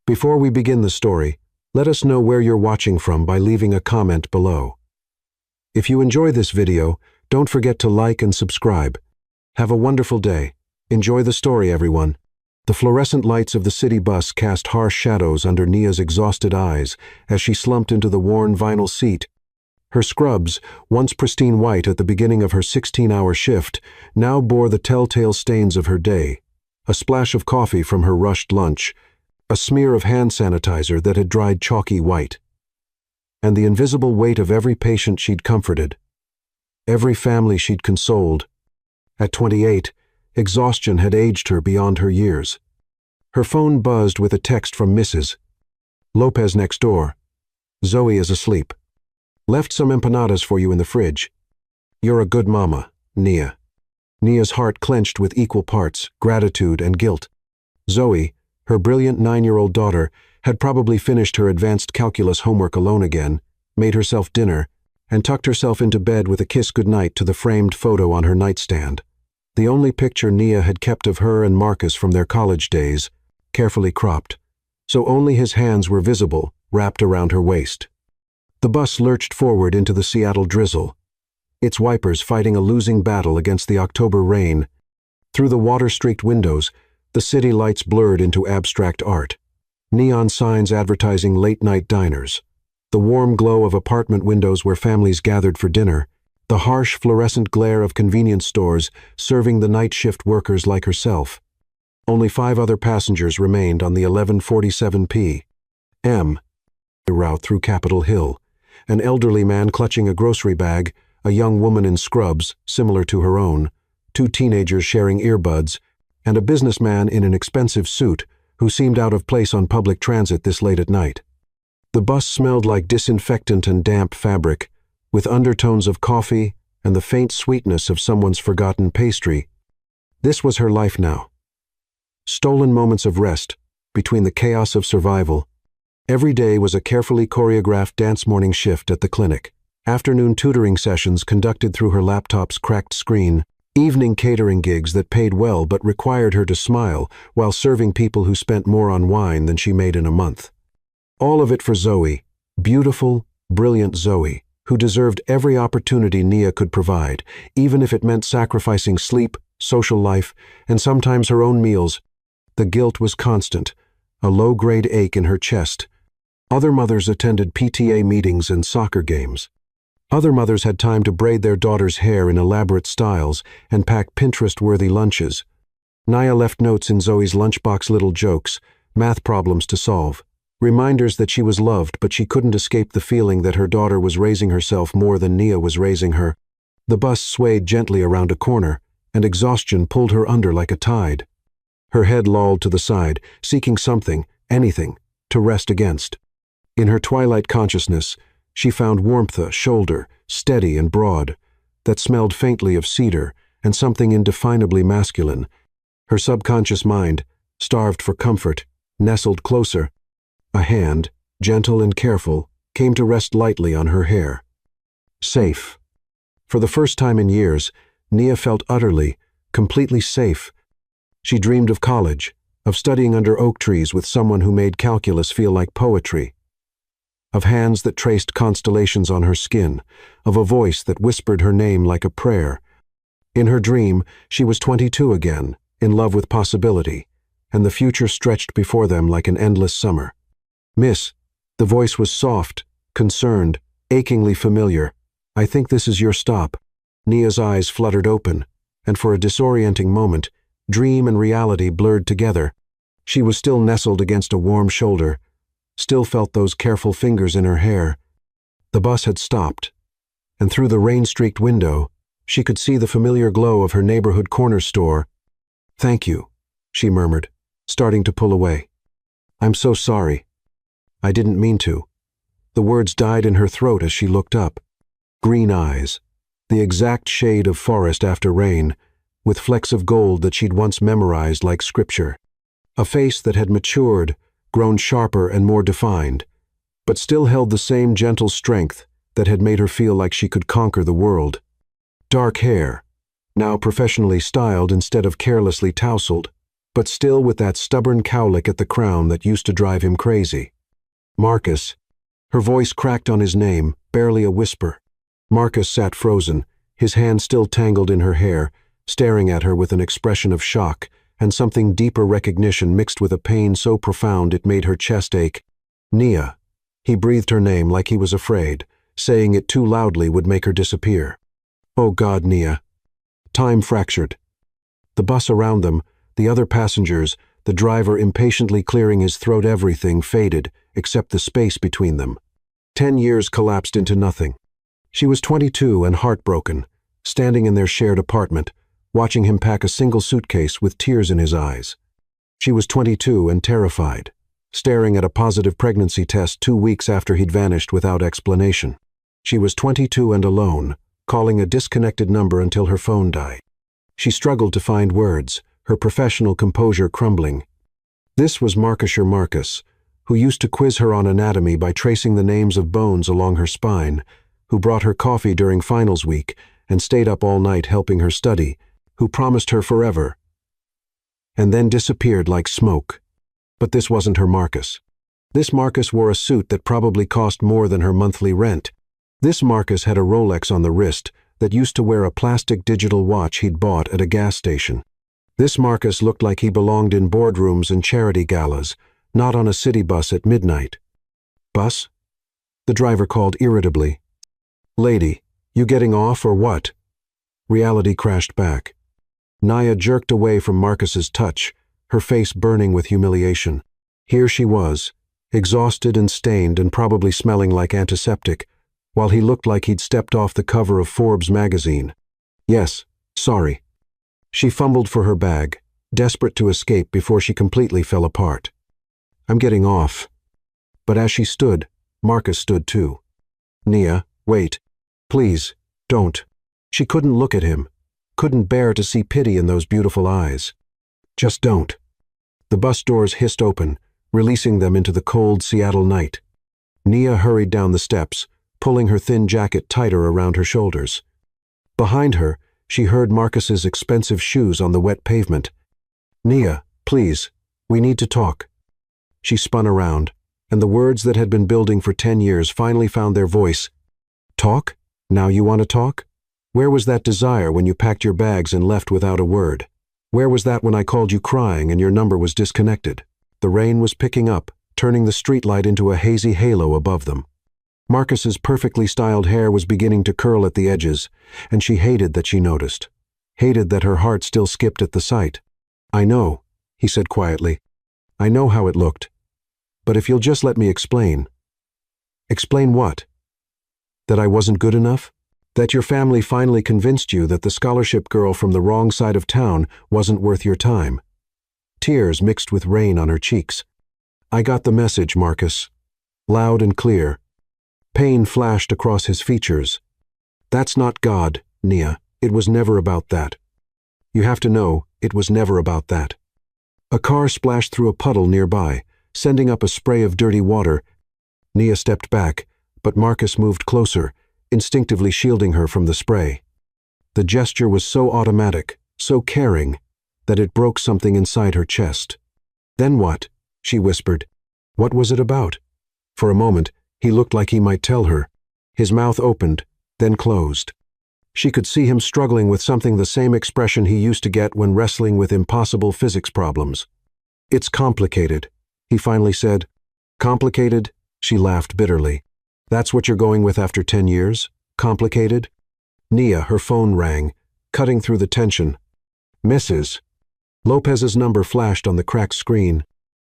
Before we begin the story, let us know where you're watching from by leaving a comment below. If you enjoy this video, don't forget to like and subscribe. Have a wonderful day. Enjoy the story, everyone. The fluorescent lights of the city bus cast harsh shadows under Nia's exhausted eyes as she slumped into the worn vinyl seat. Her scrubs, once pristine white at the beginning of her 16-hour shift, now bore the telltale stains of her day. A splash of coffee from her rushed lunch, a smear of hand sanitizer that had dried chalky white, and the invisible weight of every patient she'd comforted, every family she'd consoled. At 28, exhaustion had aged her beyond her years. Her phone buzzed with a text from Mrs. Lopez next door. "Zoe is asleep. Left some empanadas for you in the fridge. You're a good mama, Nia." Nia's heart clenched with equal parts, gratitude and guilt. Zoe, her brilliant 9-year-old daughter, had probably finished her advanced calculus homework alone again, made herself dinner, and tucked herself into bed with a kiss goodnight to the framed photo on her nightstand. The only picture Nia had kept of her and Marcus from their college days, carefully cropped, so only his hands were visible, wrapped around her waist. The bus lurched forward into the Seattle drizzle, its wipers fighting a losing battle against the October rain. Through the water-streaked windows, the city lights blurred into abstract art. Neon signs advertising late-night diners, the warm glow of apartment windows where families gathered for dinner, the harsh fluorescent glare of convenience stores serving the night shift workers like herself. Only 5 other passengers remained on the 11:47 p.m. route through Capitol Hill, an elderly man clutching a grocery bag, a young woman in scrubs, similar to her own, 2 teenagers sharing earbuds, and a businessman in an expensive suit who seemed out of place on public transit this late at night. The bus smelled like disinfectant and damp fabric, with undertones of coffee and the faint sweetness of someone's forgotten pastry. This was her life now. Stolen moments of rest, between the chaos of survival. Every day was a carefully choreographed dance morning shift at the clinic, afternoon tutoring sessions conducted through her laptop's cracked screen, evening catering gigs that paid well but required her to smile while serving people who spent more on wine than she made in a month. All of it for Zoe, beautiful, brilliant Zoe, who deserved every opportunity Nia could provide, even if it meant sacrificing sleep, social life, and sometimes her own meals. The guilt was constant, a low-grade ache in her chest. Other mothers attended PTA meetings and soccer games. Other mothers had time to braid their daughters' hair in elaborate styles and pack Pinterest-worthy lunches. Nia left notes in Zoe's lunchbox, little jokes, math problems to solve, reminders that she was loved, but she couldn't escape the feeling that her daughter was raising herself more than Nia was raising her. The bus swayed gently around a corner, and exhaustion pulled her under like a tide. Her head lolled to the side, seeking something, anything, to rest against. In her twilight consciousness, she found warmth, a shoulder, steady and broad, that smelled faintly of cedar and something indefinably masculine. Her subconscious mind, starved for comfort, nestled closer. A hand, gentle and careful, came to rest lightly on her hair. Safe. For the first time in years, Nia felt utterly, completely safe. She dreamed of college, of studying under oak trees with someone who made calculus feel like poetry, of hands that traced constellations on her skin, of a voice that whispered her name like a prayer. In her dream, she was 22 again, in love with possibility, and the future stretched before them like an endless summer. "Miss," the voice was soft, concerned, achingly familiar. "I think this is your stop." Nia's eyes fluttered open, and for a disorienting moment, dream and reality blurred together. She was still nestled against a warm shoulder, still felt those careful fingers in her hair. The bus had stopped, and through the rain-streaked window, she could see the familiar glow of her neighborhood corner store. "Thank you," she murmured, starting to pull away. "I'm so sorry. I didn't mean to." The words died in her throat as she looked up. Green eyes, the exact shade of forest after rain, with flecks of gold that she'd once memorized like scripture. A face that had matured, grown sharper and more defined, but still held the same gentle strength that had made her feel like she could conquer the world. Dark hair, now professionally styled instead of carelessly tousled, but still with that stubborn cowlick at the crown that used to drive him crazy. Marcus. Her voice cracked on his name, barely a whisper. Marcus sat frozen, his hand still tangled in her hair, staring at her with an expression of shock and something deeper recognition mixed with a pain so profound it made her chest ache. Nia. He breathed her name like he was afraid, saying it too loudly would make her disappear. Oh God, Nia. Time fractured. The bus around them, the other passengers, the driver impatiently clearing his throat, everything faded except the space between them. 10 years collapsed into nothing. She was 22 and heartbroken, standing in their shared apartment, watching him pack a single suitcase with tears in his eyes. She was 22 and terrified, staring at a positive pregnancy test 2 weeks after he'd vanished without explanation. She was 22 and alone, calling a disconnected number until her phone died. She struggled to find words, her professional composure crumbling. This was Marcus, who used to quiz her on anatomy by tracing the names of bones along her spine, who brought her coffee during finals week and stayed up all night helping her study, who promised her forever, and then disappeared like smoke. But this wasn't her Marcus. This Marcus wore a suit that probably cost more than her monthly rent. This Marcus had a Rolex on the wrist that used to wear a plastic digital watch he'd bought at a gas station. This Marcus looked like he belonged in boardrooms and charity galas, not on a city bus at midnight. Bus? The driver called irritably. Lady, you getting off or what? Reality crashed back. Nia jerked away from Marcus's touch, her face burning with humiliation. Here she was, exhausted and stained and probably smelling like antiseptic, while he looked like he'd stepped off the cover of Forbes magazine. Yes, sorry. She fumbled for her bag, desperate to escape before she completely fell apart. I'm getting off. But as she stood, Marcus stood too. Nia, wait. Please, don't. She couldn't look at him, couldn't bear to see pity in those beautiful eyes. Just don't. The bus doors hissed open, releasing them into the cold Seattle night. Nia hurried down the steps, pulling her thin jacket tighter around her shoulders. Behind her, she heard Marcus's expensive shoes on the wet pavement. Nia, please, we need to talk. She spun around, and the words that had been building for 10 years finally found their voice. Talk? Now you want to talk? Where was that desire when you packed your bags and left without a word? Where was that when I called you crying and your number was disconnected? The rain was picking up, turning the streetlight into a hazy halo above them. Marcus's perfectly styled hair was beginning to curl at the edges, and she hated that she noticed. Hated that her heart still skipped at the sight. I know, he said quietly. I know how it looked. But if you'll just let me explain. Explain what? That I wasn't good enough? That your family finally convinced you that the scholarship girl from the wrong side of town wasn't worth your time? Tears mixed with rain on her cheeks. I got the message, Marcus. Loud and clear. Pain flashed across his features. That's not God, Nia. It was never about that. You have to know, it was never about that. A car splashed through a puddle nearby, sending up a spray of dirty water. Nia stepped back, but Marcus moved closer, instinctively shielding her from the spray. The gesture was so automatic, so caring, that it broke something inside her chest. Then what? She whispered. What was it about? For a moment, he looked like he might tell her. His mouth opened, then closed. She could see him struggling with something, the same expression he used to get when wrestling with impossible physics problems. It's complicated, he finally said. Complicated? She laughed bitterly. That's what you're going with after 10 years? Complicated? Nia, her phone rang, cutting through the tension. Mrs. Lopez's number flashed on the cracked screen.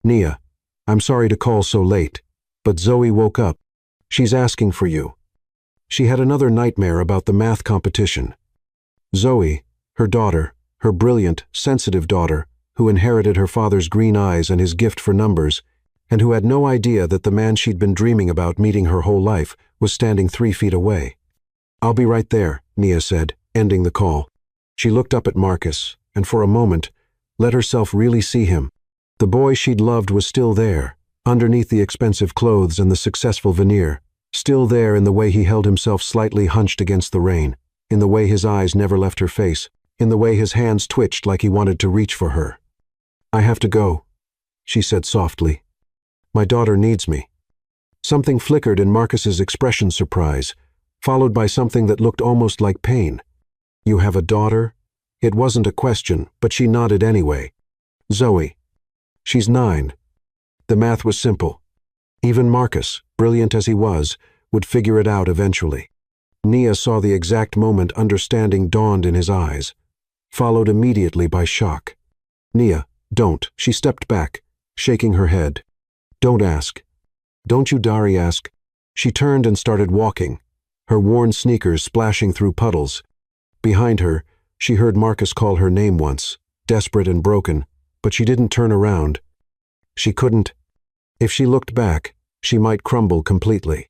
Nia, I'm sorry to call so late, but Zoe woke up. She's asking for you. She had another nightmare about the math competition. Zoe, her daughter, her brilliant, sensitive daughter, who inherited her father's green eyes and his gift for numbers, and who had no idea that the man she'd been dreaming about meeting her whole life was standing 3 feet away. I'll be right there, Nia said, ending the call. She looked up at Marcus, and for a moment, let herself really see him. The boy she'd loved was still there, underneath the expensive clothes and the successful veneer, still there in the way he held himself slightly hunched against the rain, in the way his eyes never left her face, in the way his hands twitched like he wanted to reach for her. "I have to go," she said softly. "My daughter needs me." Something flickered in Marcus's expression surprise, followed by something that looked almost like pain. "You have a daughter?" It wasn't a question, but she nodded anyway. "Zoe. She's 9. The math was simple. Even Marcus, brilliant as he was, would figure it out eventually. Nia saw the exact moment understanding dawned in his eyes, followed immediately by shock. "Nia, don't." She stepped back, shaking her head. "Don't ask. Don't you Dari ask." She turned and started walking, her worn sneakers splashing through puddles. Behind her, she heard Marcus call her name once, desperate and broken, but she didn't turn around. She couldn't. If she looked back, she might crumble completely.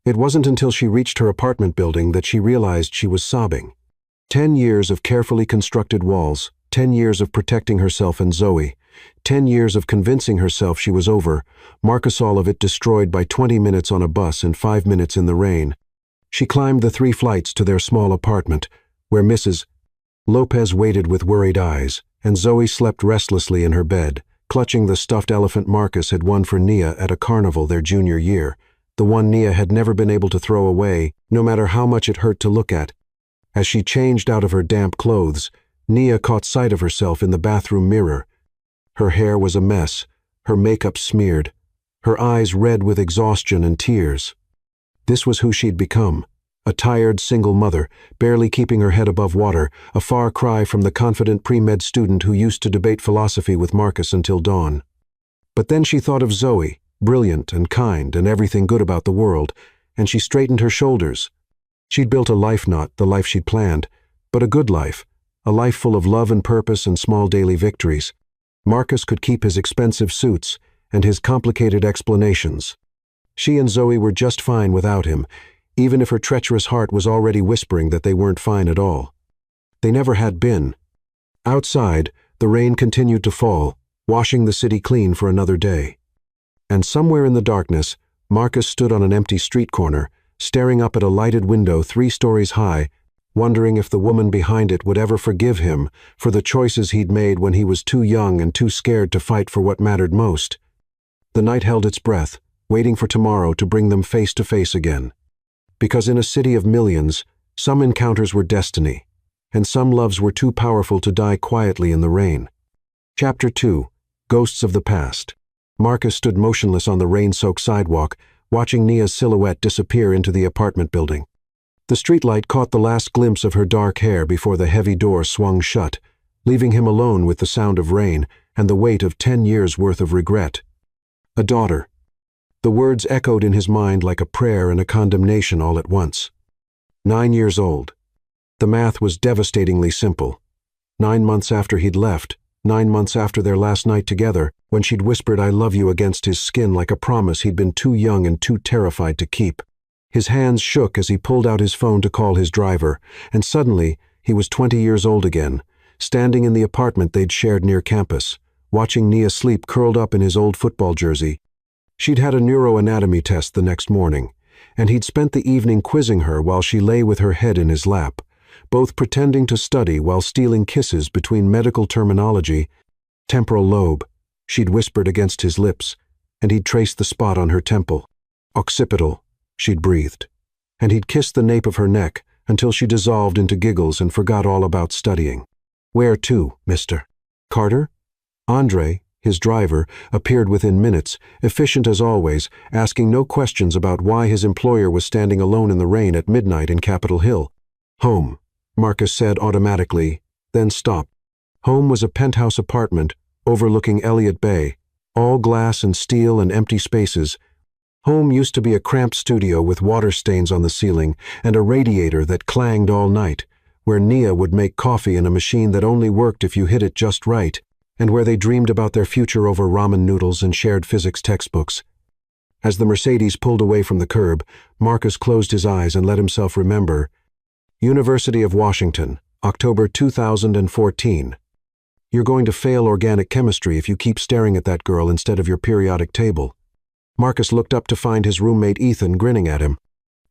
It wasn't until she reached her apartment building that she realized she was sobbing. 10 years of carefully constructed walls, 10 years of protecting herself and Zoe, 10 years of convincing herself she was over, Marcus, all of it destroyed by 20 minutes on a bus and 5 minutes in the rain. She climbed the 3 flights to their small apartment, where Mrs. Lopez waited with worried eyes, and Zoe slept restlessly in her bed, clutching the stuffed elephant Marcus had won for Nia at a carnival their junior year, the one Nia had never been able to throw away, no matter how much it hurt to look at. As she changed out of her damp clothes, Nia caught sight of herself in the bathroom mirror. Her hair was a mess, her makeup smeared, her eyes red with exhaustion and tears. This was who she'd become, a tired single mother, barely keeping her head above water, a far cry from the confident pre-med student who used to debate philosophy with Marcus until dawn. But then she thought of Zoe, brilliant and kind and everything good about the world, and she straightened her shoulders. She'd built a life, not the life she'd planned, but a good life, a life full of love and purpose and small daily victories. Marcus could keep his expensive suits and his complicated explanations. She and Zoe were just fine without him, even if her treacherous heart was already whispering that they weren't fine at all. They never had been. Outside, the rain continued to fall, washing the city clean for another day. And somewhere in the darkness, Marcus stood on an empty street corner, staring up at a lighted window 3 stories high, wondering if the woman behind it would ever forgive him for the choices he'd made when he was too young and too scared to fight for what mattered most. The night held its breath, waiting for tomorrow to bring them face to face again. Because in a city of millions, some encounters were destiny, and some loves were too powerful to die quietly in the rain. Chapter 2. Ghosts of the Past. Marcus stood motionless on the rain-soaked sidewalk, watching Nia's silhouette disappear into the apartment building. The streetlight caught the last glimpse of her dark hair before the heavy door swung shut, leaving him alone with the sound of rain and the weight of 10 years' worth of regret. A daughter. The words echoed in his mind like a prayer and a condemnation all at once. 9 years old. The math was devastatingly simple. 9 months after he'd left, 9 months after their last night together, when she'd whispered "I love you" against his skin like a promise he'd been too young and too terrified to keep. His hands shook as he pulled out his phone to call his driver, and suddenly he was 20 years old again, standing in the apartment they'd shared near campus, watching Nia sleep curled up in his old football jersey. She'd had a neuroanatomy test the next morning, and he'd spent the evening quizzing her while she lay with her head in his lap, both pretending to study while stealing kisses between medical terminology. Temporal lobe, she'd whispered against his lips, and he'd traced the spot on her temple. Occipital, she'd breathed, and he'd kissed the nape of her neck until she dissolved into giggles and forgot all about studying. "Where to, Mr. Carter?" Andre, his driver, appeared within minutes, efficient as always, asking no questions about why his employer was standing alone in the rain at midnight in Capitol Hill. "Home," Marcus said automatically, then stopped. Home was a penthouse apartment overlooking Elliott Bay, all glass and steel and empty spaces. Home used to be a cramped studio with water stains on the ceiling and a radiator that clanged all night, where Nia would make coffee in a machine that only worked if you hit it just right, and where they dreamed about their future over ramen noodles and shared physics textbooks. As the Mercedes pulled away from the curb, Marcus closed his eyes and let himself remember. University of Washington, October 2014. "You're going to fail organic chemistry if you keep staring at that girl instead of your periodic table." Marcus looked up to find his roommate Ethan grinning at him.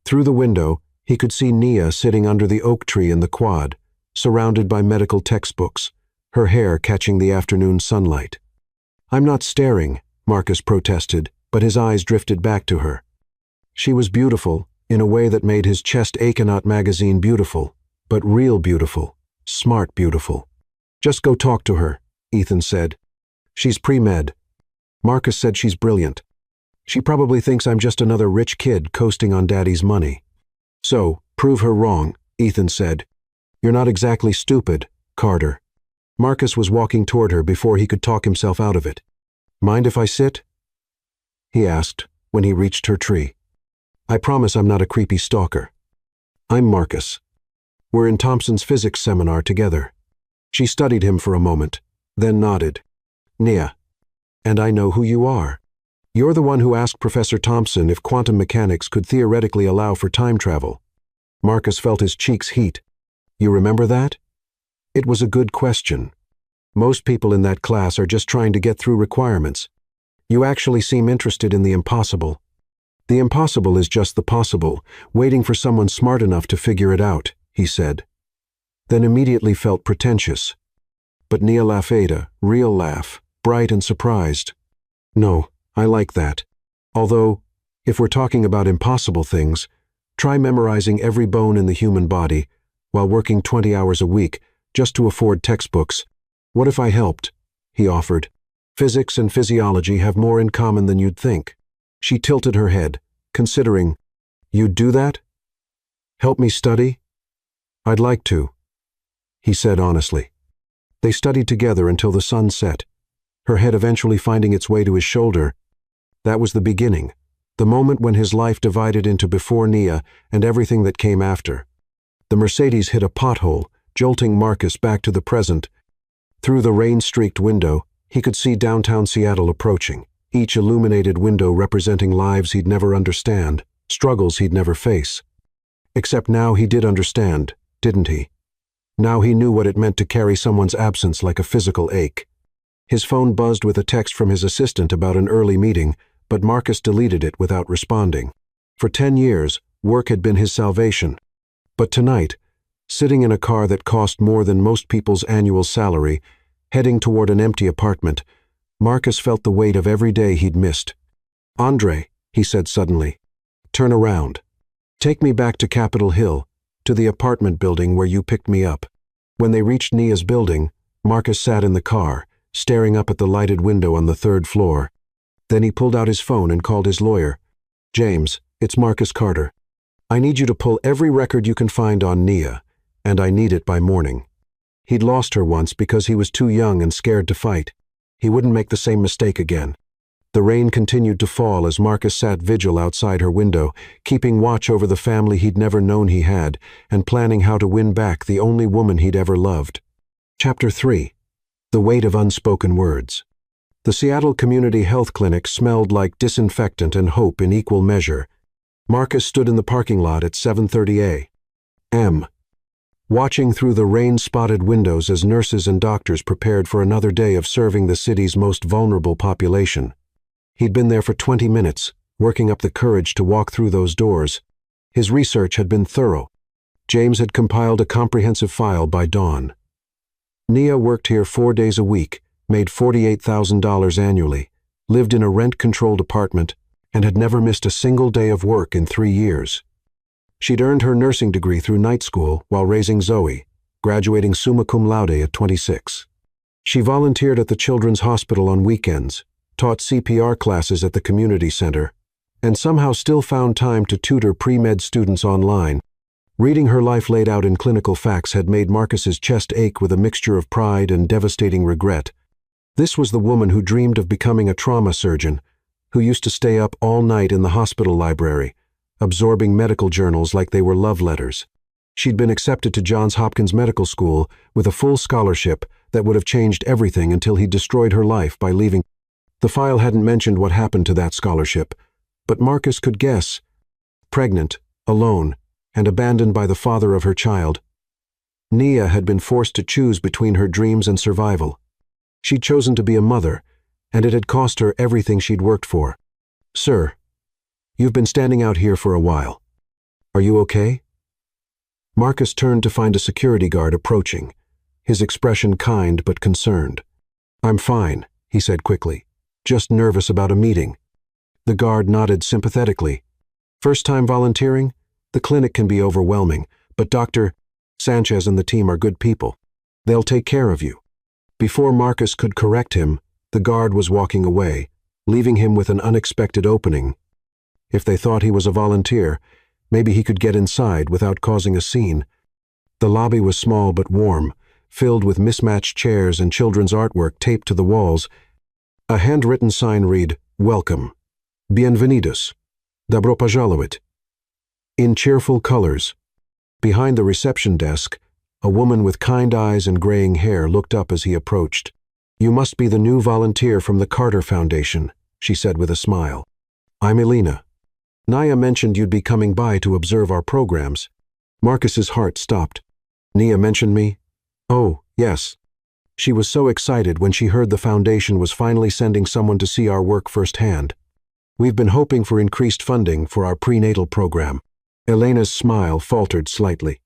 Through the window, he could see Nia sitting under the oak tree in the quad, surrounded by medical textbooks, her hair catching the afternoon sunlight. I'm not staring, Marcus protested, but his eyes drifted back to her. She was beautiful, in a way that made his chest ache. Not magazine beautiful, but real beautiful, smart beautiful. Just go talk to her, Ethan said. She's pre-med. Marcus said she's brilliant. She probably thinks I'm just another rich kid coasting on daddy's money. So, prove her wrong, Ethan said. You're not exactly stupid, Carter. Marcus was walking toward her before he could talk himself out of it. Mind if I sit? He asked when he reached her tree. I promise I'm not a creepy stalker. I'm Marcus. We're in Thompson's physics seminar together. She studied him for a moment, then nodded. Nia. And I know who you are. You're the one who asked Professor Thompson if quantum mechanics could theoretically allow for time travel. Marcus felt his cheeks heat. You remember that? It was a good question. Most people in that class are just trying to get through requirements. You actually seem interested in the impossible. The impossible is just the possible, waiting for someone smart enough to figure it out, he said. Then immediately felt pretentious. But Nia laughed, real laugh, bright and surprised. No, I like that. Although, if we're talking about impossible things, try memorizing every bone in the human body while working 20 hours a week just to afford textbooks. What if I helped? He offered. Physics and physiology have more in common than you'd think. She tilted her head, considering. You'd do that? Help me study? I'd like to, he said honestly. They studied together until the sun set, her head eventually finding its way to his shoulder. That was the beginning, the moment when his life divided into before Nia and everything that came after. The Mercedes hit a pothole, jolting Marcus back to the present. Through the rain-streaked window, he could see downtown Seattle approaching, each illuminated window representing lives he'd never understand, struggles he'd never face. Except now he did understand, didn't he? Now he knew what it meant to carry someone's absence like a physical ache. His phone buzzed with a text from his assistant about an early meeting, but Marcus deleted it without responding. For 10 years, work had been his salvation. But tonight, sitting in a car that cost more than most people's annual salary, heading toward an empty apartment, Marcus felt the weight of every day he'd missed. Andre, he said suddenly, turn around. Take me back to Capitol Hill, to the apartment building where you picked me up. When they reached Nia's building, Marcus sat in the car, staring up at the lighted window on the 3rd floor. Then he pulled out his phone and called his lawyer. James, it's Marcus Carter. I need you to pull every record you can find on Nia, and I need it by morning. He'd lost her once because he was too young and scared to fight. He wouldn't make the same mistake again. The rain continued to fall as Marcus sat vigil outside her window, keeping watch over the family he'd never known he had, and planning how to win back the only woman he'd ever loved. Chapter 3. The Weight of Unspoken Words. The Seattle Community Health Clinic smelled like disinfectant and hope in equal measure. Marcus stood in the parking lot at 7:30 a.m., watching through the rain-spotted windows as nurses and doctors prepared for another day of serving the city's most vulnerable population. He'd been there for 20 minutes, working up the courage to walk through those doors. His research had been thorough. James had compiled a comprehensive file by dawn. Nia worked here 4 days a week, made $48,000 annually, lived in a rent-controlled apartment, and had never missed a single day of work in 3 years. She'd earned her nursing degree through night school while raising Zoe, graduating summa cum laude at 26. She volunteered at the Children's Hospital on weekends, taught CPR classes at the community center, and somehow still found time to tutor pre-med students online. Reading her life laid out in clinical facts had made Marcus's chest ache with a mixture of pride and devastating regret. This was the woman who dreamed of becoming a trauma surgeon, who used to stay up all night in the hospital library, absorbing medical journals like they were love letters. She'd been accepted to Johns Hopkins Medical School with a full scholarship that would have changed everything until he destroyed her life by leaving. The file hadn't mentioned what happened to that scholarship, but Marcus could guess. Pregnant, alone, and abandoned by the father of her child, Nia had been forced to choose between her dreams and survival. She'd chosen to be a mother, and it had cost her everything she'd worked for. Sir, you've been standing out here for a while. Are you okay? Marcus turned to find a security guard approaching, his expression kind but concerned. I'm fine, he said quickly. Just nervous about a meeting. The guard nodded sympathetically. First time volunteering? The clinic can be overwhelming, but Dr. Sanchez and the team are good people. They'll take care of you. Before Marcus could correct him, the guard was walking away, leaving him with an unexpected opening. If they thought he was a volunteer, maybe he could get inside without causing a scene. The lobby was small but warm, filled with mismatched chairs and children's artwork taped to the walls. A handwritten sign read, "Welcome. Bienvenidos. Добро пожаловать." In cheerful colors. Behind the reception desk, a woman with kind eyes and graying hair looked up as he approached. "You must be the new volunteer from the Carter Foundation," she said with a smile. "I'm Elena. Nia mentioned you'd be coming by to observe our programs." Marcus's heart stopped. "Nia mentioned me? Oh, yes." She was so excited when she heard the foundation was finally sending someone to see our work firsthand. "We've been hoping for increased funding for our prenatal program." Elena's smile faltered slightly.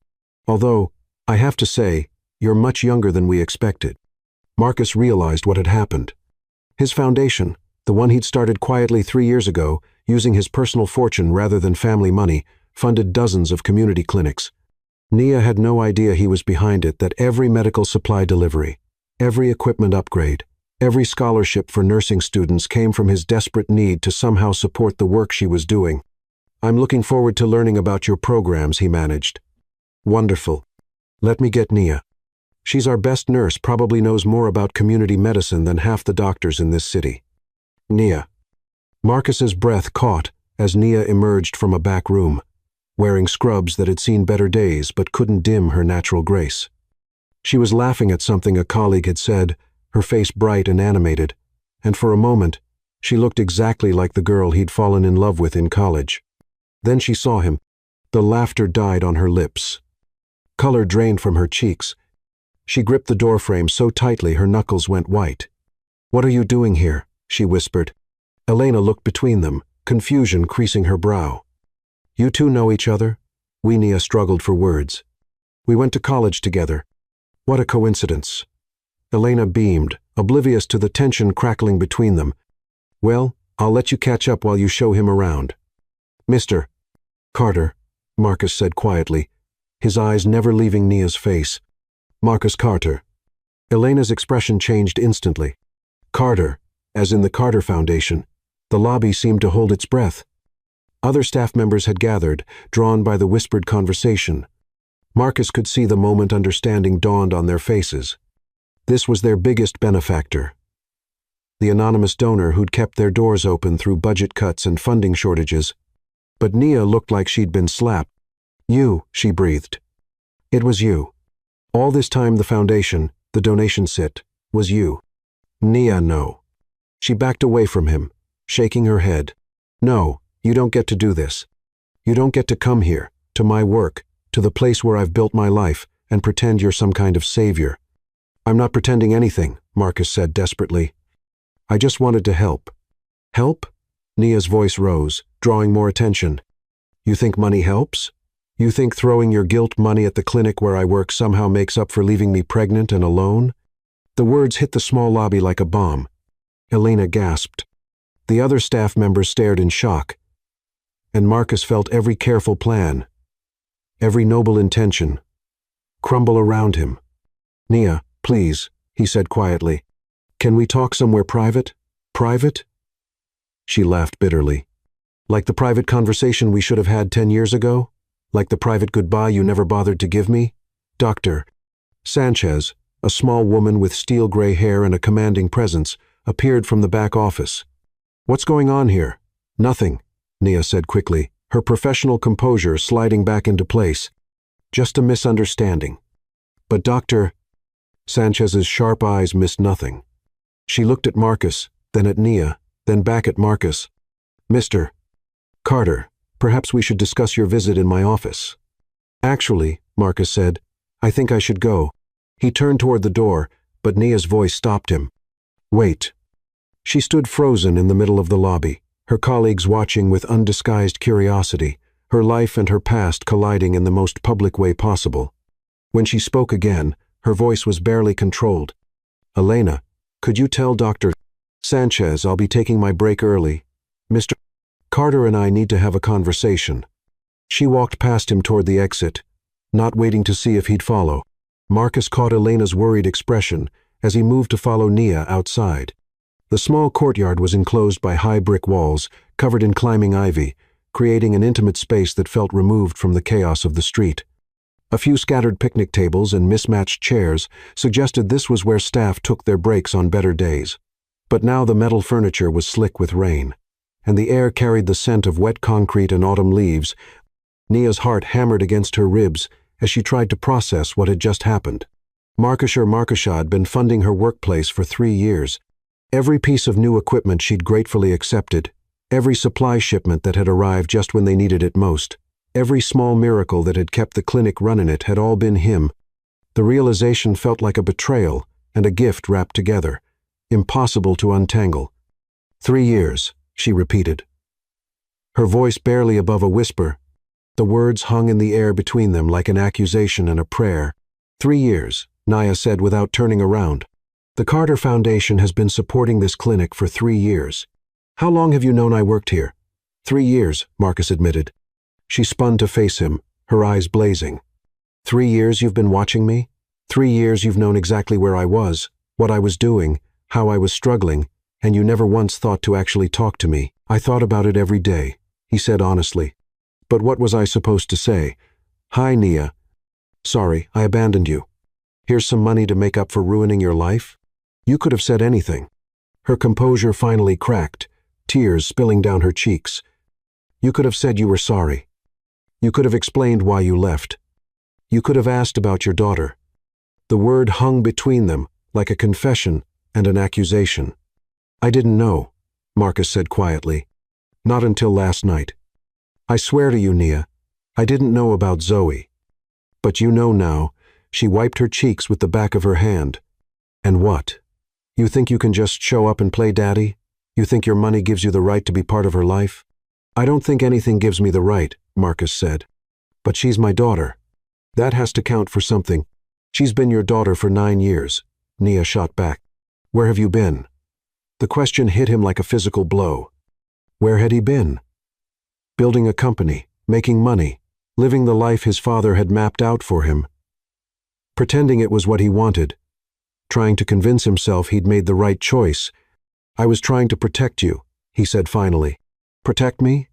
"Although, I have to say, you're much younger than we expected." Marcus realized what had happened. His foundation, the one he'd started quietly 3 years ago, using his personal fortune rather than family money, funded dozens of community clinics. Nia had no idea he was behind it, that every medical supply delivery, every equipment upgrade, every scholarship for nursing students came from his desperate need to somehow support the work she was doing. "I'm looking forward to learning about your programs," he managed. "Wonderful. Let me get Nia. She's our best nurse, probably knows more about community medicine than half the doctors in this city." Nia. Marcus's breath caught as Nia emerged from a back room, wearing scrubs that had seen better days but couldn't dim her natural grace. She was laughing at something a colleague had said, her face bright and animated, and for a moment, she looked exactly like the girl he'd fallen in love with in college. Then she saw him. The laughter died on her lips. Color drained from her cheeks. She gripped the doorframe so tightly her knuckles went white. "What are you doing here?" she whispered. Elena looked between them, confusion creasing her brow. "You two know each other?" Nia struggled for words. "We went to college together." "What a coincidence." Elena beamed, oblivious to the tension crackling between them. "Well, I'll let you catch up while you show him around." "Mr. Carter," Marcus said quietly, his eyes never leaving Nia's face. "Marcus Carter." Elena's expression changed instantly. "Carter," as in the Carter Foundation. The lobby seemed to hold its breath. Other staff members had gathered, drawn by the whispered conversation. Marcus could see the moment understanding dawned on their faces. This was their biggest benefactor. The anonymous donor who'd kept their doors open through budget cuts and funding shortages. But Nia looked like she'd been slapped. "You," she breathed. "It was you. All this time the foundation, the donation sit, was you." "Nia, no." She backed away from him, shaking her head. "No, you don't get to do this. You don't get to come here, to my work, to the place where I've built my life, and pretend you're some kind of savior." "I'm not pretending anything," Marcus said desperately. "I just wanted to help." "Help?" Nia's voice rose, drawing more attention. "You think money helps? You think throwing your guilt money at the clinic where I work somehow makes up for leaving me pregnant and alone?" The words hit the small lobby like a bomb. Elena gasped. The other staff members stared in shock. And Marcus felt every careful plan, every noble intention, crumble around him. "Nia, please," he said quietly. "Can we talk somewhere private? Private?" She laughed bitterly. "Like the private conversation we should have had 10 years ago? Like the private goodbye you never bothered to give me?" Dr. Sanchez, a small woman with steel gray hair and a commanding presence, appeared from the back office. "What's going on here?" "Nothing," Nia said quickly, her professional composure sliding back into place. "Just a misunderstanding." But Dr. Sanchez's sharp eyes missed nothing. She looked at Marcus, then at Nia, then back at Marcus. "Mr. Carter, perhaps we should discuss your visit in my office." "Actually," Marcus said, "I think I should go." He turned toward the door, but Nia's voice stopped him. "Wait." She stood frozen in the middle of the lobby, her colleagues watching with undisguised curiosity, her life and her past colliding in the most public way possible. When she spoke again, her voice was barely controlled. "Elena, could you tell Dr. Sanchez, I'll be taking my break early. Mr. Carter and I need to have a conversation. She walked past him toward the exit, not waiting to see if he'd follow. Marcus caught Elena's worried expression as he moved to follow Nia outside. The small courtyard was enclosed by high brick walls, covered in climbing ivy, creating an intimate space that felt removed from the chaos of the street. A few scattered picnic tables and mismatched chairs suggested this was where staff took their breaks on better days. But now the metal furniture was slick with rain, and the air carried the scent of wet concrete and autumn leaves. Nia's heart hammered against her ribs as she tried to process what had just happened. Marcusha had been funding her workplace for 3 years. Every piece of new equipment she'd gratefully accepted, every supply shipment that had arrived just when they needed it most, every small miracle that had kept the clinic running it had all been him. The realization felt like a betrayal and a gift wrapped together, impossible to untangle. 3 years, she repeated, her voice barely above a whisper. The words hung in the air between them like an accusation and a prayer. 3 years, Nia said without turning around. The Carter Foundation has been supporting this clinic for 3 years. How long have you known I worked here? 3 years, Marcus admitted. She spun to face him, her eyes blazing. 3 years you've been watching me? 3 years you've known exactly where I was, what I was doing, how I was struggling, and you never once thought to actually talk to me. I thought about it every day, he said honestly. But what was I supposed to say? Hi, Nia. Sorry, I abandoned you. Here's some money to make up for ruining your life? You could have said anything. Her composure finally cracked, tears spilling down her cheeks. You could have said you were sorry. You could have explained why you left. You could have asked about your daughter. The word hung between them, like a confession and an accusation. I didn't know, Marcus said quietly. Not until last night. I swear to you, Nia, I didn't know about Zoe. But you know now. She wiped her cheeks with the back of her hand. And what? You think you can just show up and play daddy? You think your money gives you the right to be part of her life? I don't think anything gives me the right, Marcus said. But she's my daughter. That has to count for something. She's been your daughter for 9 years, Nia shot back. Where have you been? The question hit him like a physical blow. Where had he been? Building a company, making money, living the life his father had mapped out for him. Pretending it was what he wanted, trying to convince himself he'd made the right choice. I was trying to protect you, he said finally. Protect me?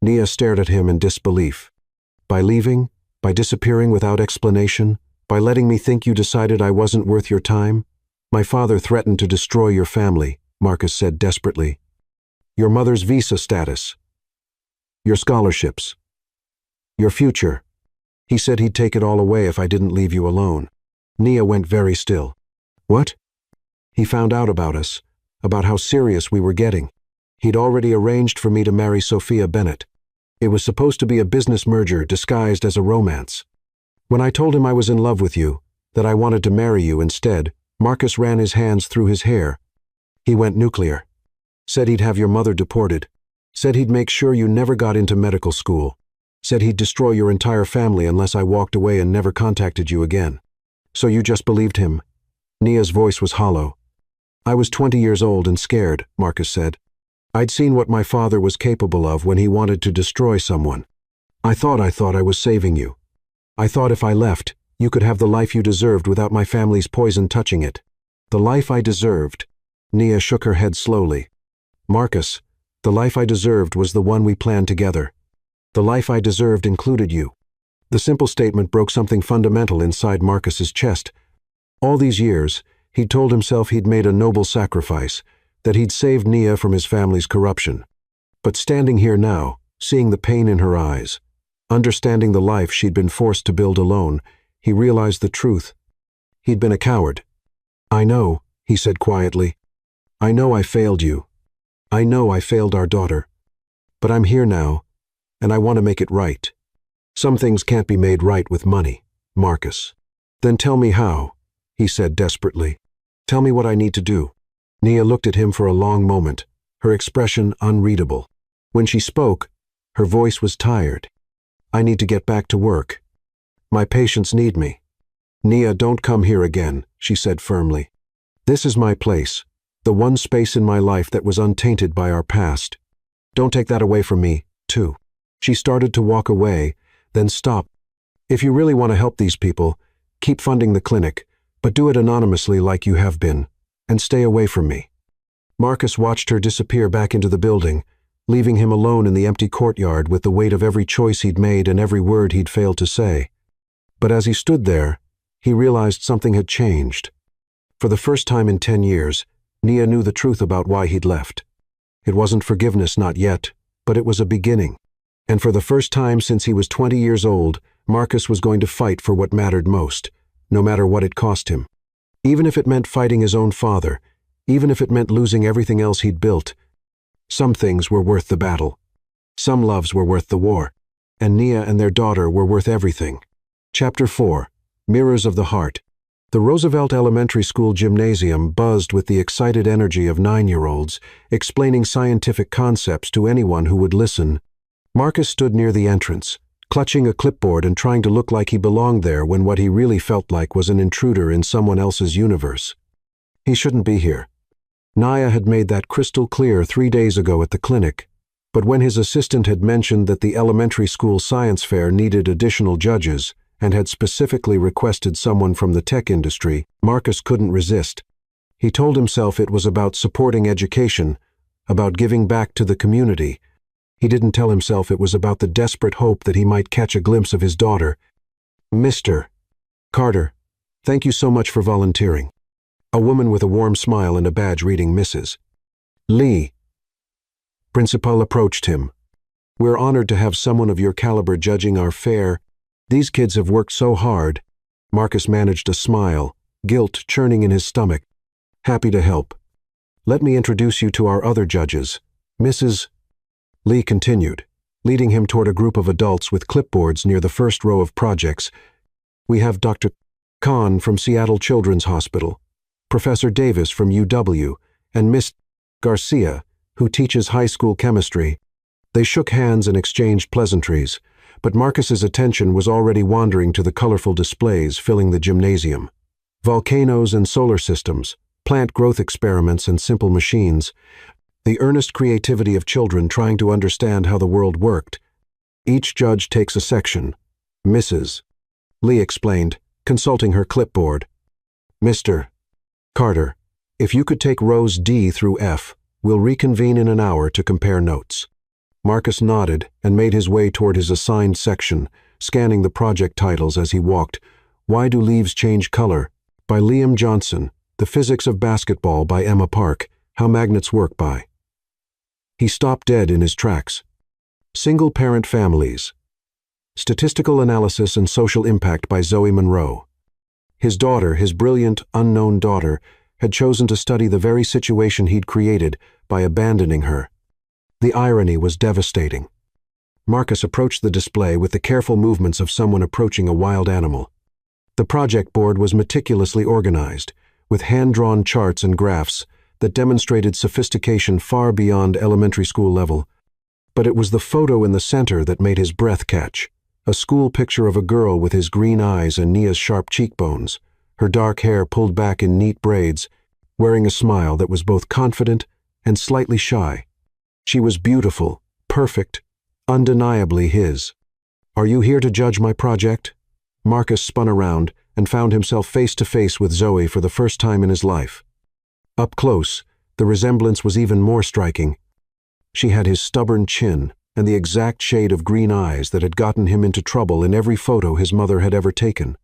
Nia stared at him in disbelief. By leaving? By disappearing without explanation? By letting me think you decided I wasn't worth your time? My father threatened to destroy your family, Marcus said desperately. Your mother's visa status. Your scholarships. Your future. He said he'd take it all away if I didn't leave you alone. Nia went very still. What? He found out about us, about how serious we were getting. He'd already arranged for me to marry Sophia Bennett. It was supposed to be a business merger disguised as a romance. When I told him I was in love with you, that I wanted to marry you instead, Marcus ran his hands through his hair. He went nuclear. Said he'd have your mother deported. Said he'd make sure you never got into medical school. Said he'd destroy your entire family unless I walked away and never contacted you again. So you just believed him? Nia's voice was hollow. I was 20 years old and scared, Marcus said. I'd seen what my father was capable of when he wanted to destroy someone. I thought I was saving you. I thought if I left, you could have the life you deserved without my family's poison touching it. The life I deserved. Nia shook her head slowly. Marcus, the life I deserved was the one we planned together. The life I deserved included you. The simple statement broke something fundamental inside Marcus's chest. All these years, he'd told himself he'd made a noble sacrifice, that he'd saved Nia from his family's corruption. But standing here now, seeing the pain in her eyes, understanding the life she'd been forced to build alone, he realized the truth. He'd been a coward. I know, he said quietly. I know I failed you. I know I failed our daughter. But I'm here now, and I want to make it right. Some things can't be made right with money, Marcus. Then tell me how, he said desperately. Tell me what I need to do. Nia looked at him for a long moment, her expression unreadable. When she spoke, her voice was tired. I need to get back to work. My patients need me. Nia, don't come here again, she said firmly. This is my place. The one space in my life that was untainted by our past. Don't take that away from me, too. She started to walk away, then stopped. If you really want to help these people, keep funding the clinic, but do it anonymously like you have been, and stay away from me. Marcus watched her disappear back into the building, leaving him alone in the empty courtyard with the weight of every choice he'd made and every word he'd failed to say. But as he stood there, he realized something had changed. For the first time in 10 years, Nia knew the truth about why he'd left. It wasn't forgiveness, not yet, but it was a beginning. And for the first time since he was 20 years old, Marcus was going to fight for what mattered most, no matter what it cost him. Even if it meant fighting his own father, even if it meant losing everything else he'd built. Some things were worth the battle. Some loves were worth the war. And Nia and their daughter were worth everything. Chapter 4. Mirrors of the Heart. The Roosevelt Elementary School gymnasium buzzed with the excited energy of 9-year-olds, explaining scientific concepts to anyone who would listen. Marcus stood near the entrance, clutching a clipboard and trying to look like he belonged there when what he really felt like was an intruder in someone else's universe. He shouldn't be here. Nia had made that crystal clear 3 days ago at the clinic, but when his assistant had mentioned that the elementary school science fair needed additional judges, and had specifically requested someone from the tech industry, Marcus couldn't resist. He told himself it was about supporting education, about giving back to the community. He didn't tell himself it was about the desperate hope that he might catch a glimpse of his daughter. Mr. Carter, thank you so much for volunteering. A woman with a warm smile and a badge reading Mrs. Lee. Principal approached him. We're honored to have someone of your caliber judging our fair. These kids have worked so hard. Marcus managed a smile, guilt churning in his stomach. Happy to help. Let me introduce you to our other judges. Mrs. Lee continued, leading him toward a group of adults with clipboards near the first row of projects. We have Dr. Khan from Seattle Children's Hospital, Professor Davis from UW, and Miss Garcia, who teaches high school chemistry. They shook hands and exchanged pleasantries, but Marcus's attention was already wandering to the colorful displays filling the gymnasium. Volcanoes and solar systems, plant growth experiments and simple machines, the earnest creativity of children trying to understand how the world worked. Each judge takes a section. Mrs. Lee explained, consulting her clipboard. Mr. Carter, if you could take rows D through F, we'll reconvene in an hour to compare notes. Marcus nodded and made his way toward his assigned section, scanning the project titles as he walked. Why Do Leaves Change Color? By Liam Johnson. The Physics of Basketball by Emma Park. How Magnets Work by. He stopped dead in his tracks. Single-Parent Families. Statistical Analysis and Social Impact by Zoe Monroe. His daughter, his brilliant, unknown daughter, had chosen to study the very situation he'd created by abandoning her. The irony was devastating. Marcus approached the display with the careful movements of someone approaching a wild animal. The project board was meticulously organized, with hand-drawn charts and graphs that demonstrated sophistication far beyond elementary school level. But it was the photo in the center that made his breath catch. A school picture of a girl with his green eyes and Nia's sharp cheekbones, her dark hair pulled back in neat braids, wearing a smile that was both confident and slightly shy. She was beautiful, perfect, undeniably his. Are you here to judge my project? Marcus spun around and found himself face to face with Zoe for the first time in his life. Up close, the resemblance was even more striking. She had his stubborn chin and the exact shade of green eyes that had gotten him into trouble in every photo his mother had ever taken.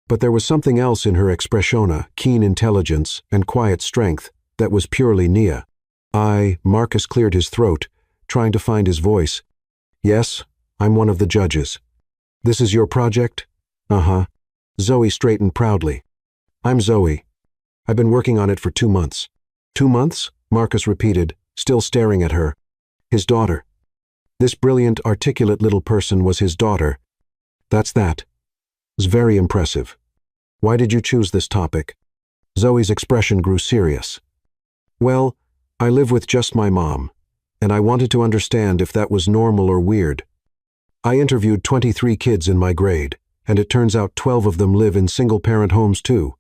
But there was something else in her expressiona, keen intelligence, and quiet strength that was purely Nia. Marcus cleared his throat, trying to find his voice. Yes, I'm one of the judges. This is your project? Uh-huh. Zoe straightened proudly. I'm Zoe. I've been working on it for 2 months. 2 months? Marcus repeated, still staring at her. His daughter. This brilliant, articulate little person was his daughter. That's that. It was very impressive. Why did you choose this topic? Zoe's expression grew serious. Well, I live with just my mom, and I wanted to understand if that was normal or weird. I interviewed 23 kids in my grade, and it turns out 12 of them live in single-parent homes too.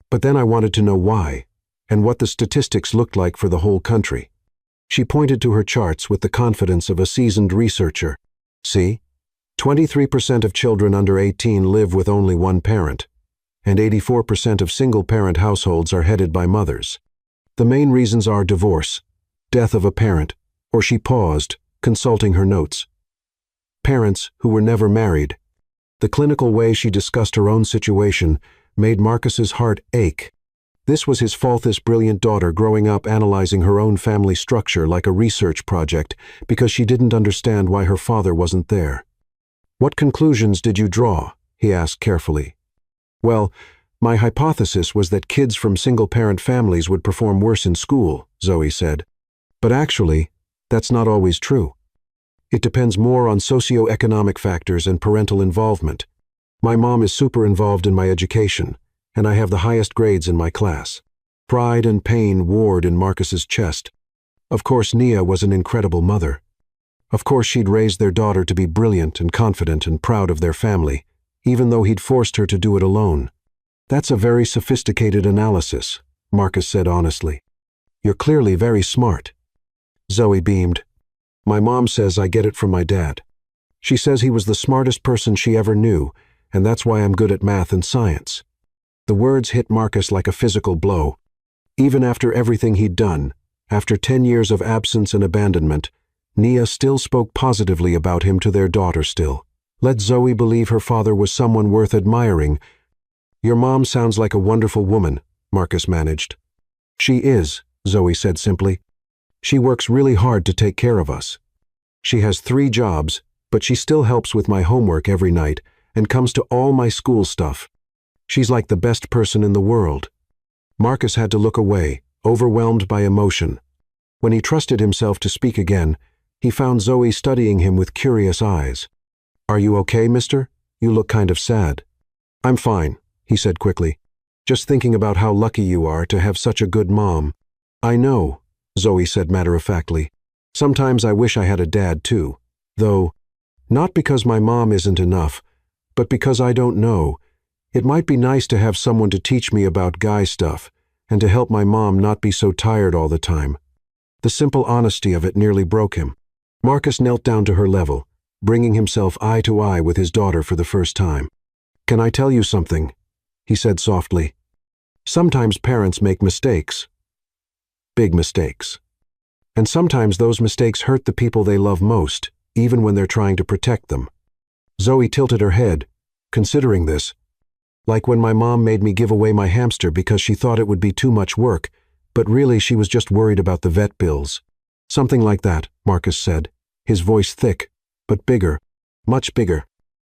But then I wanted to know why. and what the statistics looked like for the whole country. She pointed to her charts with the confidence of a seasoned researcher. See? 23% of children under 18 live with only one parent, and 84% of single-parent households are headed by mothers. The main reasons are divorce, death of a parent, or she paused, consulting her notes. Parents who were never married. The clinical way she discussed her own situation made Marcus's heart ache. This was his fourth brilliant daughter growing up analyzing her own family structure like a research project because she didn't understand why her father wasn't there. "What conclusions did you draw?" he asked carefully. "Well, my hypothesis was that kids from single-parent families would perform worse in school," Zoe said. "But actually, that's not always true. It depends more on socio-economic factors and parental involvement. My mom is super involved in my education, and I have the highest grades in my class." Pride and pain warred in Marcus's chest. Of course, Nia was an incredible mother. Of course, she'd raised their daughter to be brilliant and confident and proud of their family, even though he'd forced her to do it alone. "That's a very sophisticated analysis," Marcus said honestly. "You're clearly very smart." Zoe beamed. "My mom says I get it from my dad. She says he was the smartest person she ever knew, and that's why I'm good at math and science." The words hit Marcus like a physical blow. Even after everything he'd done, after 10 years of absence and abandonment, Nia still spoke positively about him to their daughter still. Let Zoe believe her father was someone worth admiring. "Your mom sounds like a wonderful woman," Marcus managed. "She is," Zoe said simply. "She works really hard to take care of us. She has 3 jobs, but she still helps with my homework every night and comes to all my school stuff. She's like the best person in the world." Marcus had to look away, overwhelmed by emotion. When he trusted himself to speak again, he found Zoe studying him with curious eyes. "Are you okay, mister? You look kind of sad." "I'm fine," he said quickly. "Just thinking about how lucky you are to have such a good mom." "I know," Zoe said matter-of-factly. "Sometimes I wish I had a dad too. Though, not because my mom isn't enough, but because I don't know. It might be nice to have someone to teach me about guy stuff, and to help my mom not be so tired all the time." The simple honesty of it nearly broke him. Marcus knelt down to her level, bringing himself eye to eye with his daughter for the first time. "Can I tell you something?" he said softly. "Sometimes parents make mistakes. Big mistakes. And sometimes those mistakes hurt the people they love most, even when they're trying to protect them." Zoe tilted her head, considering this. "Like when my mom made me give away my hamster because she thought it would be too much work, but really she was just worried about the vet bills." "Something like that," Marcus said, his voice thick, but bigger, much bigger.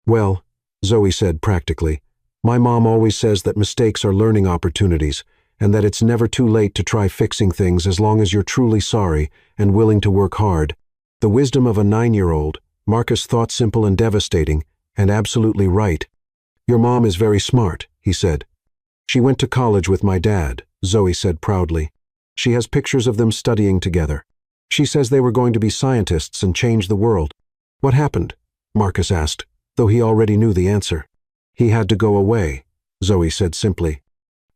"Well," Zoe said practically, "my mom always says that mistakes are learning opportunities, and that it's never too late to try fixing things as long as you're truly sorry and willing to work hard." The wisdom of a 9-year-old, Marcus thought simple and devastating, and absolutely right. "Your mom is very smart," he said. "She went to college with my dad," Zoe said proudly. "She has pictures of them studying together. She says they were going to be scientists and change the world." "What happened?" Marcus asked, though he already knew the answer. "He had to go away," Zoe said simply.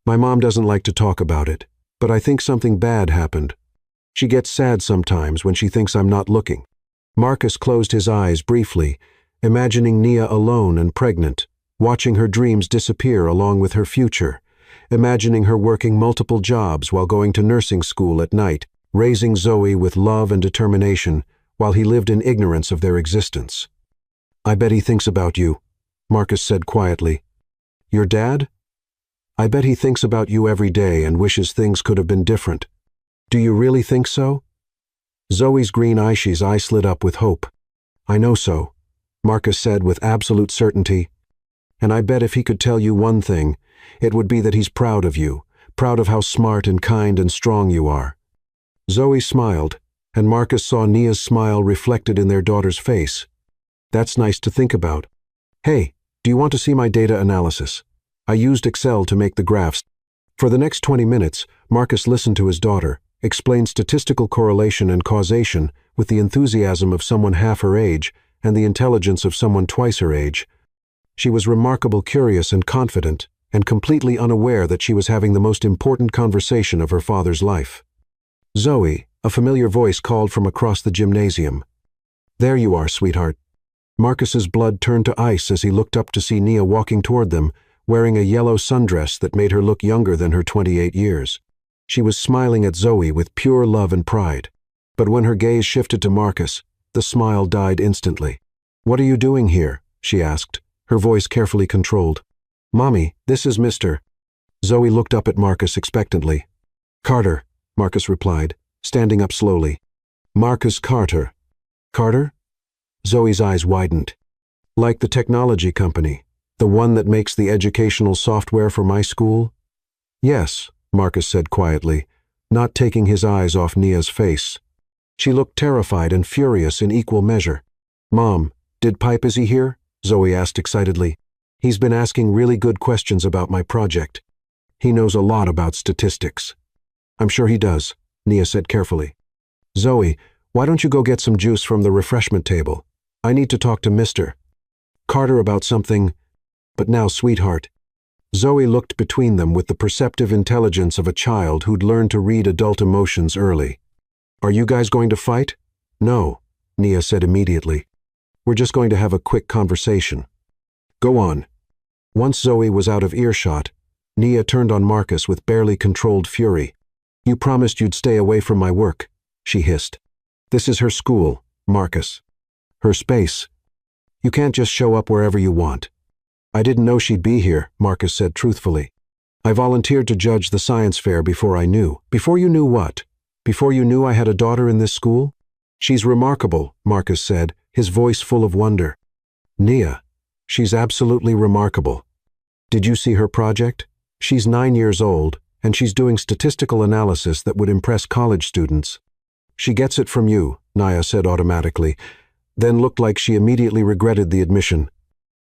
"My mom doesn't like to talk about it, but I think something bad happened. She gets sad sometimes when she thinks I'm not looking." Marcus closed his eyes briefly, imagining Nia alone and pregnant, watching her dreams disappear along with her future, imagining her working multiple jobs while going to nursing school at night, raising Zoe with love and determination while he lived in ignorance of their existence. "I bet he thinks about you," Marcus said quietly. "Your dad? I bet he thinks about you every day and wishes things could have been different." "Do you really think so?" Zoe's green eyes lit up with hope. "I know so," Marcus said with absolute certainty. "And I bet if he could tell you one thing, it would be that he's proud of you, proud of how smart and kind and strong you are." Zoe smiled, and Marcus saw Nia's smile reflected in their daughter's face. "That's nice to think about. Hey, do you want to see my data analysis? I used Excel to make the graphs." For the next 20 minutes, Marcus listened to his daughter, explained statistical correlation and causation with the enthusiasm of someone half her age and the intelligence of someone twice her age. She was remarkably curious and confident, and completely unaware that she was having the most important conversation of her father's life. "Zoe," a familiar voice called from across the gymnasium. "There you are, sweetheart." Marcus's blood turned to ice as he looked up to see Nia walking toward them, wearing a yellow sundress that made her look younger than her 28 years. She was smiling at Zoe with pure love and pride. But when her gaze shifted to Marcus, the smile died instantly. "What are you doing here?" she asked, her voice carefully controlled. "Mommy, this is Mr." Zoe looked up at Marcus expectantly. "Carter," Marcus replied, standing up slowly. "Marcus Carter." "Carter?" Zoe's eyes widened. "Like the technology company, the one that makes the educational software for my school?" "Yes," Marcus said quietly, not taking his eyes off Nia's face. She looked terrified and furious in equal measure. "Mom, did Pipe is he here?" Zoe asked excitedly. "He's been asking really good questions about my project. He knows a lot about statistics." "I'm sure he does," Nia said carefully. "Zoe, why don't you go get some juice from the refreshment table? I need to talk to Mr. Carter about something, but now, sweetheart." Zoe looked between them with the perceptive intelligence of a child who'd learned to read adult emotions early. "Are you guys going to fight?" "No," Nia said immediately. "We're just going to have a quick conversation." "Go on." Once Zoe was out of earshot, Nia turned on Marcus with barely controlled fury. "You promised you'd stay away from my work," she hissed. "This is her school, Marcus. Her space. You can't just show up wherever you want." "I didn't know she'd be here," Marcus said truthfully. "I volunteered to judge the science fair before I knew." "Before you knew what? Before you knew I had a daughter in this school?" "She's remarkable," Marcus said, his voice full of wonder. "Nia, she's absolutely remarkable. Did you see her project? She's 9 years old, and she's doing statistical analysis that would impress college students." "She gets it from you," Nia said automatically, then looked like she immediately regretted the admission.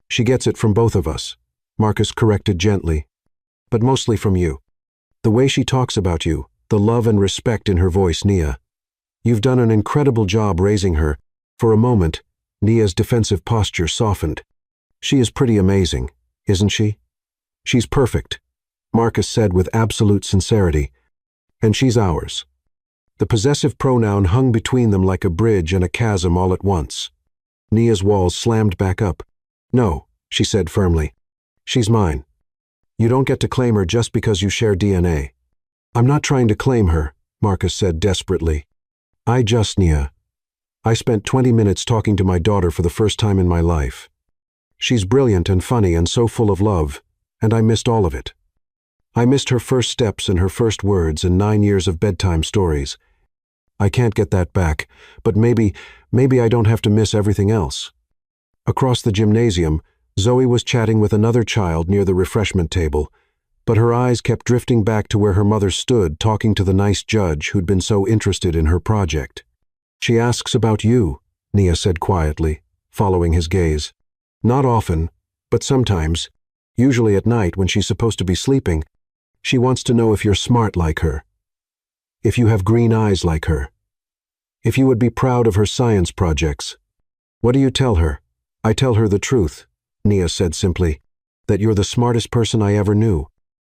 "She gets it from both of us," Marcus corrected gently, "but mostly from you. The way she talks about you, the love and respect in her voice, Nia. You've done an incredible job raising her." For a moment, Nia's defensive posture softened. "She is pretty amazing, isn't she?" "She's perfect," Marcus said with absolute sincerity. "And she's ours." The possessive pronoun hung between them like a bridge and a chasm all at once. Nia's walls slammed back up. "No," she said firmly. "She's mine. You don't get to claim her just because you share DNA." "I'm not trying to claim her," Marcus said desperately. Nia. I spent 20 minutes talking to my daughter for the first time in my life. She's brilliant and funny and so full of love, and I missed all of it. I missed her first steps and her first words and 9 years of bedtime stories. I can't get that back, but maybe I don't have to miss everything else." Across the gymnasium, Zoe was chatting with another child near the refreshment table, but her eyes kept drifting back to where her mother stood talking to the nice judge who'd been so interested in her project. "She asks about you," Nia said quietly, following his gaze. "Not often, but sometimes, usually at night when she's supposed to be sleeping. She wants to know if you're smart like her. If you have green eyes like her. If you would be proud of her science projects." "What do you tell her?" "I tell her the truth," Nia said simply, "that you're the smartest person I ever knew,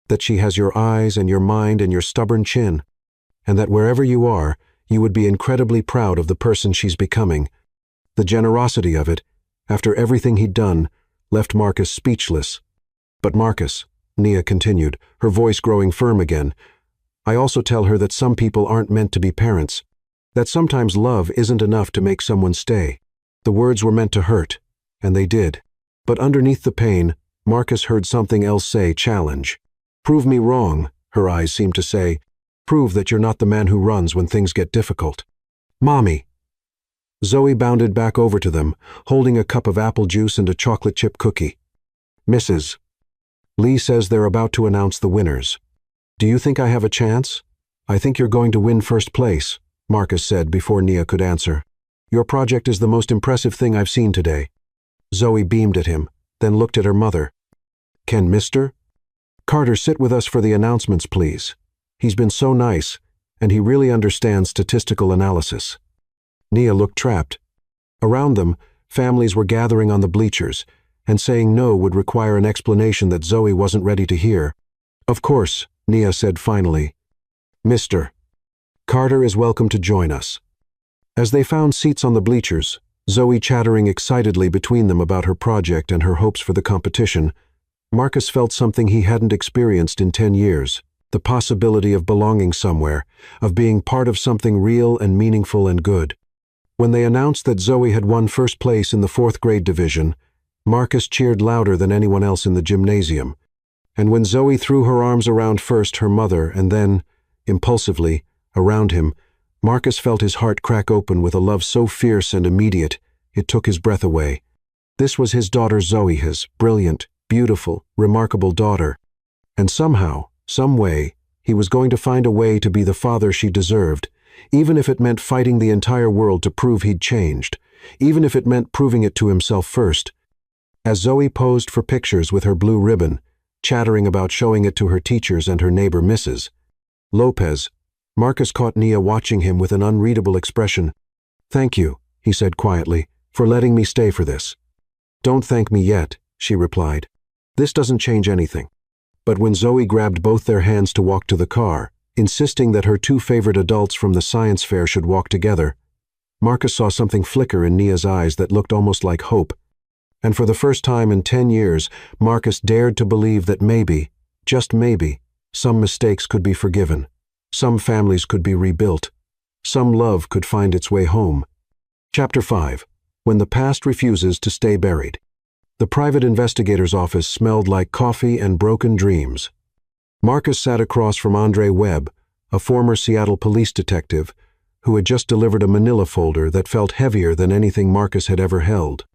that she has your eyes and your mind and your stubborn chin, and that wherever you are, you would be incredibly proud of the person she's becoming." The generosity of it, after everything he'd done, left Marcus speechless. "But Marcus," Nia continued, her voice growing firm again, "I also tell her that some people aren't meant to be parents, that sometimes love isn't enough to make someone stay." The words were meant to hurt, and they did. But underneath the pain, Marcus heard something else say, challenge. "Prove me wrong," her eyes seemed to say. "Prove that you're not the man who runs when things get difficult." "Mommy." Zoe bounded back over to them, holding a cup of apple juice and a chocolate chip cookie. "Mrs. Lee says they're about to announce the winners. Do you think I have a chance?" "I think you're going to win first place," Marcus said before Nia could answer. "Your project is the most impressive thing I've seen today." Zoe beamed at him, then looked at her mother. "Can Mr. Carter sit with us for the announcements, please? He's been so nice, and he really understands statistical analysis." Nia looked trapped. Around them, families were gathering on the bleachers, and saying no would require an explanation that Zoe wasn't ready to hear. "Of course," Nia said finally. "Mr. Carter is welcome to join us." As they found seats on the bleachers, Zoe chattering excitedly between them about her project and her hopes for the competition, Marcus felt something he hadn't experienced in 10 years, the possibility of belonging somewhere, of being part of something real and meaningful and good. When they announced that Zoe had won first place in the 4th grade division, Marcus cheered louder than anyone else in the gymnasium. And when Zoe threw her arms around first her mother and then, impulsively, around him, Marcus felt his heart crack open with a love so fierce and immediate, it took his breath away. This was his daughter Zoe, his brilliant, beautiful, remarkable daughter. And somehow, some way, he was going to find a way to be the father she deserved, even if it meant fighting the entire world to prove he'd changed, even if it meant proving it to himself first. As Zoe posed for pictures with her blue ribbon, chattering about showing it to her teachers and her neighbor Mrs. Lopez, Marcus caught Nia watching him with an unreadable expression. "Thank you," he said quietly, "for letting me stay for this." "Don't thank me yet," she replied. "This doesn't change anything." But when Zoe grabbed both their hands to walk to the car, insisting that her 2 favorite adults from the science fair should walk together, Marcus saw something flicker in Nia's eyes that looked almost like hope. And for the first time in 10 years, Marcus dared to believe that maybe, just maybe, some mistakes could be forgiven. Some families could be rebuilt. Some love could find its way home. Chapter 5. When the past refuses to stay buried. The private investigator's office smelled like coffee and broken dreams. Marcus sat across from Andre Webb, a former Seattle police detective, who had just delivered a manila folder that felt heavier than anything Marcus had ever held.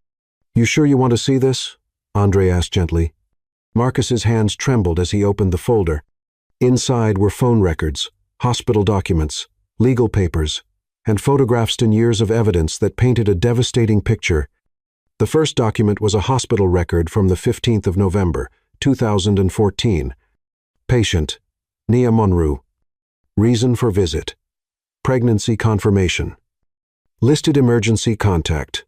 "You sure you want to see this?" Andre asked gently. Marcus's hands trembled as he opened the folder. Inside were phone records, hospital documents, legal papers, and photographs and years of evidence that painted a devastating picture. The first document was a hospital record from the 15th of November, 2014. Patient, Nia Monroe. Reason for visit. Pregnancy confirmation. Listed emergency contact.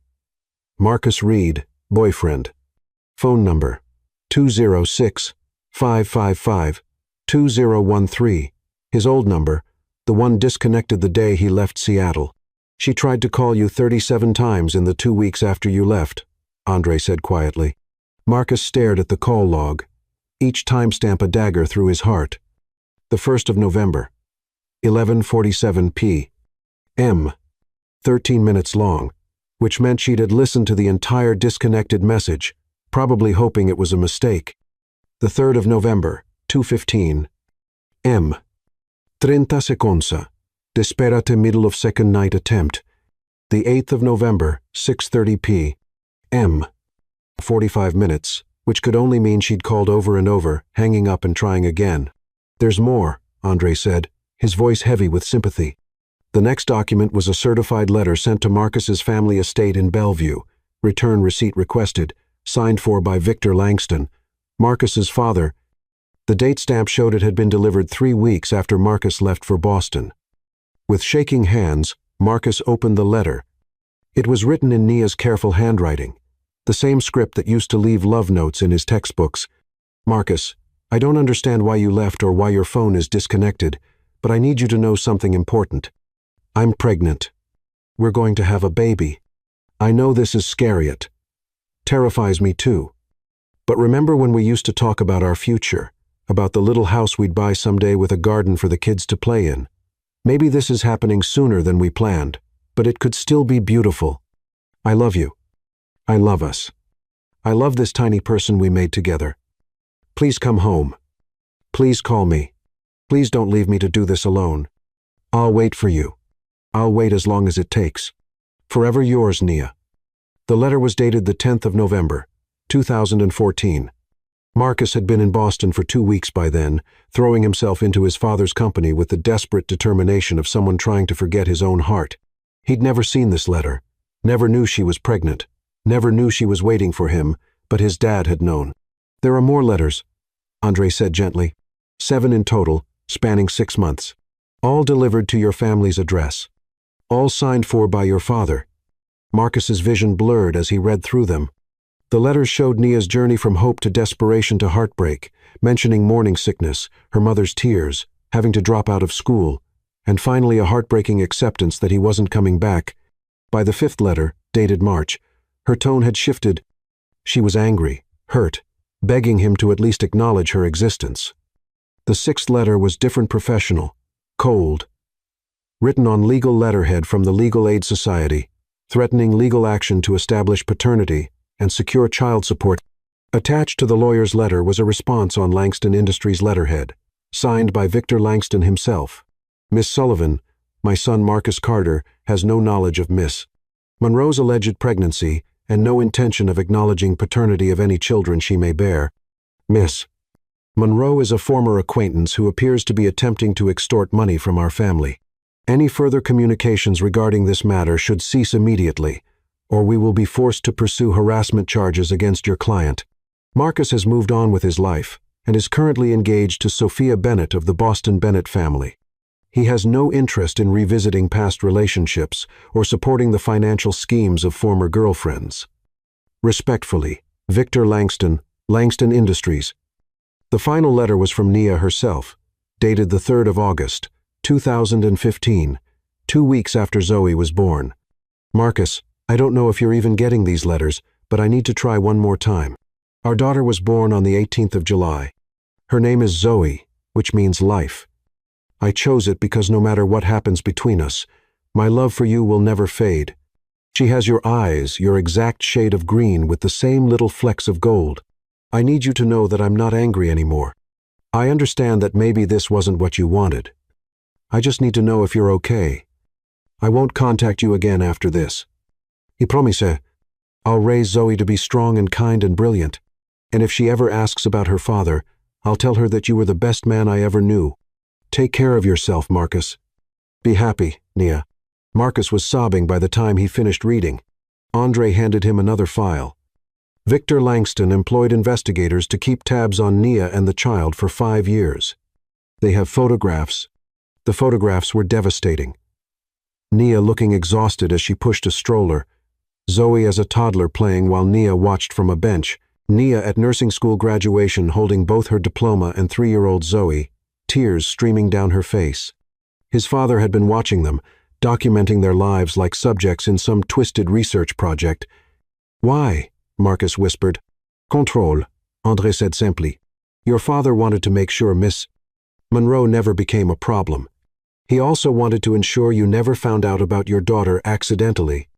Marcus Reed, boyfriend. Phone number, 206-555-2013. His old number, the one disconnected the day he left Seattle. "She tried to call you 37 times in the 2 weeks after you left," Andre said quietly. Marcus stared at the call log, each timestamp a dagger through his heart. The 1st of November, 11:47 p.m., 13 minutes long, which meant she'd had listened to the entire disconnected message, probably hoping it was a mistake. The 3rd of November, 2:15 m. 30 seconds. Desperate middle of second night attempt. The 8th of November, 6:30 p.m. 45 minutes, which could only mean she'd called over and over, hanging up and trying again. "There's more," Andre said, his voice heavy with sympathy. The next document was a certified letter sent to Marcus's family estate in Bellevue, return receipt requested, signed for by Victor Langston, Marcus's father. The date stamp showed it had been delivered 3 weeks after Marcus left for Boston. With shaking hands, Marcus opened the letter. It was written in Nia's careful handwriting, the same script that used to leave love notes in his textbooks. "Marcus, I don't understand why you left or why your phone is disconnected, but I need you to know something important. I'm pregnant. We're going to have a baby. I know this is scary. It terrifies me too. But remember when we used to talk about our future, about the little house we'd buy someday with a garden for the kids to play in? Maybe this is happening sooner than we planned, but it could still be beautiful. I love you. I love us. I love this tiny person we made together. Please come home. Please call me. Please don't leave me to do this alone. I'll wait for you. I'll wait as long as it takes. Forever yours, Nia." The letter was dated the 10th of November, 2014. Marcus had been in Boston for 2 weeks by then, throwing himself into his father's company with the desperate determination of someone trying to forget his own heart. He'd never seen this letter, never knew she was pregnant, never knew she was waiting for him, but his dad had known. "There are more letters," Andre said gently. 7 in total, spanning 6 months. All delivered to your family's address. All signed for by your father. Marcus's vision blurred as he read through them. The letters showed Nia's journey from hope to desperation to heartbreak, mentioning morning sickness, her mother's tears, having to drop out of school, and finally a heartbreaking acceptance that he wasn't coming back. By the fifth letter, dated March, her tone had shifted. She was angry, hurt, begging him to at least acknowledge her existence. The sixth letter was different, professional, cold, written on legal letterhead from the Legal Aid Society, threatening legal action to establish paternity and secure child support. Attached to the lawyer's letter was a response on Langston Industries' letterhead, signed by Victor Langston himself. Miss Sullivan, my son Marcus Carter has no knowledge of Miss Monroe's alleged pregnancy and no intention of acknowledging paternity of any children she may bear. Miss Monroe is a former acquaintance who appears to be attempting to extort money from our family. Any further communications regarding this matter should cease immediately, or we will be forced to pursue harassment charges against your client. Marcus has moved on with his life and is currently engaged to Sophia Bennett of the Boston Bennett family. He has no interest in revisiting past relationships or supporting the financial schemes of former girlfriends. Respectfully, Victor Langston, Langston Industries. The final letter was from Nia herself, dated the 3rd of August, 2015, 2 weeks after Zoe was born. Marcus, I don't know if you're even getting these letters, but I need to try one more time. Our daughter was born on the 18th of July. Her name is Zoe, which means life. I chose it because no matter what happens between us, my love for you will never fade. She has your eyes, your exact shade of green with the same little flecks of gold. I need you to know that I'm not angry anymore. I understand that maybe this wasn't what you wanted. I just need to know if you're okay. I won't contact you again after this. I promise. I'll raise Zoe to be strong and kind and brilliant. And if she ever asks about her father, I'll tell her that you were the best man I ever knew. Take care of yourself, Marcus. Be happy, Nia. Marcus was sobbing by the time he finished reading. Andre handed him another file. Victor Langston employed investigators to keep tabs on Nia and the child for 5 years. They have photographs. The photographs were devastating. Nia looking exhausted as she pushed a stroller. Zoe as a toddler playing while Nia watched from a bench. Nia at nursing school graduation holding both her diploma and 3-year-old Zoe, tears streaming down her face. His father had been watching them, documenting their lives like subjects in some twisted research project. Why? Marcus whispered. Control, Andre said simply. Your father wanted to make sure Miss Monroe never became a problem. He also wanted to ensure you never found out about your daughter accidentally.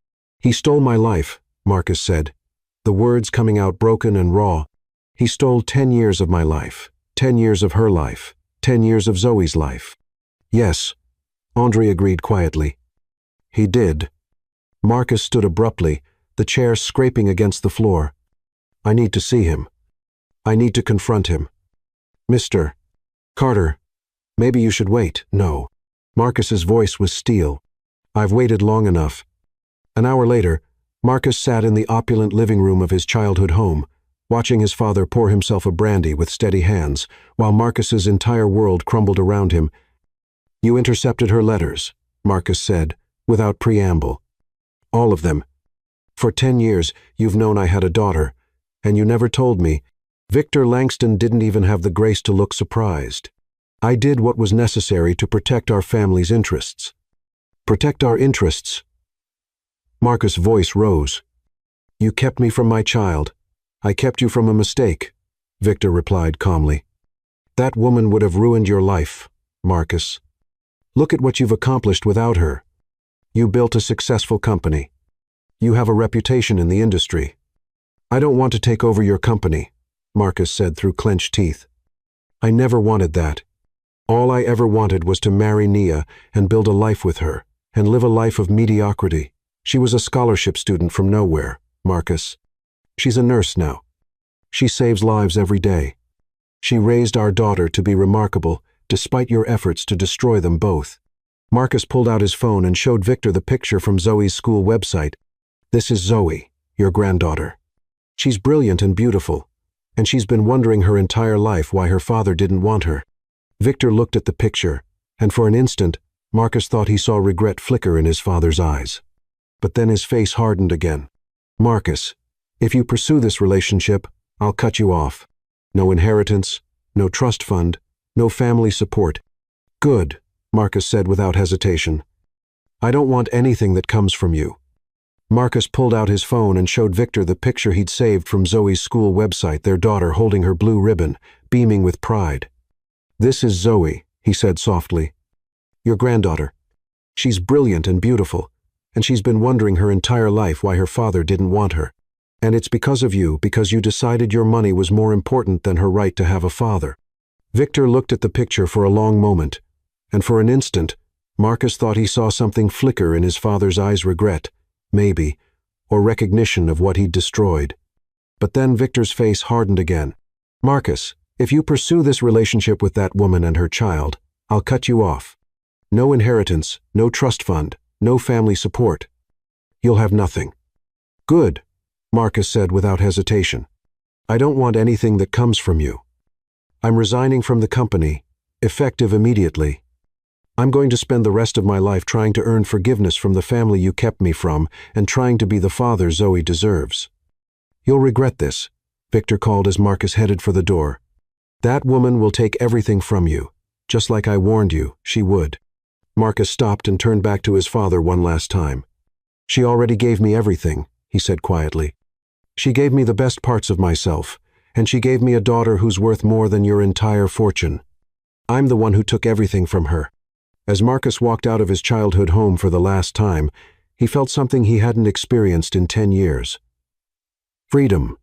He stole my life, Marcus said, the words coming out broken and raw. He stole 10 years of my life, 10 years of her life, 10 years of Zoe's life. Yes, Andre agreed quietly. He did. Marcus stood abruptly, the chair scraping against the floor. I need to see him. I need to confront him. Mr. Carter, maybe you should wait. No. Marcus's voice was steel. I've waited long enough. An hour later, Marcus sat in the opulent living room of his childhood home, watching his father pour himself a brandy with steady hands, while Marcus's entire world crumbled around him. You intercepted her letters, Marcus said, without preamble. All of them. For 10 years, you've known I had a daughter, and you never told me. Victor Langston didn't even have the grace to look surprised. I did what was necessary to protect our family's interests. Protect our interests. Marcus' voice rose. You kept me from my child. I kept you from a mistake, Victor replied calmly. That woman would have ruined your life, Marcus. Look at what you've accomplished without her. You built a successful company. You have a reputation in the industry. I don't want to take over your company, Marcus said through clenched teeth. I never wanted that. All I ever wanted was to marry Nia and build a life with her, and live a life of mediocrity. She was a scholarship student from nowhere, Marcus. She's a nurse now. She saves lives every day. She raised our daughter to be remarkable, despite your efforts to destroy them both. Marcus pulled out his phone and showed Victor the picture from Zoe's school website. This is Zoe, your granddaughter. She's brilliant and beautiful, and she's been wondering her entire life why her father didn't want her. Victor looked at the picture, and for an instant, Marcus thought he saw regret flicker in his father's eyes. But then his face hardened again. Marcus, If you pursue this relationship, I'll cut you off. No inheritance, no trust fund, no family support. Good, Marcus said without hesitation. I don't want anything that comes from you. Marcus pulled out his phone and showed Victor the picture he'd saved from Zoe's school website, their daughter holding her blue ribbon, beaming with pride. This is Zoe, he said softly. Your granddaughter. She's brilliant and beautiful, and she's been wondering her entire life why her father didn't want her. And it's because of you, because you decided your money was more important than her right to have a father. Victor looked at the picture for a long moment, and for an instant, Marcus thought he saw something flicker in his father's eyes, regret, maybe, or recognition of what he'd destroyed. But then Victor's face hardened again. Marcus, if you pursue this relationship with that woman and her child, I'll cut you off. No inheritance, no trust fund, no family support. You'll have nothing. Good, Marcus said without hesitation. I don't want anything that comes from you. I'm resigning from the company, effective immediately. I'm going to spend the rest of my life trying to earn forgiveness from the family you kept me from and trying to be the father Zoe deserves. You'll regret this, Victor called as Marcus headed for the door. That woman will take everything from you, just like I warned you she would. Marcus stopped and turned back to his father one last time. She already gave me everything, he said quietly. She gave me the best parts of myself, and she gave me a daughter who's worth more than your entire fortune. I'm the one who took everything from her. As Marcus walked out of his childhood home for the last time, he felt something he hadn't experienced in 10 years. Freedom.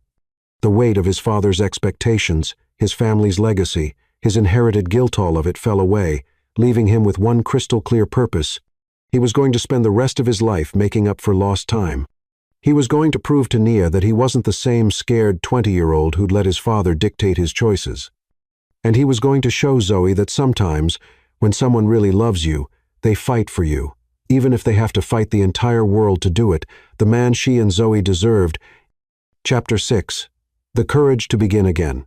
The weight of his father's expectations, his family's legacy, his inherited guilt, all of it fell away, leaving him with one crystal-clear purpose. He was going to spend the rest of his life making up for lost time. He was going to prove to Nia that he wasn't the same scared 20-year-old who'd let his father dictate his choices. And he was going to show Zoe that sometimes, when someone really loves you, they fight for you, even if they have to fight the entire world to do it, the man she and Zoe deserved. Chapter 6. The Courage to Begin Again.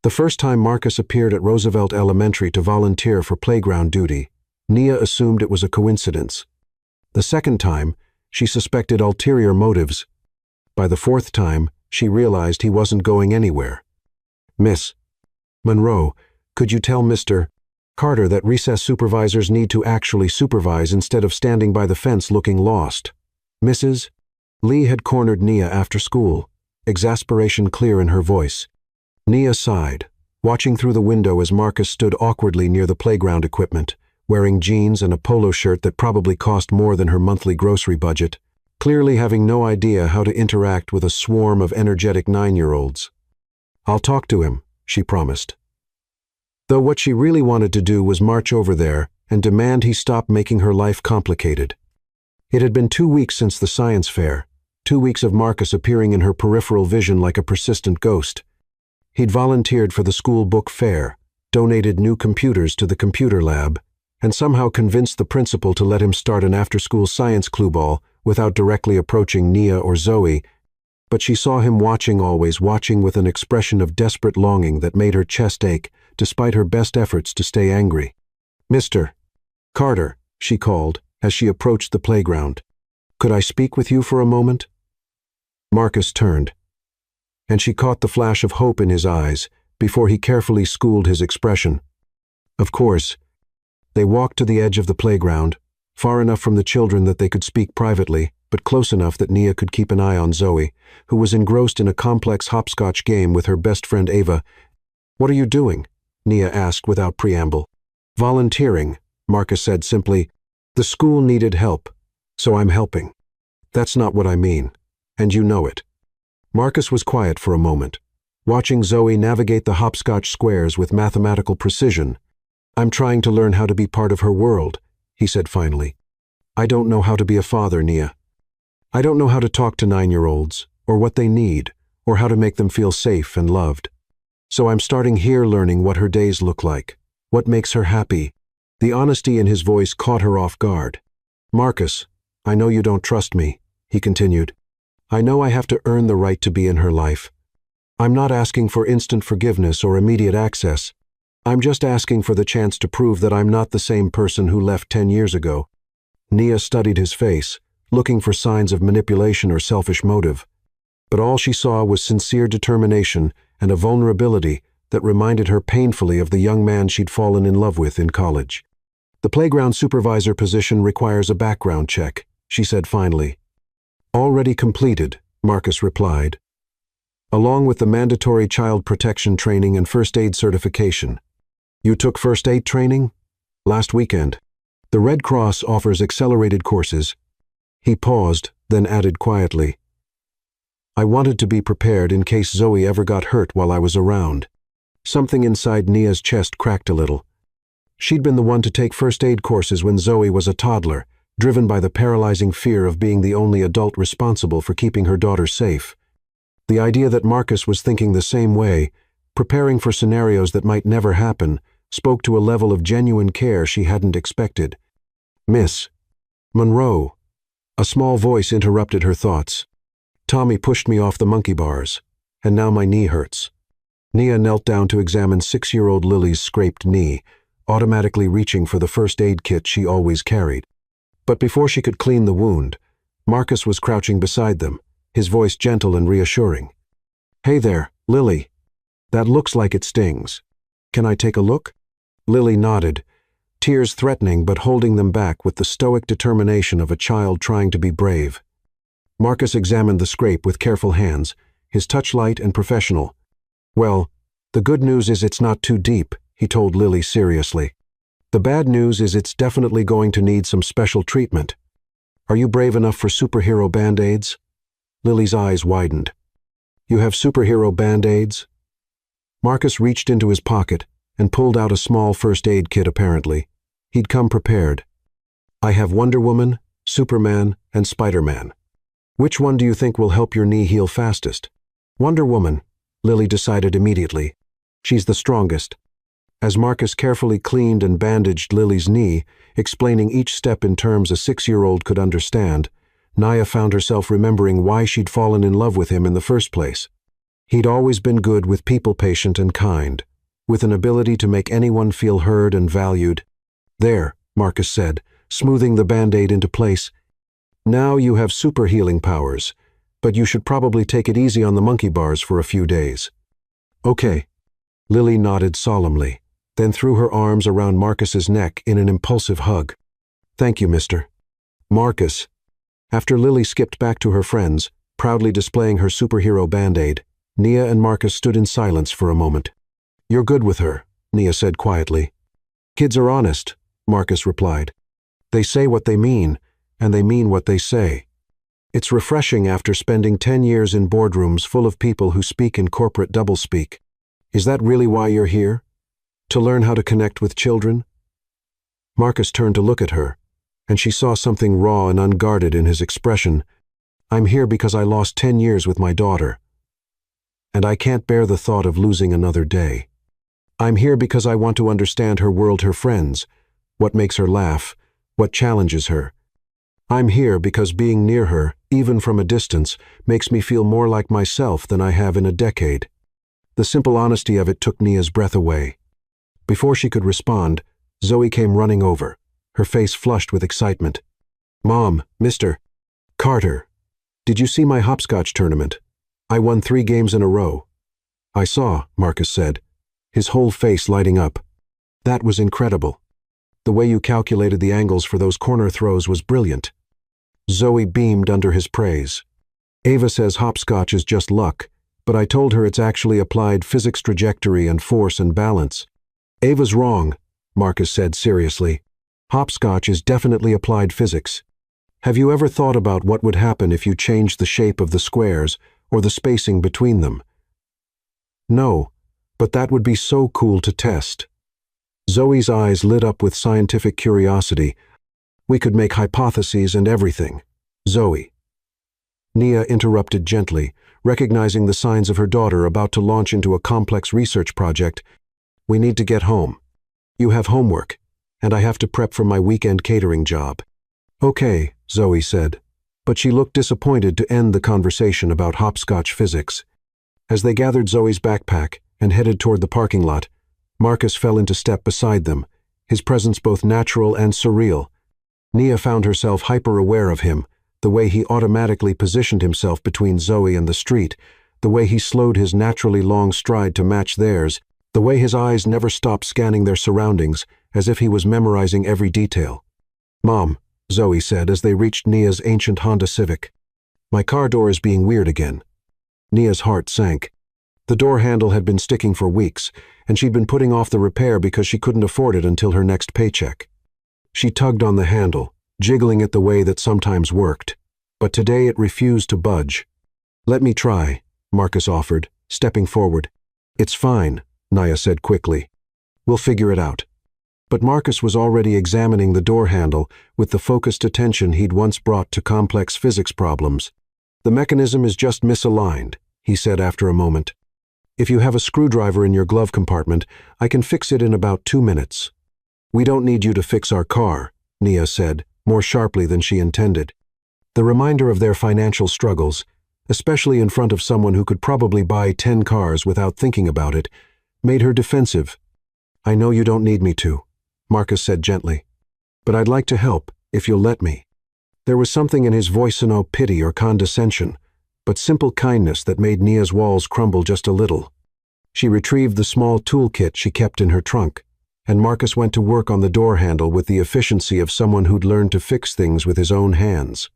The first time Marcus appeared at Roosevelt Elementary to volunteer for playground duty, Nia assumed it was a coincidence. The second time, she suspected ulterior motives. By the fourth time, she realized he wasn't going anywhere. Miss Monroe, could you tell Mr. Carter that recess supervisors need to actually supervise instead of standing by the fence looking lost? Mrs. Lee had cornered Nia after school, exasperation clear in her voice. Nia sighed, watching through the window as Marcus stood awkwardly near the playground equipment, wearing jeans and a polo shirt that probably cost more than her monthly grocery budget, clearly having no idea how to interact with a swarm of energetic 9-year-olds. I'll talk to him, she promised. Though what she really wanted to do was march over there and demand he stop making her life complicated. It had been 2 weeks since the science fair, 2 weeks of Marcus appearing in her peripheral vision like a persistent ghost. He'd volunteered for the school book fair, donated new computers to the computer lab, and somehow convinced the principal to let him start an after-school science clue ball without directly approaching Nia or Zoe, but she saw him watching, always watching with an expression of desperate longing that made her chest ache, despite her best efforts to stay angry. Mr. Carter, she called as she approached the playground. Could I speak with you for a moment? Marcus turned, and she caught the flash of hope in his eyes before he carefully schooled his expression. Of course. They walked to the edge of the playground, far enough from the children that they could speak privately, but close enough that Nia could keep an eye on Zoe, who was engrossed in a complex hopscotch game with her best friend Ava. What are you doing? Nia asked without preamble. Volunteering, Marcus said simply. The school needed help, so I'm helping. That's not what I mean, and you know it. Marcus was quiet for a moment, watching Zoe navigate the hopscotch squares with mathematical precision. I'm trying to learn how to be part of her world, he said finally. I don't know how to be a father, Nia. I don't know how to talk to 9-year-olds, or what they need, or how to make them feel safe and loved. So I'm starting here, learning what her days look like, what makes her happy. The honesty in his voice caught her off guard. Marcus, I know you don't trust me, he continued. I know I have to earn the right to be in her life. I'm not asking for instant forgiveness or immediate access. I'm just asking for the chance to prove that I'm not the same person who left 10 years ago. Nia studied his face, looking for signs of manipulation or selfish motive. but all she saw was sincere determination and a vulnerability that reminded her painfully of the young man she'd fallen in love with in college. "The playground supervisor position requires a background check," she said finally. "Already completed," Marcus replied, "along with the mandatory child protection training and first aid certification." "You took first aid training?" "Last weekend. The Red Cross offers accelerated courses." He paused, then added quietly, "I wanted to be prepared in case Zoe ever got hurt while I was around." Something inside Nia's chest cracked a little. She'd been the one to take first aid courses when Zoe was a toddler, driven by the paralyzing fear of being the only adult responsible for keeping her daughter safe. The idea that Marcus was thinking the same way, preparing for scenarios that might never happen, spoke to a level of genuine care she hadn't expected. "Miss Monroe," a small voice interrupted her thoughts. "Tommy pushed me off the monkey bars, and now my knee hurts." Nia knelt down to examine 6-year-old Lily's scraped knee, automatically reaching for the first aid kit she always carried. But before she could clean the wound, Marcus was crouching beside them, his voice gentle and reassuring. "Hey there, Lily. That looks like it stings. Can I take a look?" Lily nodded, tears threatening but holding them back with the stoic determination of a child trying to be brave. Marcus examined the scrape with careful hands, his touch light and professional. "Well, the good news is it's not too deep," he told Lily seriously. "The bad news is it's definitely going to need some special treatment. Are you brave enough for superhero band-aids?" Lily's eyes widened. "You have superhero band-aids?" Marcus reached into his pocket and pulled out a small first aid kit apparently. He'd come prepared. "I have Wonder Woman, Superman, and Spider-Man. Which one do you think will help your knee heal fastest?" "Wonder Woman," Lily decided immediately. "She's the strongest." As Marcus carefully cleaned and bandaged Lily's knee, explaining each step in terms a 6-year-old could understand, Nia found herself remembering why she'd fallen in love with him in the first place. He'd always been good with people, patient and kind, with an ability to make anyone feel heard and valued. "There," Marcus said, smoothing the Band-Aid into place. "Now you have super healing powers, but you should probably take it easy on the monkey bars for a few days." "Okay." Lily nodded solemnly, then threw her arms around Marcus's neck in an impulsive hug. "Thank you, mister." "Marcus." After Lily skipped back to her friends, proudly displaying her superhero Band-Aid, Nia and Marcus stood in silence for a moment. "You're good with her," Nia said quietly. "Kids are honest," Marcus replied. "They say what they mean, and they mean what they say. It's refreshing after spending 10 years in boardrooms full of people who speak in corporate doublespeak. Is that really why you're here? To learn how to connect with children?" Marcus turned to look at her, and she saw something raw and unguarded in his expression. "I'm here because I lost 10 years with my daughter, and I can't bear the thought of losing another day. I'm here because I want to understand her world, her friends, what makes her laugh, what challenges her. I'm here because being near her, even from a distance, makes me feel more like myself than I have in a decade." The simple honesty of it took Nia's breath away. Before she could respond, Zoe came running over, her face flushed with excitement. "Mom, Mr. Carter, did you see my hopscotch tournament? I won 3 games in a row." "I saw," Marcus said, his whole face lighting up. "That was incredible. The way you calculated the angles for those corner throws was brilliant." Zoe beamed under his praise. "Ava says hopscotch is just luck, but I told her it's actually applied physics, trajectory and force and balance." "Ava's wrong," Marcus said seriously. "Hopscotch is definitely applied physics. Have you ever thought about what would happen if you changed the shape of the squares or the spacing between them?" "No, but that would be so cool to test." Zoe's eyes lit up with scientific curiosity. "We could make hypotheses and everything." "Zoe." Nia interrupted gently, recognizing the signs of her daughter about to launch into a complex research project. "We need to get home. You have homework, and I have to prep for my weekend catering job." "Okay," Zoe said, but she looked disappointed to end the conversation about hopscotch physics. As they gathered Zoe's backpack and headed toward the parking lot, Marcus fell into step beside them, his presence both natural and surreal. Nia found herself hyper-aware of him, the way he automatically positioned himself between Zoe and the street, the way he slowed his naturally long stride to match theirs, the way his eyes never stopped scanning their surroundings, as if he was memorizing every detail. "Mom," Zoe said as they reached Nia's ancient Honda Civic. "My car door is being weird again." Nia's heart sank. The door handle had been sticking for weeks, and she'd been putting off the repair because she couldn't afford it until her next paycheck. She tugged on the handle, jiggling it the way that sometimes worked, but today it refused to budge. "Let me try," Marcus offered, stepping forward. "It's fine," Nia said quickly. "We'll figure it out." But Marcus was already examining the door handle with the focused attention he'd once brought to complex physics problems. "The mechanism is just misaligned," he said after a moment. "If you have a screwdriver in your glove compartment, I can fix it in about 2 minutes." "We don't need you to fix our car," Nia said, more sharply than she intended. The reminder of their financial struggles, especially in front of someone who could probably buy 10 cars without thinking about it, made her defensive. "I know you don't need me to," Marcus said gently, "but I'd like to help, if you'll let me." There was something in his voice, no pity or condescension, but simple kindness that made Nia's walls crumble just a little. She retrieved the small toolkit she kept in her trunk, and Marcus went to work on the door handle with the efficiency of someone who'd learned to fix things with his own hands.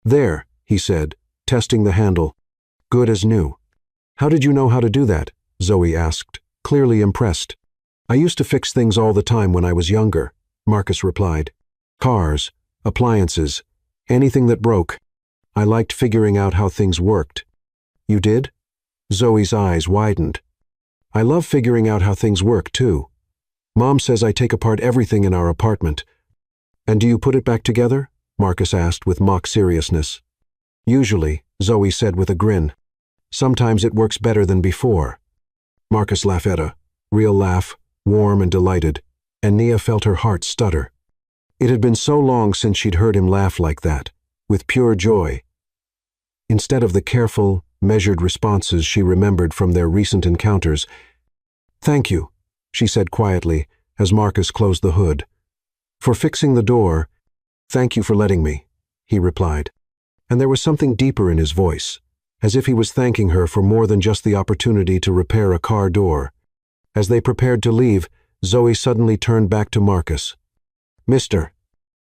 "There," he said, testing the handle. "Good as new." "How did you know how to do that?" Zoe asked, clearly impressed. "I used to fix things all the time when I was younger," Marcus replied. "Cars, appliances, anything that broke. I liked figuring out how things worked." "You did?" Zoe's eyes widened. "I love figuring out how things work, too. Mom says I take apart everything in our apartment." "And do you put it back together?" Marcus asked with mock seriousness. "Usually," Zoe said with a grin. "Sometimes it works better than before." Marcus laughed at a real laugh, warm and delighted, and Nia felt her heart stutter. It had been so long since she'd heard him laugh like that, with pure joy. Instead of the careful, measured responses she remembered from their recent encounters. "Thank you," she said quietly as Marcus closed the hood. "For fixing the door." "Thank you for letting me," he replied. And there was something deeper in his voice, as if he was thanking her for more than just the opportunity to repair a car door. As they prepared to leave, Zoe suddenly turned back to Marcus. "Mr.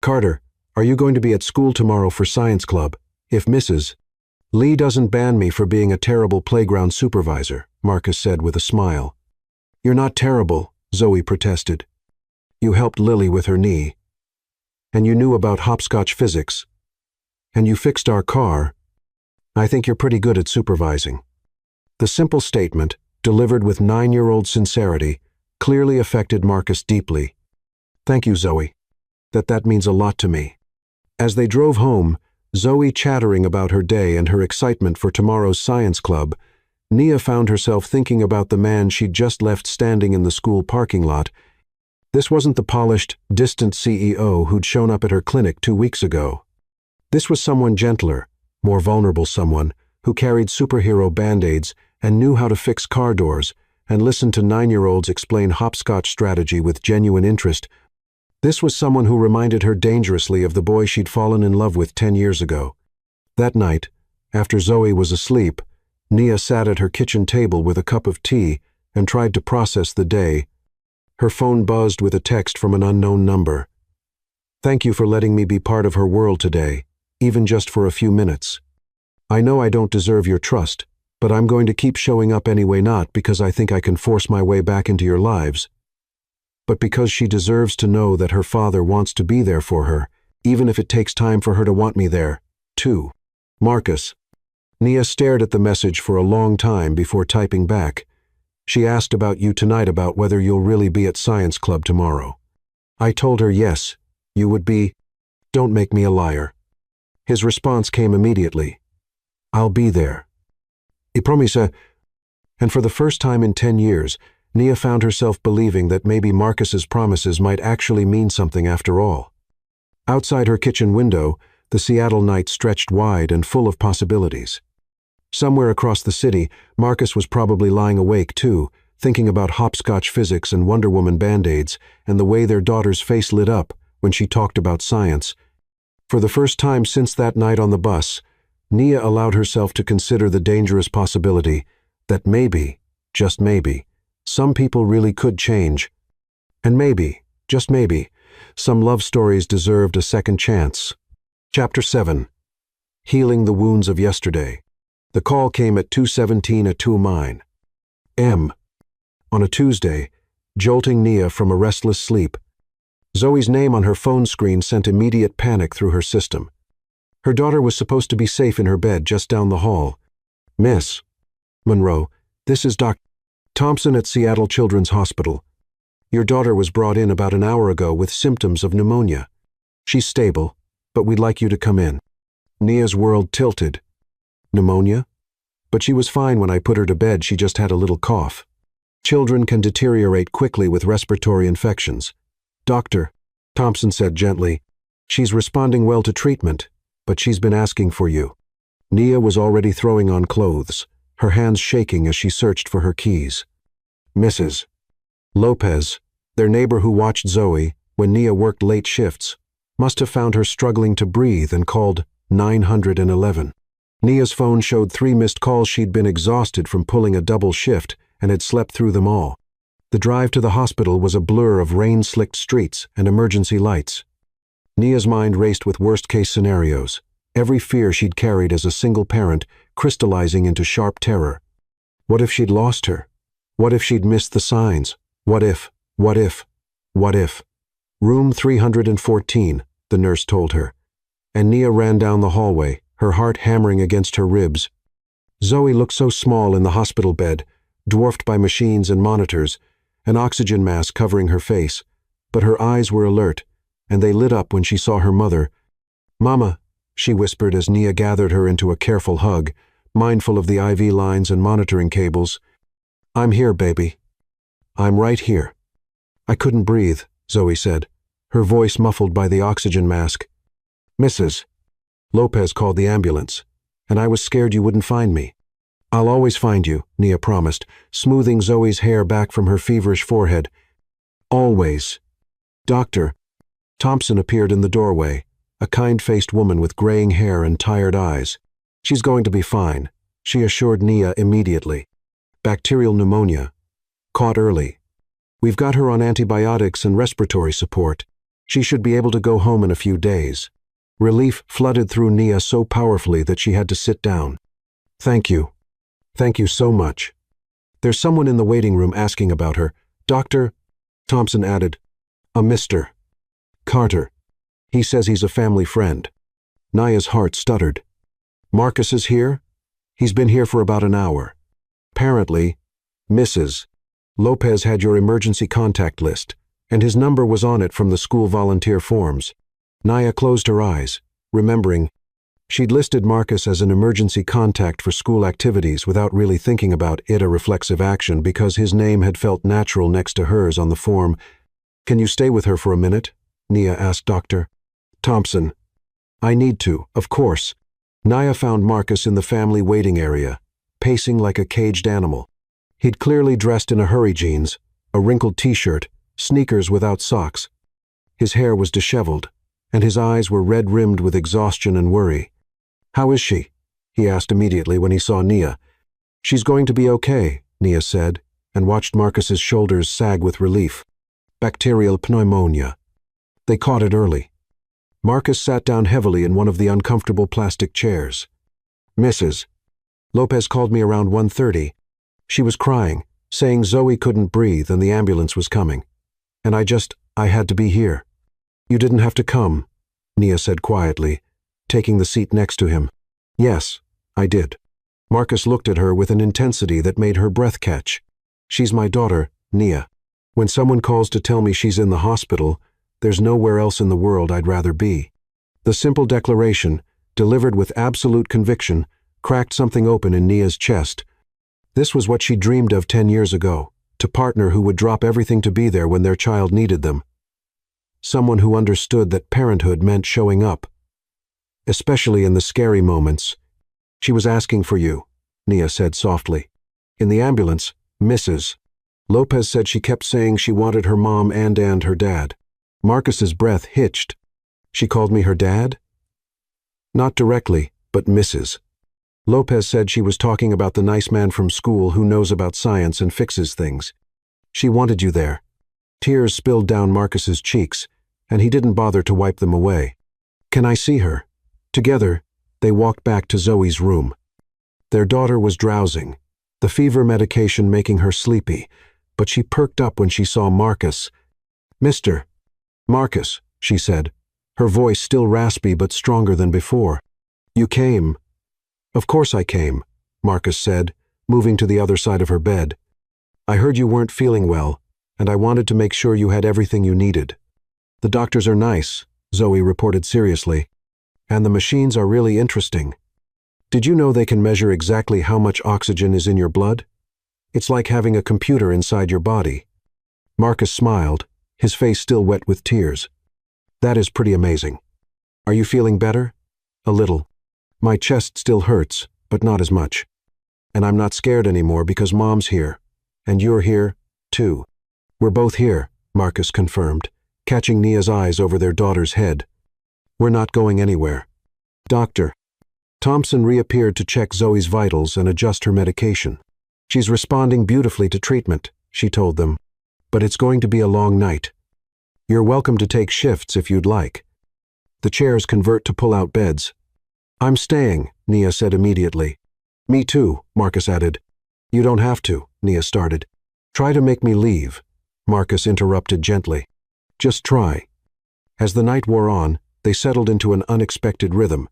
Carter, are you going to be at school tomorrow for science club? If Mrs. Lee doesn't ban me for being a terrible playground supervisor," Marcus said with a smile. "You're not terrible," Zoe protested. "You helped Lily with her knee. And you knew about hopscotch physics. And you fixed our car. I think you're pretty good at supervising." The simple statement, delivered with 9-year-old sincerity, clearly affected Marcus deeply. "Thank you, Zoe. That means a lot to me." As they drove home, Zoe chattering about her day and her excitement for tomorrow's science club, Nia found herself thinking about the man she'd just left standing in the school parking lot. This wasn't the polished, distant CEO who'd shown up at her clinic 2 weeks ago. This was someone gentler, more vulnerable someone, who carried superhero band-aids and knew how to fix car doors and listened to 9-year-olds explain hopscotch strategy with genuine interest. This was someone who reminded her dangerously of the boy she'd fallen in love with 10 years ago. That night, after Zoe was asleep, Nia sat at her kitchen table with a cup of tea and tried to process the day. Her phone buzzed with a text from an unknown number. "Thank you for letting me be part of her world today, even just for a few minutes. I know I don't deserve your trust, but I'm going to keep showing up anyway, not because I think I can force my way back into your lives, but because she deserves to know that her father wants to be there for her, even if it takes time for her to want me there, too. Marcus." Nia stared at the message for a long time before typing back. "She asked about you tonight, about whether you'll really be at science club tomorrow. I told her yes, you would be. Don't make me a liar." His response came immediately. "I'll be there. I promise." And for the first time in 10 years, Nia found herself believing that maybe Marcus's promises might actually mean something after all. Outside her kitchen window, the Seattle night stretched wide and full of possibilities. Somewhere across the city, Marcus was probably lying awake too, thinking about hopscotch physics and Wonder Woman band-aids and the way their daughter's face lit up when she talked about science. For the first time since that night on the bus, Nia allowed herself to consider the dangerous possibility that maybe, just maybe, some people really could change. And maybe, just maybe, some love stories deserved a second chance. Chapter 7. Healing the Wounds of Yesterday. The call came at 2:17 at 2 mine. M. On a Tuesday, jolting Nia from a restless sleep. Zoe's name on her phone screen sent immediate panic through her system. Her daughter was supposed to be safe in her bed just down the hall. Miss Monroe, this is Dr. Thompson at Seattle Children's Hospital. Your daughter was brought in about an hour ago with symptoms of pneumonia. She's stable, but we'd like you to come in. Nia's world tilted. Pneumonia? But she was fine when I put her to bed, she just had a little cough. Children can deteriorate quickly with respiratory infections. Doctor, Thompson said gently, she's responding well to treatment, but she's been asking for you. Nia was already throwing on clothes, her hands shaking as she searched for her keys. Mrs. Lopez, their neighbor who watched Zoe when Nia worked late shifts, must have found her struggling to breathe and called 911. Nia's phone showed 3 missed calls. She'd been exhausted from pulling a double shift and had slept through them all. The drive to the hospital was a blur of rain-slicked streets and emergency lights. Nia's mind raced with worst-case scenarios, every fear she'd carried as a single parent crystallizing into sharp terror. What if she'd lost her? What if she'd missed the signs? What if? Room 314, the nurse told her, and Nia ran down the hallway, her heart hammering against her ribs. Zoe looked so small in the hospital bed, dwarfed by machines and monitors, an oxygen mask covering her face, but her eyes were alert, and they lit up when she saw her mother. Mama, she whispered as Nia gathered her into a careful hug, mindful of the IV lines and monitoring cables. I'm here, baby. I'm right here. I couldn't breathe, Zoe said, her voice muffled by the oxygen mask. Mrs. Lopez called the ambulance, and I was scared you wouldn't find me. I'll always find you, Nia promised, smoothing Zoe's hair back from her feverish forehead. Always. Doctor. Thompson appeared in the doorway, a kind-faced woman with graying hair and tired eyes. She's going to be fine, she assured Nia immediately. Bacterial pneumonia. Caught early. We've got her on antibiotics and respiratory support. She should be able to go home in a few days. Relief flooded through Nia so powerfully that she had to sit down. Thank you. Thank you so much. There's someone in the waiting room asking about her. Doctor, Thompson added, a Mr. Carter. He says he's a family friend. Nia's heart stuttered. Marcus is here? He's been here for about an hour. Apparently, Mrs. Lopez had your emergency contact list, and his number was on it from the school volunteer forms. Nia closed her eyes, remembering. She'd listed Marcus as an emergency contact for school activities without really thinking about it a reflexive action because his name had felt natural next to hers on the form. Can you stay with her for a minute? Nia asked Dr. Thompson. I need to, of course. Nia found Marcus in the family waiting area, pacing like a caged animal. He'd clearly dressed in a hurry jeans, a wrinkled t-shirt, sneakers without socks. His hair was disheveled, and his eyes were red-rimmed with exhaustion and worry. How is she? He asked immediately when he saw Nia. She's going to be okay, Nia said, and watched Marcus's shoulders sag with relief. Bacterial pneumonia. They caught it early. Marcus sat down heavily in one of the uncomfortable plastic chairs. Mrs. Lopez called me around 1:30. She was crying, saying Zoe couldn't breathe and the ambulance was coming. And I had to be here. You didn't have to come, Nia said quietly, taking the seat next to him. Yes, I did. Marcus looked at her with an intensity that made her breath catch. She's my daughter, Nia. When someone calls to tell me she's in the hospital, there's nowhere else in the world I'd rather be. The simple declaration, delivered with absolute conviction, cracked something open in Nia's chest. This was what she dreamed of 10 years ago, to partner who would drop everything to be there when their child needed them. Someone who understood that parenthood meant showing up. Especially in the scary moments. She was asking for you, Nia said softly. In the ambulance, Mrs. Lopez said she kept saying she wanted her mom and her dad. Marcus's breath hitched. She called me her dad? Not directly, but Mrs. Lopez said she was talking about the nice man from school who knows about science and fixes things. She wanted you there. Tears spilled down Marcus's cheeks, and he didn't bother to wipe them away. Can I see her? Together, they walked back to Zoe's room. Their daughter was drowsing, the fever medication making her sleepy, but she perked up when she saw Marcus. "Mr. Marcus," she said, her voice still raspy but stronger than before. "You came." "Of course I came," Marcus said, moving to the other side of her bed. "I heard you weren't feeling well, and I wanted to make sure you had everything you needed." "The doctors are nice," Zoe reported seriously, "and the machines are really interesting. Did you know they can measure exactly how much oxygen is in your blood? It's like having a computer inside your body." Marcus smiled, his face still wet with tears. "That is pretty amazing. Are you feeling better?" "A little. My chest still hurts, but not as much. And I'm not scared anymore because Mom's here. And you're here, too." "We're both here," Marcus confirmed, catching Nia's eyes over their daughter's head. "We're not going anywhere." "Doctor." Thompson reappeared to check Zoe's vitals and adjust her medication. "She's responding beautifully to treatment," she told them, "but it's going to be a long night. You're welcome to take shifts if you'd like. The chairs convert to pull-out beds." "I'm staying," Nia said immediately. "Me too," Marcus added. "You don't have to," Nia started. "Try to make me leave," Marcus interrupted gently. "Just try." As the night wore on, they settled into an unexpected rhythm.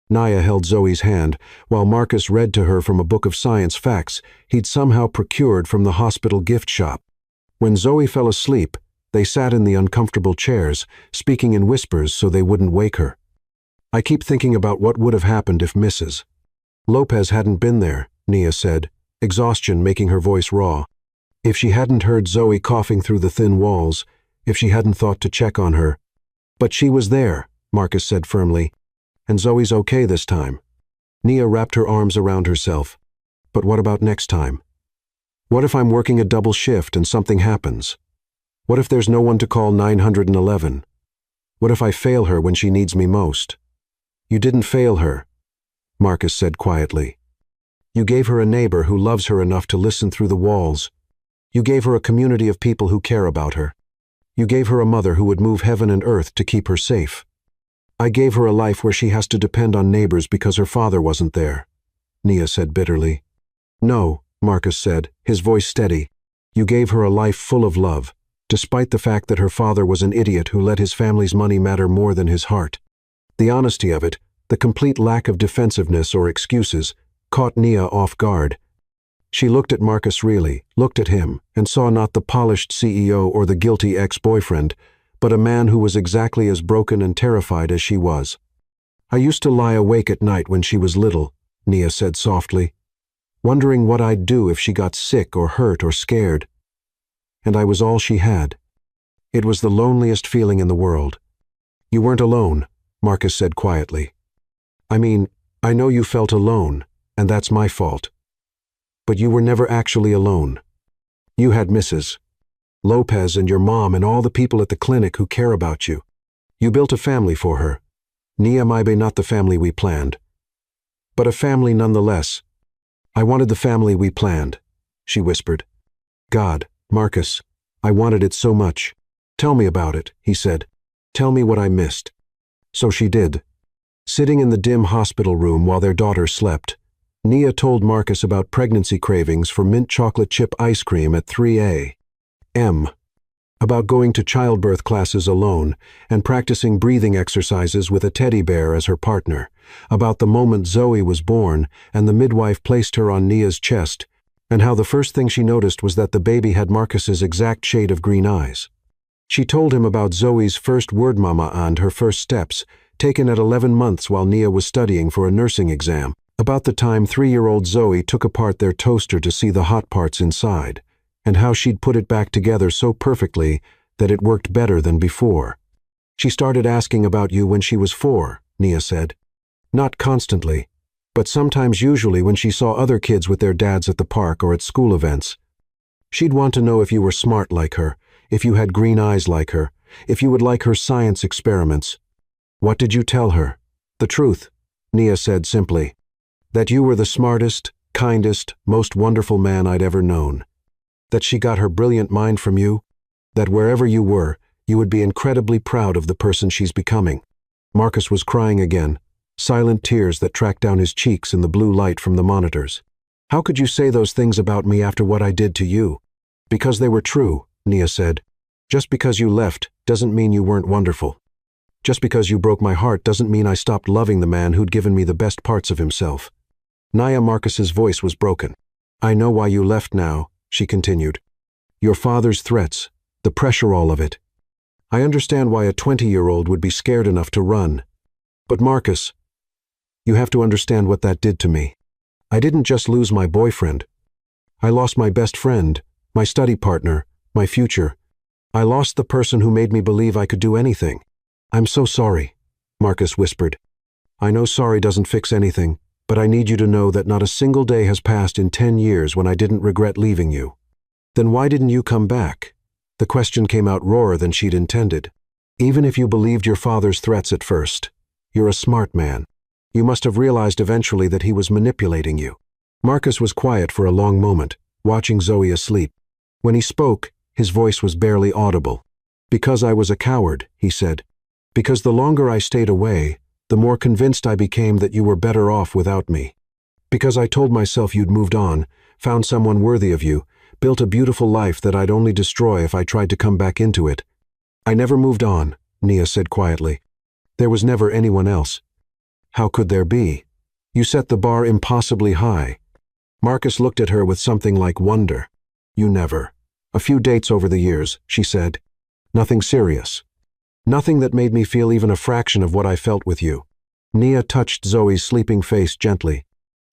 Nia held Zoe's hand, while Marcus read to her from a book of science facts he'd somehow procured from the hospital gift shop. When Zoe fell asleep, they sat in the uncomfortable chairs, speaking in whispers so they wouldn't wake her. "I keep thinking about what would have happened if Mrs. Lopez hadn't been there," Nia said, exhaustion making her voice raw. "If she hadn't heard Zoe coughing through the thin walls, if she hadn't thought to check on her." "But she was there," Marcus said firmly, "and Zoe's okay this time." Nia wrapped her arms around herself. "But what about next time? What if I'm working a double shift and something happens? What if there's no one to call 911? What if I fail her when she needs me most?" "You didn't fail her," Marcus said quietly. "You gave her a neighbor who loves her enough to listen through the walls. You gave her a community of people who care about her. You gave her a mother who would move heaven and earth to keep her safe. I gave her a life where she has to depend on neighbors because her father wasn't there," Nia said bitterly. "No," Marcus said, his voice steady. "You gave her a life full of love, despite the fact that her father was an idiot who let his family's money matter more than his heart." The honesty of it, the complete lack of defensiveness or excuses, caught Nia off guard. She looked at Marcus really, looked at him, and saw not the polished CEO or the guilty ex-boyfriend, but a man who was exactly as broken and terrified as she was. "I used to lie awake at night when she was little," Nia said softly, "wondering what I'd do if she got sick or hurt or scared. And I was all she had. It was the loneliest feeling in the world." "You weren't alone," Marcus said quietly. "I mean, I know you felt alone, and that's my fault. But you were never actually alone. You had Mrs. Lopez and your mom and all the people at the clinic who care about you. You built a family for her. Nia maybe not the family we planned, but a family nonetheless. I wanted the family we planned," she whispered. "God, Marcus, I wanted it so much. Tell me about it," he said. "Tell me what I missed." So she did. Sitting in the dim hospital room while their daughter slept, Nia told Marcus about pregnancy cravings for mint chocolate chip ice cream at 3 a.m., about going to childbirth classes alone and practicing breathing exercises with a teddy bear as her partner, about the moment Zoe was born and the midwife placed her on Nia's chest, and how the first thing she noticed was that the baby had Marcus's exact shade of green eyes. She told him about Zoe's first word mama and her first steps, taken at 11 months while Nia was studying for a nursing exam, about the time 3-year-old Zoe took apart their toaster to see the hot parts inside, and how she'd put it back together so perfectly that it worked better than before. "She started asking about you when she was 4, Nia said. "Not constantly, but sometimes usually when she saw other kids with their dads at the park or at school events. She'd want to know if you were smart like her, if you had green eyes like her, if you would like her science experiments." "What did you tell her?" "The truth," Nia said simply. That you were the smartest, kindest, most wonderful man I'd ever known. That she got her brilliant mind from you. That wherever you were, you would be incredibly proud of the person she's becoming. Marcus was crying again, silent tears that tracked down his cheeks in the blue light from the monitors. How could you say those things about me after what I did to you? Because they were true, Nia said. Just because you left doesn't mean you weren't wonderful. Just because you broke my heart doesn't mean I stopped loving the man who'd given me the best parts of himself. Nia Marcus's voice was broken. I know why you left now, she continued. Your father's threats, the pressure, all of it. I understand why a 20-year-old would be scared enough to run. But Marcus, you have to understand what that did to me. I didn't just lose my boyfriend. I lost my best friend, my study partner, my future. I lost the person who made me believe I could do anything. I'm so sorry, Marcus whispered. I know sorry doesn't fix anything, but I need you to know that not a single day has passed in 10 years when I didn't regret leaving you. Then why didn't you come back? The question came out rawer than she'd intended. Even if you believed your father's threats at first, you're a smart man. You must have realized eventually that he was manipulating you. Marcus was quiet for a long moment, watching Zoe asleep. When he spoke, his voice was barely audible. Because I was a coward, he said. Because the longer I stayed away, the more convinced I became that you were better off without me. Because I told myself you'd moved on, found someone worthy of you, built a beautiful life that I'd only destroy if I tried to come back into it. I never moved on, Nia said quietly. There was never anyone else. How could there be? You set the bar impossibly high. Marcus looked at her with something like wonder. You never. A few dates over the years, she said. Nothing serious. Nothing that made me feel even a fraction of what I felt with you. Nia touched Zoe's sleeping face gently.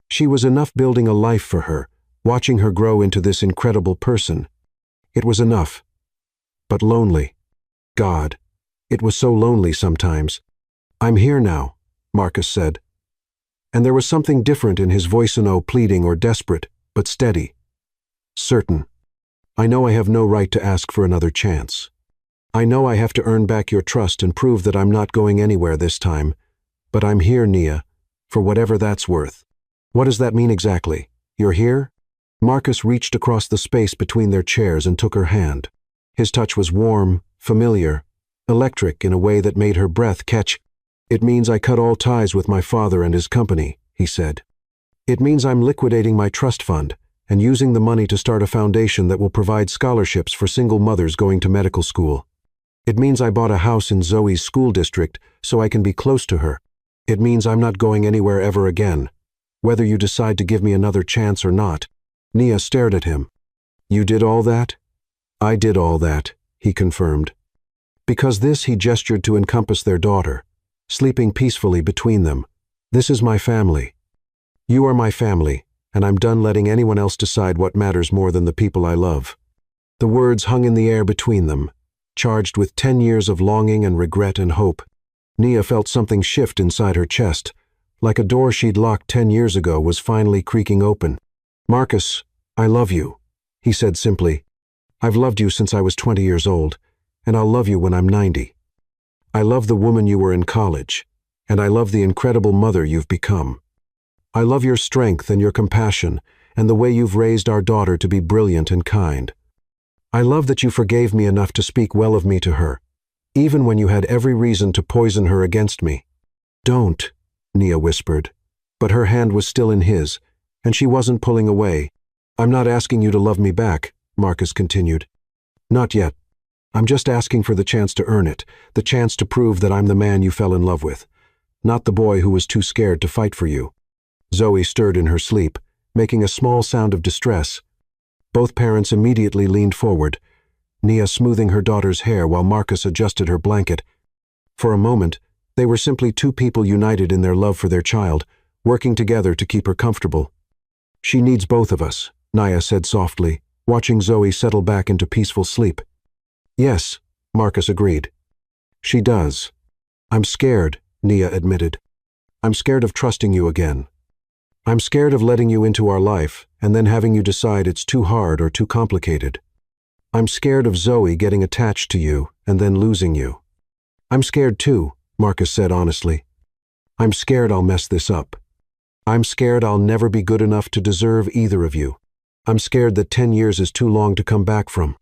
She was enough building a life for her, watching her grow into this incredible person. It was enough. But lonely. God, it was so lonely sometimes. I'm here now, Marcus said. And there was something different in his voice, no pleading or desperate, but steady. Certain. I know I have no right to ask for another chance. I know I have to earn back your trust and prove that I'm not going anywhere this time. But I'm here, Nia, for whatever that's worth. What does that mean exactly? You're here? Marcus reached across the space between their chairs and took her hand. His touch was warm, familiar, electric in a way that made her breath catch. It means I cut all ties with my father and his company, he said. It means I'm liquidating my trust fund and using the money to start a foundation that will provide scholarships for single mothers going to medical school. It means I bought a house in Zoe's school district so I can be close to her. It means I'm not going anywhere ever again, whether you decide to give me another chance or not. Nia stared at him. You did all that? I did all that, he confirmed. Because this, he gestured to encompass their daughter, sleeping peacefully between them. This is my family. You are my family, and I'm done letting anyone else decide what matters more than the people I love. The words hung in the air between them, charged with 10 years of longing and regret and hope. Nia felt something shift inside her chest, like a door she'd locked 10 years ago was finally creaking open. Marcus, I love you, he said simply. I've loved you since I was 20 years old, and I'll love you when I'm 90. I love the woman you were in college, and I love the incredible mother you've become. I love your strength and your compassion and the way you've raised our daughter to be brilliant and kind. I love that you forgave me enough to speak well of me to her, even when you had every reason to poison her against me. Don't, Nia whispered, but her hand was still in his, and she wasn't pulling away. I'm not asking you to love me back, Marcus continued. Not yet. I'm just asking for the chance to earn it, the chance to prove that I'm the man you fell in love with, not the boy who was too scared to fight for you. Zoe stirred in her sleep, making a small sound of distress. Both parents immediately leaned forward, Nia smoothing her daughter's hair while Marcus adjusted her blanket. For a moment, they were simply two people united in their love for their child, working together to keep her comfortable. She needs both of us, Nia said softly, watching Zoe settle back into peaceful sleep. Yes, Marcus agreed. She does. I'm scared, Nia admitted. I'm scared of trusting you again. I'm scared of letting you into our life and then having you decide it's too hard or too complicated. I'm scared of Zoe getting attached to you and then losing you. I'm scared too, Marcus said honestly. I'm scared I'll mess this up. I'm scared I'll never be good enough to deserve either of you. I'm scared that 10 years is too long to come back from.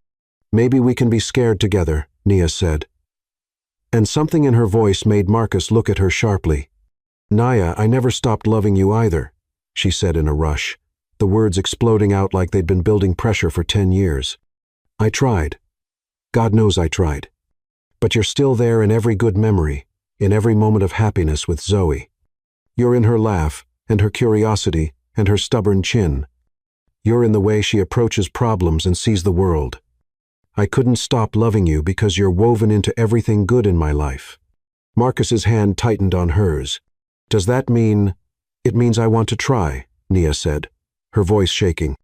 Maybe we can be scared together, Nia said. And something in her voice made Marcus look at her sharply. Nia, I never stopped loving you either, she said in a rush, the words exploding out like they'd been building pressure for 10 years. I tried. God knows I tried. But you're still there in every good memory, in every moment of happiness with Zoe. You're in her laugh, and her curiosity, and her stubborn chin. You're in the way she approaches problems and sees the world. I couldn't stop loving you because you're woven into everything good in my life. Marcus's hand tightened on hers. Does that mean... It means I want to try, Nia said, her voice shaking.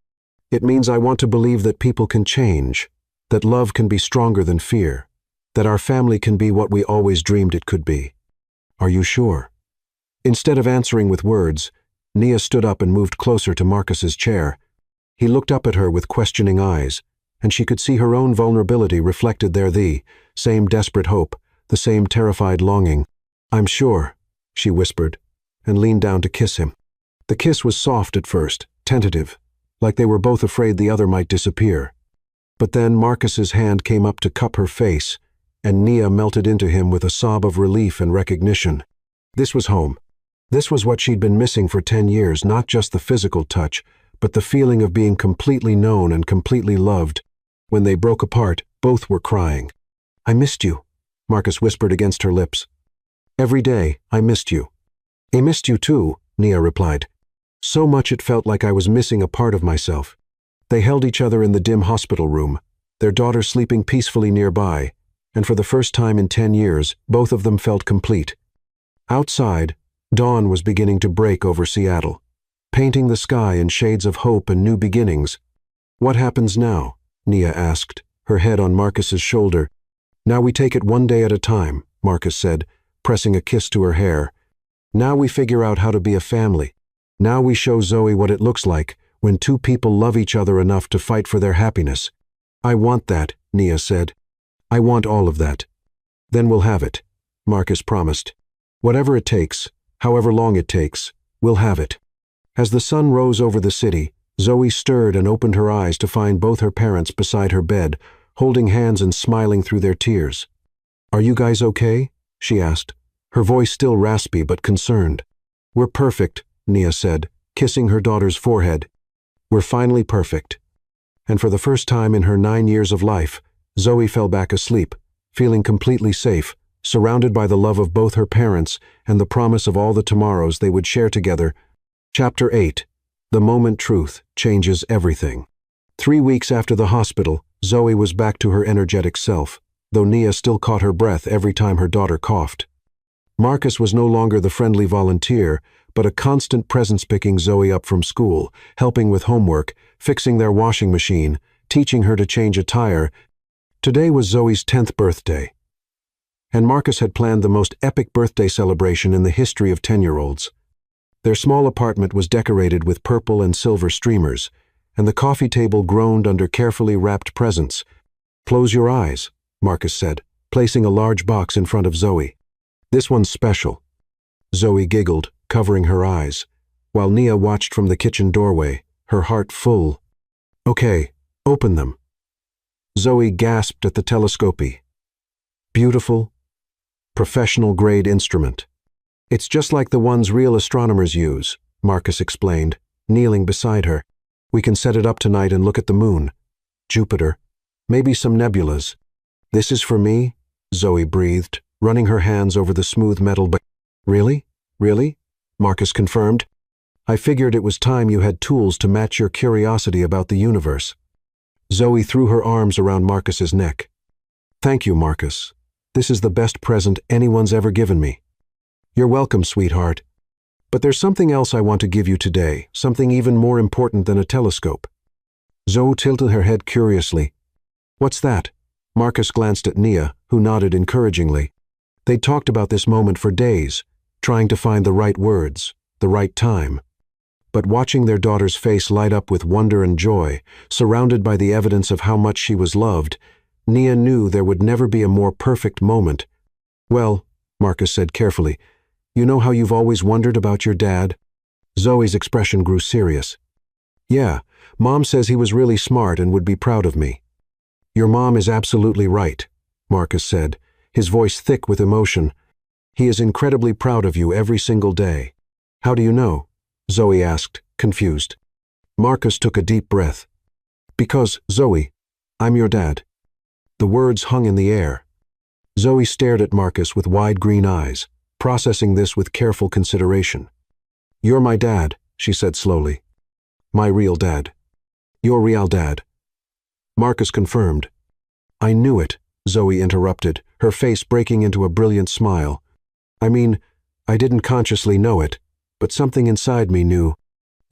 It means I want to believe that people can change, that love can be stronger than fear, that our family can be what we always dreamed it could be. Are you sure? Instead of answering with words, Nia stood up and moved closer to Marcus's chair. He looked up at her with questioning eyes, and she could see her own vulnerability reflected there, the same desperate hope, the same terrified longing. I'm sure, she whispered, and leaned down to kiss him. The kiss was soft at first, tentative, like they were both afraid the other might disappear. But then Marcus's hand came up to cup her face, and Nia melted into him with a sob of relief and recognition. This was home. This was what she'd been missing for 10 years, not just the physical touch, but the feeling of being completely known and completely loved. When they broke apart, both were crying. I missed you, Marcus whispered against her lips. Every day, I missed you. I missed you too, Nia replied. So much it felt like I was missing a part of myself. They held each other in the dim hospital room, their daughter sleeping peacefully nearby, and for the first time in 10 years, both of them felt complete. Outside, dawn was beginning to break over Seattle, painting the sky in shades of hope and new beginnings. What happens now? Nia asked, her head on Marcus's shoulder. Now we take it one day at a time, Marcus said, pressing a kiss to her hair. Now we figure out how to be a family. Now we show Zoe what it looks like when two people love each other enough to fight for their happiness. I want that, Nia said. I want all of that. Then we'll have it, Marcus promised. Whatever it takes, however long it takes, we'll have it. As the sun rose over the city, Zoe stirred and opened her eyes to find both her parents beside her bed, holding hands and smiling through their tears. Are you guys okay? She asked, her voice still raspy but concerned. We're perfect, Nia said, kissing her daughter's forehead. We're finally perfect. And for the first time in her 9 years of life, Zoe fell back asleep, feeling completely safe, surrounded by the love of both her parents and the promise of all the tomorrows they would share together. Chapter 8. The moment truth changes everything. 3 weeks after the hospital, Zoe was back to her energetic self, though Nia still caught her breath every time her daughter coughed. Marcus was no longer the friendly volunteer, but a constant presence picking Zoe up from school, helping with homework, fixing their washing machine, teaching her to change a tire. Today was Zoe's 10th birthday, and Marcus had planned the most epic birthday celebration in the history of 10-year-olds. Their small apartment was decorated with purple and silver streamers, and the coffee table groaned under carefully wrapped presents. Close your eyes, Marcus said, placing a large box in front of Zoe. This one's special. Zoe giggled, covering her eyes, while Nia watched from the kitchen doorway, her heart full. Okay, open them. Zoe gasped at the telescopy. Beautiful, professional-grade instrument. It's just like the ones real astronomers use, Marcus explained, kneeling beside her. We can set it up tonight and look at the moon, Jupiter, maybe some nebulas. This is for me, Zoe breathed, running her hands over the smooth metal. But really? Really? Marcus confirmed. I figured it was time you had tools to match your curiosity about the universe. Zoe threw her arms around Marcus's neck. Thank you, Marcus. This is the best present anyone's ever given me. You're welcome, sweetheart. But there's something else I want to give you today, something even more important than a telescope. Zoe tilted her head curiously. What's that? Marcus glanced at Nia, who nodded encouragingly. They'd talked about this moment for days, trying to find the right words, the right time. But watching their daughter's face light up with wonder and joy, surrounded by the evidence of how much she was loved, Nia knew there would never be a more perfect moment. Well, Marcus said carefully, You know how you've always wondered about your dad? Zoe's expression grew serious. Yeah, Mom says he was really smart and would be proud of me. Your mom is absolutely right, Marcus said, his voice thick with emotion. He is incredibly proud of you every single day. How do you know? Zoe asked, confused. Marcus took a deep breath. Because, Zoe, I'm your dad. The words hung in the air. Zoe stared at Marcus with wide green eyes, processing this with careful consideration. You're my dad, she said slowly. My real dad. Your real dad. Marcus confirmed. I knew it, Zoe interrupted, her face breaking into a brilliant smile. I mean, I didn't consciously know it, but something inside me knew.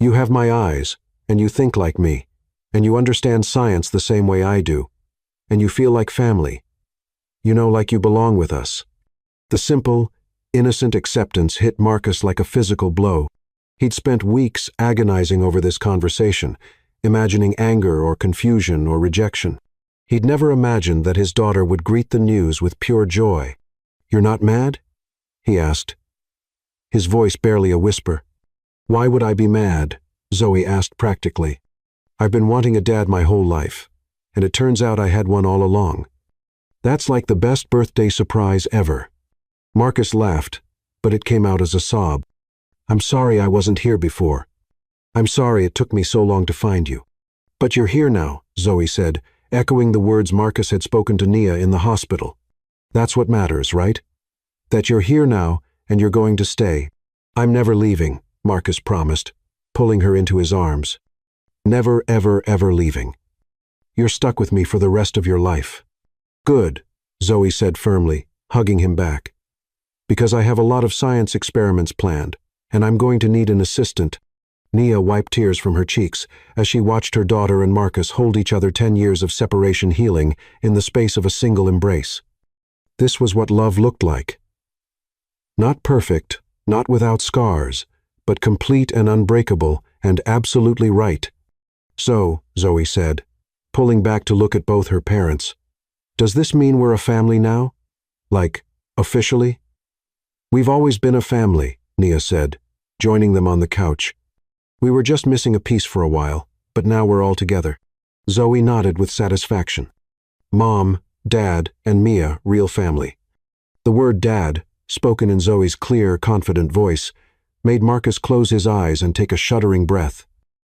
You have my eyes, and you think like me, and you understand science the same way I do, and you feel like family. You know, like you belong with us. The simple, innocent acceptance hit Marcus like a physical blow. He'd spent weeks agonizing over this conversation, imagining anger or confusion or rejection. He'd never imagined that his daughter would greet the news with pure joy. You're not mad? He asked. His voice barely a whisper. Why would I be mad? Zoe asked practically. I've been wanting a dad my whole life, and it turns out I had one all along. That's like the best birthday surprise ever. Marcus laughed, but it came out as a sob. I'm sorry I wasn't here before. I'm sorry it took me so long to find you. But you're here now, Zoe said, echoing the words Marcus had spoken to Nia in the hospital. That's what matters, right? That you're here now and you're going to stay. I'm never leaving, Marcus promised, pulling her into his arms. Never, ever, ever leaving. You're stuck with me for the rest of your life. Good, Zoe said firmly, hugging him back. Because I have a lot of science experiments planned, and I'm going to need an assistant. Nia wiped tears from her cheeks as she watched her daughter and Marcus hold each other 10 years of separation healing in the space of a single embrace. This was what love looked like. Not perfect, not without scars, but complete and unbreakable and absolutely right. So, Zoe said, pulling back to look at both her parents, does this mean we're a family now? Like, officially? We've always been a family, Nia said, joining them on the couch. We were just missing a piece for a while, but now we're all together. Zoe nodded with satisfaction. Mom, Dad, and Mia, real family. The word dad, spoken in Zoe's clear, confident voice, made Marcus close his eyes and take a shuddering breath.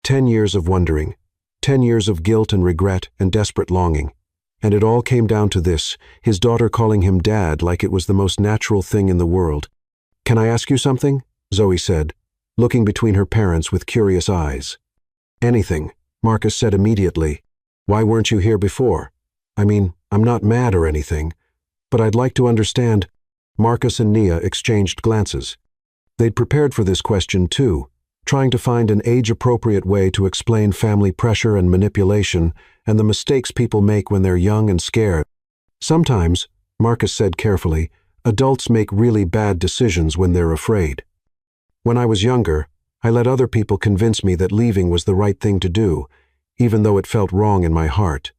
10 years of wondering, 10 years of guilt and regret and desperate longing. And it all came down to this, his daughter calling him dad like it was the most natural thing in the world. Can I ask you something? Zoe said, looking between her parents with curious eyes. Anything, Marcus said immediately. Why weren't you here before? I mean, I'm not mad or anything, but I'd like to understand. Marcus and Nia exchanged glances. They'd prepared for this question too, trying to find an age-appropriate way to explain family pressure and manipulation and the mistakes people make when they're young and scared. Sometimes, Marcus said carefully, adults make really bad decisions when they're afraid. When I was younger, I let other people convince me that leaving was the right thing to do, even though it felt wrong in my heart.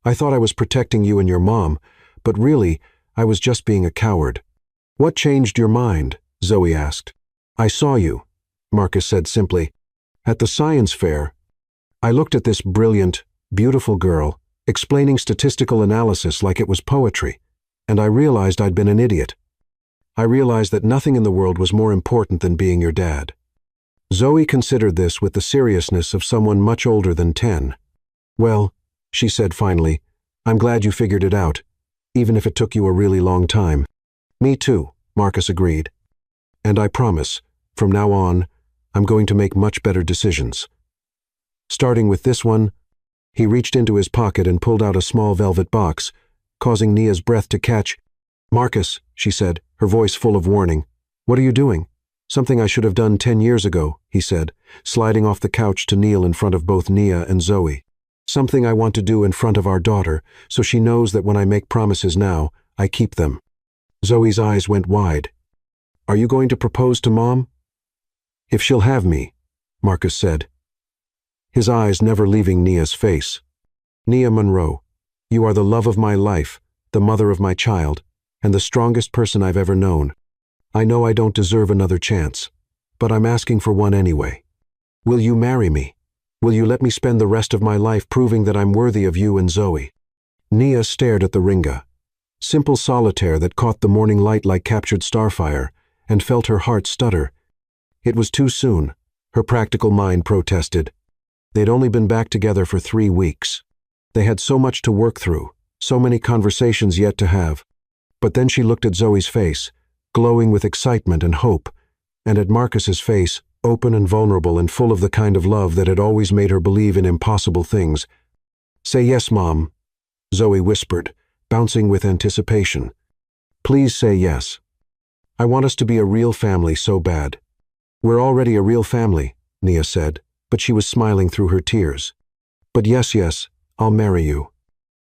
I thought I was protecting you and your mom, but really, I was just being a coward. What changed your mind? Zoe asked. I saw you, Marcus said simply. At the science fair, I looked at this brilliant, beautiful girl, explaining statistical analysis like it was poetry, and I realized I'd been an idiot. I realized that nothing in the world was more important than being your dad. Zoe considered this with the seriousness of someone much older than 10. Well, she said finally, I'm glad you figured it out, even if it took you a really long time. Me too, Marcus agreed. And I promise, from now on, I'm going to make much better decisions. Starting with this one, he reached into his pocket and pulled out a small velvet box, causing Nia's breath to catch. Marcus, she said, her voice full of warning. What are you doing? Something I should have done 10 years ago, he said, sliding off the couch to kneel in front of both Nia and Zoe. Something I want to do in front of our daughter, so she knows that when I make promises now, I keep them. Zoe's eyes went wide. Are you going to propose to Mom? If she'll have me, Marcus said, his eyes never leaving Nia's face. Nia Monroe, you are the love of my life, the mother of my child, and the strongest person I've ever known. I know I don't deserve another chance, but I'm asking for one anyway. Will you marry me? Will you let me spend the rest of my life proving that I'm worthy of you and Zoe?" Nia stared at the ringa, simple solitaire that caught the morning light like captured starfire, and felt her heart stutter. It was too soon, her practical mind protested. They'd only been back together for 3 weeks. They had so much to work through, so many conversations yet to have. But then she looked at Zoe's face, glowing with excitement and hope, and at Marcus's face, open and vulnerable and full of the kind of love that had always made her believe in impossible things. "Say yes, Mom," Zoe whispered, bouncing with anticipation. "Please say yes. I want us to be a real family so bad." "We're already a real family," Nia said, but she was smiling through her tears. "But yes, I'll marry you."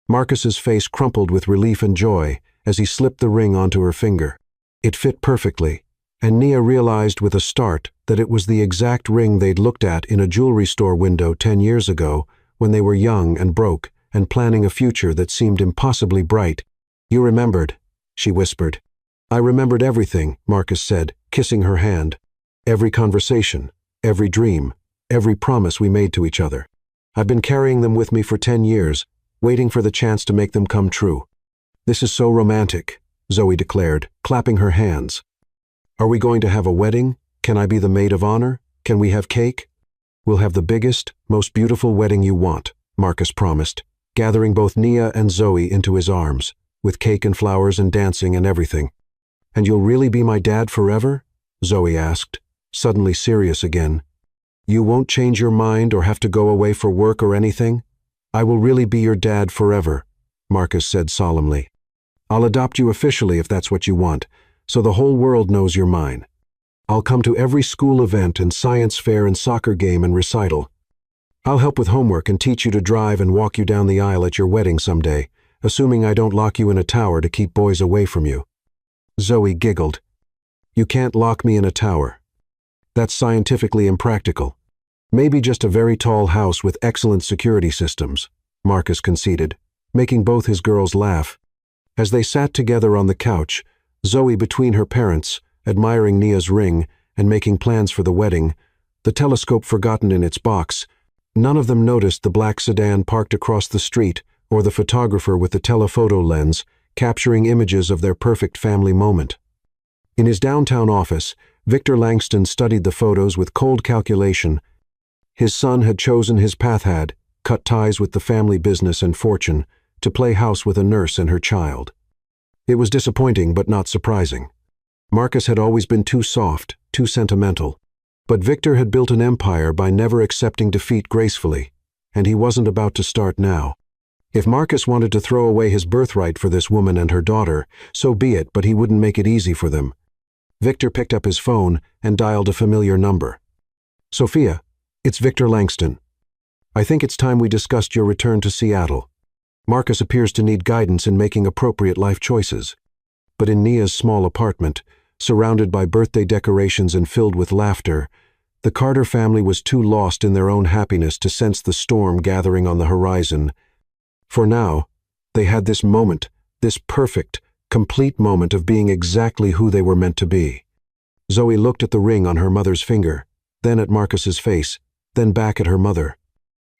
Marcus's face crumpled with relief and joy as he slipped the ring onto her finger. It fit perfectly, and Nia realized with a start that it was the exact ring they'd looked at in a jewelry store window 10 years ago when they were young and broke and planning a future that seemed impossibly bright. "You remembered," she whispered. "I remembered everything," Marcus said, kissing her hand. "Every conversation, every dream, every promise we made to each other. I've been carrying them with me for 10 years, waiting for the chance to make them come true." "This is so romantic," Zoe declared, clapping her hands. "Are we going to have a wedding? Can I be the maid of honor? Can we have cake?" "We'll have the biggest, most beautiful wedding you want," Marcus promised, gathering both Nia and Zoe into his arms, with cake and flowers and dancing and everything. "And you'll really be my dad forever?" Zoe asked, suddenly serious again. "You won't change your mind or have to go away for work or anything? I will really be your dad forever," Marcus said solemnly. "I'll adopt you officially if that's what you want, so the whole world knows you're mine. I'll come to every school event and science fair and soccer game and recital. I'll help with homework and teach you to drive and walk you down the aisle at your wedding someday, assuming I don't lock you in a tower to keep boys away from you." Zoe giggled. "You can't lock me in a tower. That's scientifically impractical. Maybe just a very tall house with excellent security systems," Marcus conceded, making both his girls laugh. As they sat together on the couch, Zoe between her parents, admiring Nia's ring and making plans for the wedding, the telescope forgotten in its box, none of them noticed the black sedan parked across the street or the photographer with the telephoto lens capturing images of their perfect family moment. In his downtown office, Victor Langston studied the photos with cold calculation. His son had chosen his path, had cut ties with the family business and fortune, to play house with a nurse and her child. It was disappointing but not surprising. Marcus had always been too soft, too sentimental. But Victor had built an empire by never accepting defeat gracefully, and he wasn't about to start now. If Marcus wanted to throw away his birthright for this woman and her daughter, so be it, but he wouldn't make it easy for them. Victor picked up his phone and dialed a familiar number. "Sophia, it's Victor Langston. I think it's time we discussed your return to Seattle. Marcus appears to need guidance in making appropriate life choices." But in Nia's small apartment, surrounded by birthday decorations and filled with laughter, the Carter family was too lost in their own happiness to sense the storm gathering on the horizon. For now, they had this moment, this perfect, complete moment of being exactly who they were meant to be. Zoe looked at the ring on her mother's finger, then at Marcus's face, then back at her mother.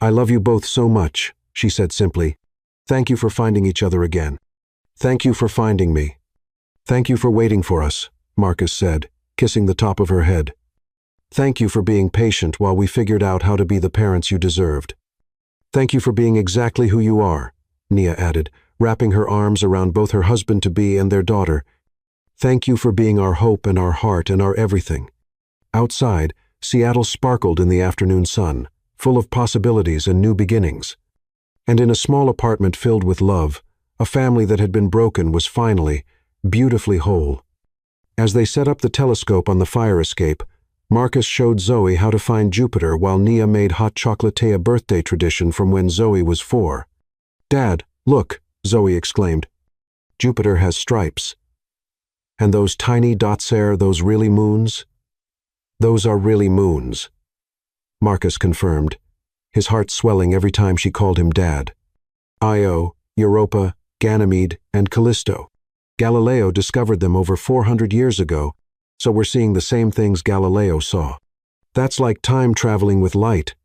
"I love you both so much," she said simply. "Thank you for finding each other again. Thank you for finding me. Thank you for waiting for us," Marcus said, kissing the top of her head. "Thank you for being patient while we figured out how to be the parents you deserved. Thank you for being exactly who you are," Nia added, wrapping her arms around both her husband-to-be and their daughter. "Thank you for being our hope and our heart and our everything." Outside, Seattle sparkled in the afternoon sun, full of possibilities and new beginnings. And in a small apartment filled with love, a family that had been broken was finally, beautifully whole. As they set up the telescope on the fire escape, Marcus showed Zoe how to find Jupiter while Nia made hot chocolatea birthday tradition from when Zoe was 4. "Dad, look," Zoe exclaimed. "Jupiter has stripes. And those tiny dots there, those really moons?" "Those are really moons," Marcus confirmed, his heart swelling every time she called him Dad. Io, Europa, Ganymede, and Callisto. Galileo discovered them over 400 years ago, So we're seeing the same things Galileo saw. That's like time traveling with light.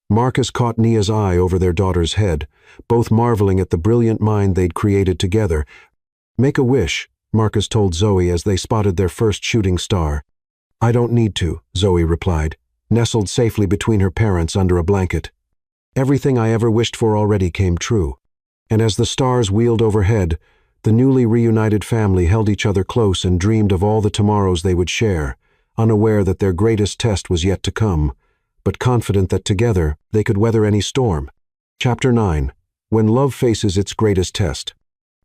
Marcus caught Nia's eye over their daughter's head, both marveling at the brilliant mind they'd created together. "Make a wish," Marcus told Zoe as they spotted their first shooting star. "I don't need to," Zoe replied, nestled safely between her parents under a blanket. Everything I ever wished for already came true. And as the stars wheeled overhead, the newly reunited family held each other close and dreamed of all the tomorrows they would share, unaware that their greatest test was yet to come, but confident that together they could weather any storm. Chapter 9. When Love Faces Its Greatest Test.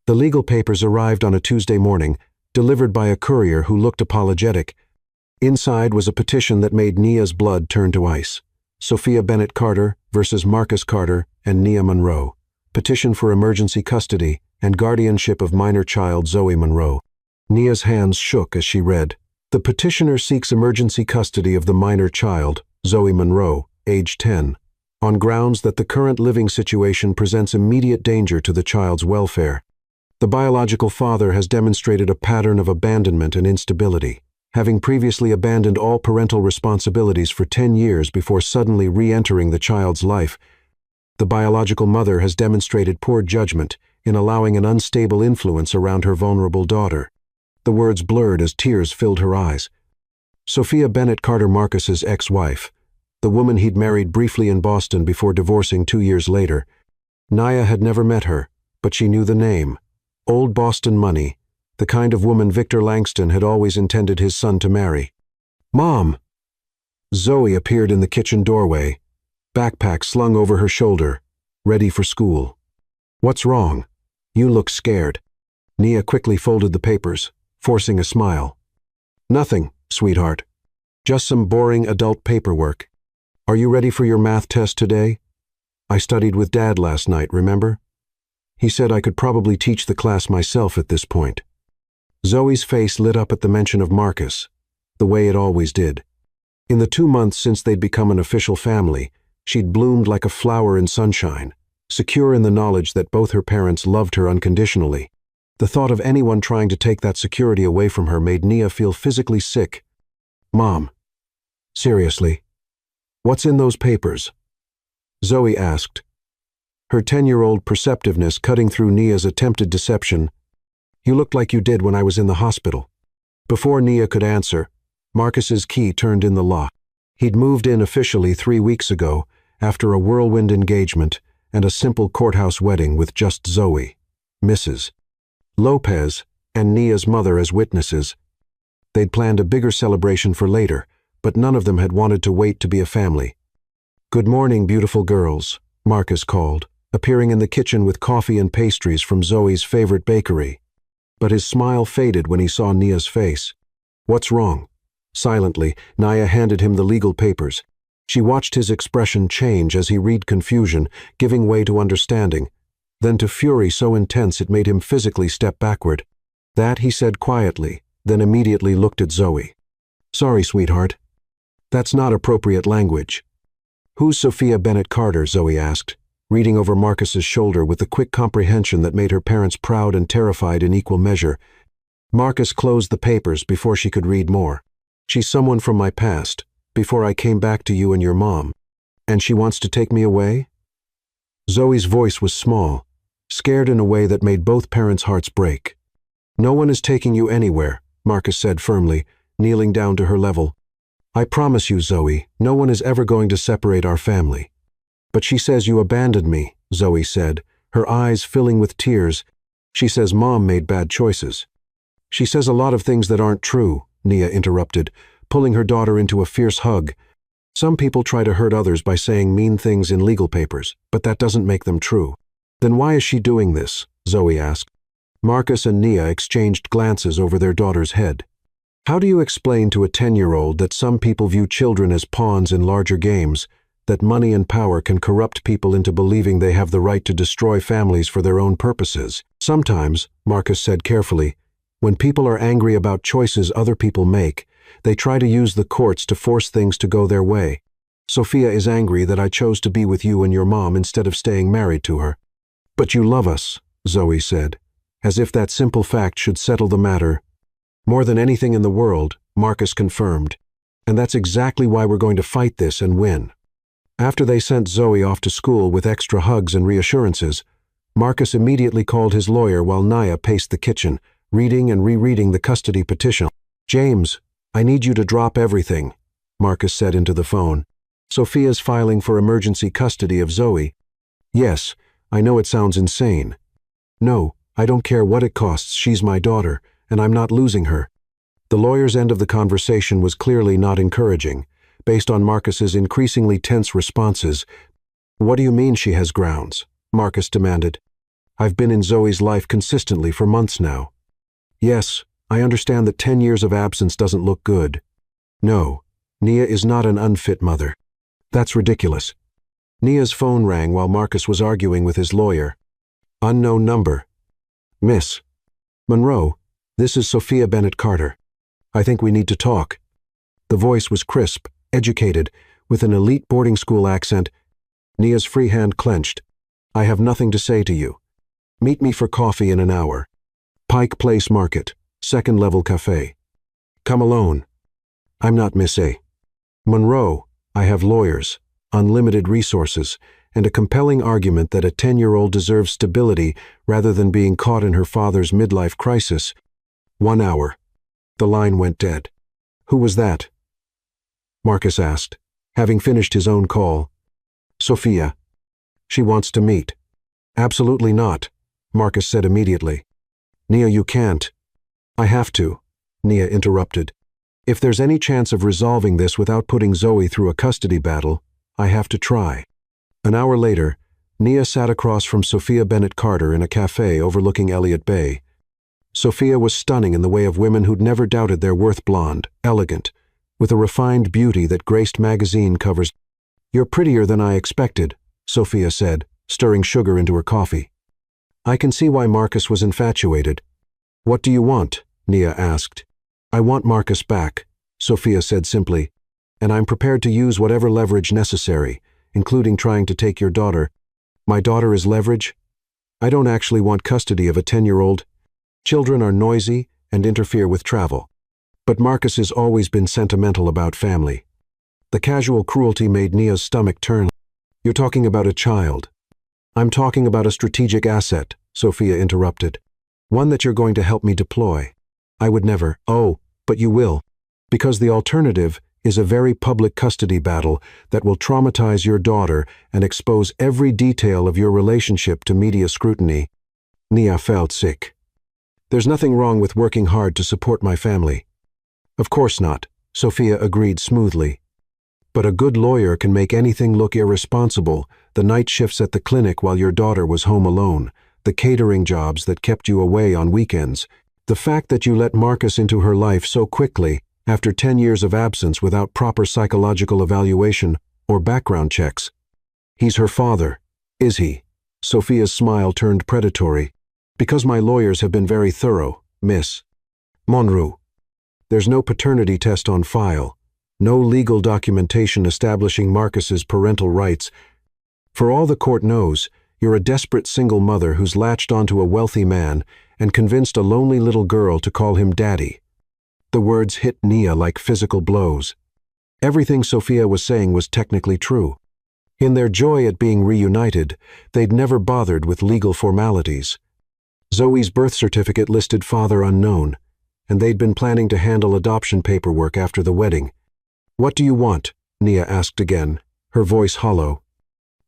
The legal papers arrived on a Tuesday morning, delivered by a courier who looked apologetic. Inside was a petition that made Nia's blood turn to ice. Sophia Bennett Carter versus Marcus Carter and Nia Monroe. Petition for emergency custody and guardianship of minor child Zoe Monroe. Nia's hands shook as she read. The petitioner seeks emergency custody of the minor child, Zoe Monroe, age 10, on grounds that the current living situation presents immediate danger to the child's welfare. The biological father has demonstrated a pattern of abandonment and instability, having previously abandoned all parental responsibilities for 10 years before suddenly re-entering the child's life. The biological mother has demonstrated poor judgment in allowing an unstable influence around her vulnerable daughter. The words blurred as tears filled her eyes. Sophia Bennett Carter, Marcus's ex-wife, the woman he'd married briefly in Boston before divorcing 2 years later. Nia had never met her, but she knew the name. Old Boston Money, the kind of woman Victor Langston had always intended his son to marry. "Mom!" Zoe appeared in the kitchen doorway, backpack slung over her shoulder, ready for school. "What's wrong? You look scared." Nia quickly folded the papers, forcing a smile. "Nothing, sweetheart. Just some boring adult paperwork. Are you ready for your math test today? I studied with Dad last night, remember? He said I could probably teach the class myself at this point." Zoe's face lit up at the mention of Marcus, the way it always did. In the 2 months since they'd become an official family, she'd bloomed like a flower in sunshine, secure in the knowledge that both her parents loved her unconditionally. The thought of anyone trying to take that security away from her made Nia feel physically sick. "Mom, seriously, what's in those papers?" Zoe asked, her 10-year-old perceptiveness cutting through Nia's attempted deception. "You looked like you did when I was in the hospital." Before Nia could answer, Marcus's key turned in the lock. He'd moved in officially 3 weeks ago, after a whirlwind engagement and a simple courthouse wedding with just Zoe, Mrs. Lopez, and Nia's mother as witnesses. They'd planned a bigger celebration for later, but none of them had wanted to wait to be a family. "Good morning, beautiful girls," Marcus called, appearing in the kitchen with coffee and pastries from Zoe's favorite bakery. But his smile faded when he saw Nia's face. "What's wrong?" Silently, Nia handed him the legal papers. She watched his expression change as he read confusion, giving way to understanding, then to fury so intense it made him physically step backward. "That," he said quietly, then immediately looked at Zoe. "Sorry, sweetheart. That's not appropriate language." "Who's Sophia Bennett Carter?" Zoe asked, reading over Marcus's shoulder with the quick comprehension that made her parents proud and terrified in equal measure. Marcus closed the papers before she could read more. "She's someone from my past, before I came back to you and your mom. And she wants to take me away?" Zoe's voice was small, scared in a way that made both parents' hearts break. "No one is taking you anywhere," Marcus said firmly, kneeling down to her level. "I promise you, Zoe, no one is ever going to separate our family." "But she says you abandoned me," Zoe said, her eyes filling with tears. "She says Mom made bad choices." "She says a lot of things that aren't true," Nia interrupted, pulling her daughter into a fierce hug. "Some people try to hurt others by saying mean things in legal papers, but that doesn't make them true." "Then why is she doing this?" Zoe asked. Marcus and Nia exchanged glances over their daughter's head. "How do you explain to a 10-year-old that some people view children as pawns in larger games, that money and power can corrupt people into believing they have the right to destroy families for their own purposes?" "Sometimes," Marcus said carefully, "when people are angry about choices other people make, they try to use the courts to force things to go their way. Sophia is angry that I chose to be with you and your mom instead of staying married to her." "But you love us," Zoe said, as if that simple fact should settle the matter. "More than anything in the world," Marcus confirmed. And that's exactly why we're going to fight this and win. After they sent Zoe off to school with extra hugs and reassurances, Marcus immediately called his lawyer while Naya paced the kitchen, reading and rereading the custody petition. "James, I need you to drop everything," Marcus said into the phone. "Sophia's filing for emergency custody of Zoe." "Yes, I know it sounds insane." "No, I don't care what it costs, she's my daughter, and I'm not losing her." The lawyer's end of the conversation was clearly not encouraging, based on Marcus's increasingly tense responses. "What do you mean she has grounds?" Marcus demanded. "I've been in Zoe's life consistently for months now." "Yes, I understand that 10 years of absence doesn't look good." "No, Nia is not an unfit mother." "That's ridiculous." Nia's phone rang while Marcus was arguing with his lawyer. Unknown number. "Miss Monroe, this is Sophia Bennett Carter. I think we need to talk." The voice was crisp, educated, with an elite boarding school accent. Nia's free hand clenched. "I have nothing to say to you. Meet me for coffee in an hour. Pike Place Market, second-level cafe. Come alone." "I'm not Miss A. Monroe, I have lawyers, unlimited resources, and a compelling argument that a 10-year-old deserves stability rather than being caught in her father's midlife crisis." 1 hour. The line went dead. "Who was that?" Marcus asked, having finished his own call. "Sophia. She wants to meet." "Absolutely not," Marcus said immediately. "Nia, you can't." "I have to," Nia interrupted. "If there's any chance of resolving this without putting Zoe through a custody battle, I have to try." An hour later, Nia sat across from Sophia Bennett Carter in a cafe overlooking Elliott Bay. Sophia was stunning in the way of women who'd never doubted their worth. Blonde, elegant, with a refined beauty that graced magazine covers. "You're prettier than I expected," Sophia said, stirring sugar into her coffee. I can see why Marcus was infatuated. "What do you want?" Nia asked. "I want Marcus back," Sophia said simply, "and I'm prepared to use whatever leverage necessary, including trying to take your daughter." "My daughter is leverage?" "I don't actually want custody of a 10-year-old. Children are noisy and interfere with travel. But Marcus has always been sentimental about family." The casual cruelty made Nia's stomach turn. "You're talking about a child." "I'm talking about a strategic asset," Sophia interrupted. "One that you're going to help me deploy." "I would never." "Oh, but you will. Because the alternative is a very public custody battle that will traumatize your daughter and expose every detail of your relationship to media scrutiny." Nia felt sick. "There's nothing wrong with working hard to support my family." "Of course not," Sophia agreed smoothly. "But a good lawyer can make anything look irresponsible, the night shifts at the clinic while your daughter was home alone, the catering jobs that kept you away on weekends, the fact that you let Marcus into her life so quickly after 10 years of absence without proper psychological evaluation or background checks. He's her father, is he?" Sophia's smile turned predatory. "Because my lawyers have been very thorough, Miss Monroe. There's no paternity test on file, no legal documentation establishing Marcus's parental rights. For all the court knows, you're a desperate single mother who's latched onto a wealthy man and convinced a lonely little girl to call him daddy." The words hit Nia like physical blows. Everything Sophia was saying was technically true. In their joy at being reunited, they'd never bothered with legal formalities. Zoe's birth certificate listed father unknown, and they'd been planning to handle adoption paperwork after the wedding. "What do you want?" Nia asked again, her voice hollow.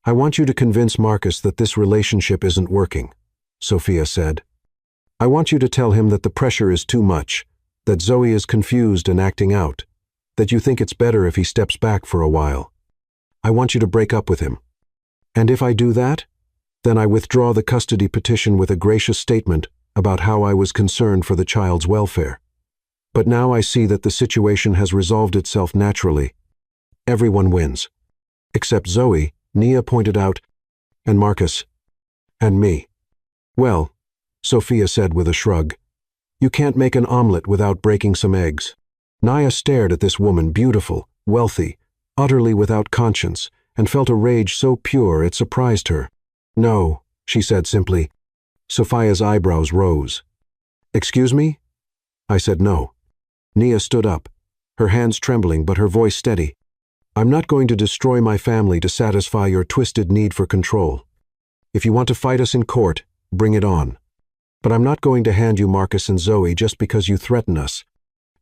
"I want you to convince Marcus that this relationship isn't working," Sophia said. "I want you to tell him that the pressure is too much, that Zoe is confused and acting out, that you think it's better if he steps back for a while. I want you to break up with him. And if I do that, then I withdraw the custody petition with a gracious statement about how I was concerned for the child's welfare. But now I see that the situation has resolved itself naturally. Everyone wins. Except Zoe," Nia pointed out, "and Marcus. And me." "Well," Sophia said with a shrug, "you can't make an omelet without breaking some eggs." Nia stared at this woman, beautiful, wealthy, utterly without conscience, and felt a rage so pure it surprised her. "No," she said simply. Sophia's eyebrows rose. "Excuse me?" I said no. Nia stood up, her hands trembling but her voice steady. "I'm not going to destroy my family to satisfy your twisted need for control. If you want to fight us in court, bring it on. But I'm not going to hand you Marcus and Zoe just because you threaten us."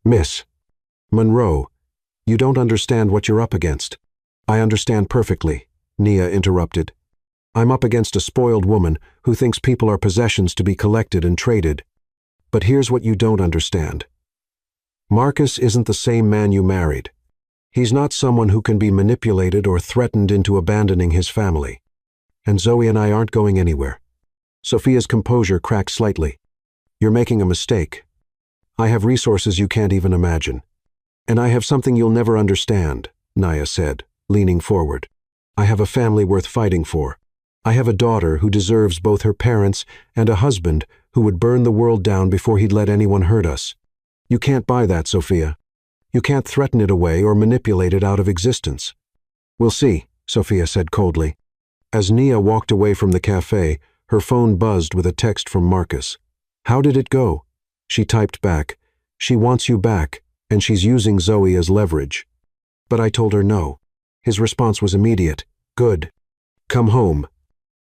"Miss Monroe, you don't understand what you're up against." "I understand perfectly," Nia interrupted. "I'm up against a spoiled woman who thinks people are possessions to be collected and traded. But here's what you don't understand. Marcus isn't the same man you married. He's not someone who can be manipulated or threatened into abandoning his family. And Zoe and I aren't going anywhere." Sophia's composure cracked slightly. "You're making a mistake. I have resources you can't even imagine. And I have something you'll never understand," Nia said, leaning forward. "I have a family worth fighting for. I have a daughter who deserves both her parents and a husband who would burn the world down before he'd let anyone hurt us. You can't buy that, Sophia. You can't threaten it away or manipulate it out of existence." "We'll see," Sophia said coldly. As Nia walked away from the cafe, her phone buzzed with a text from Marcus. "How did it go?" She typed back, "She wants you back, and she's using Zoe as leverage." "But I told her no." His response was immediate. "Good. Come home.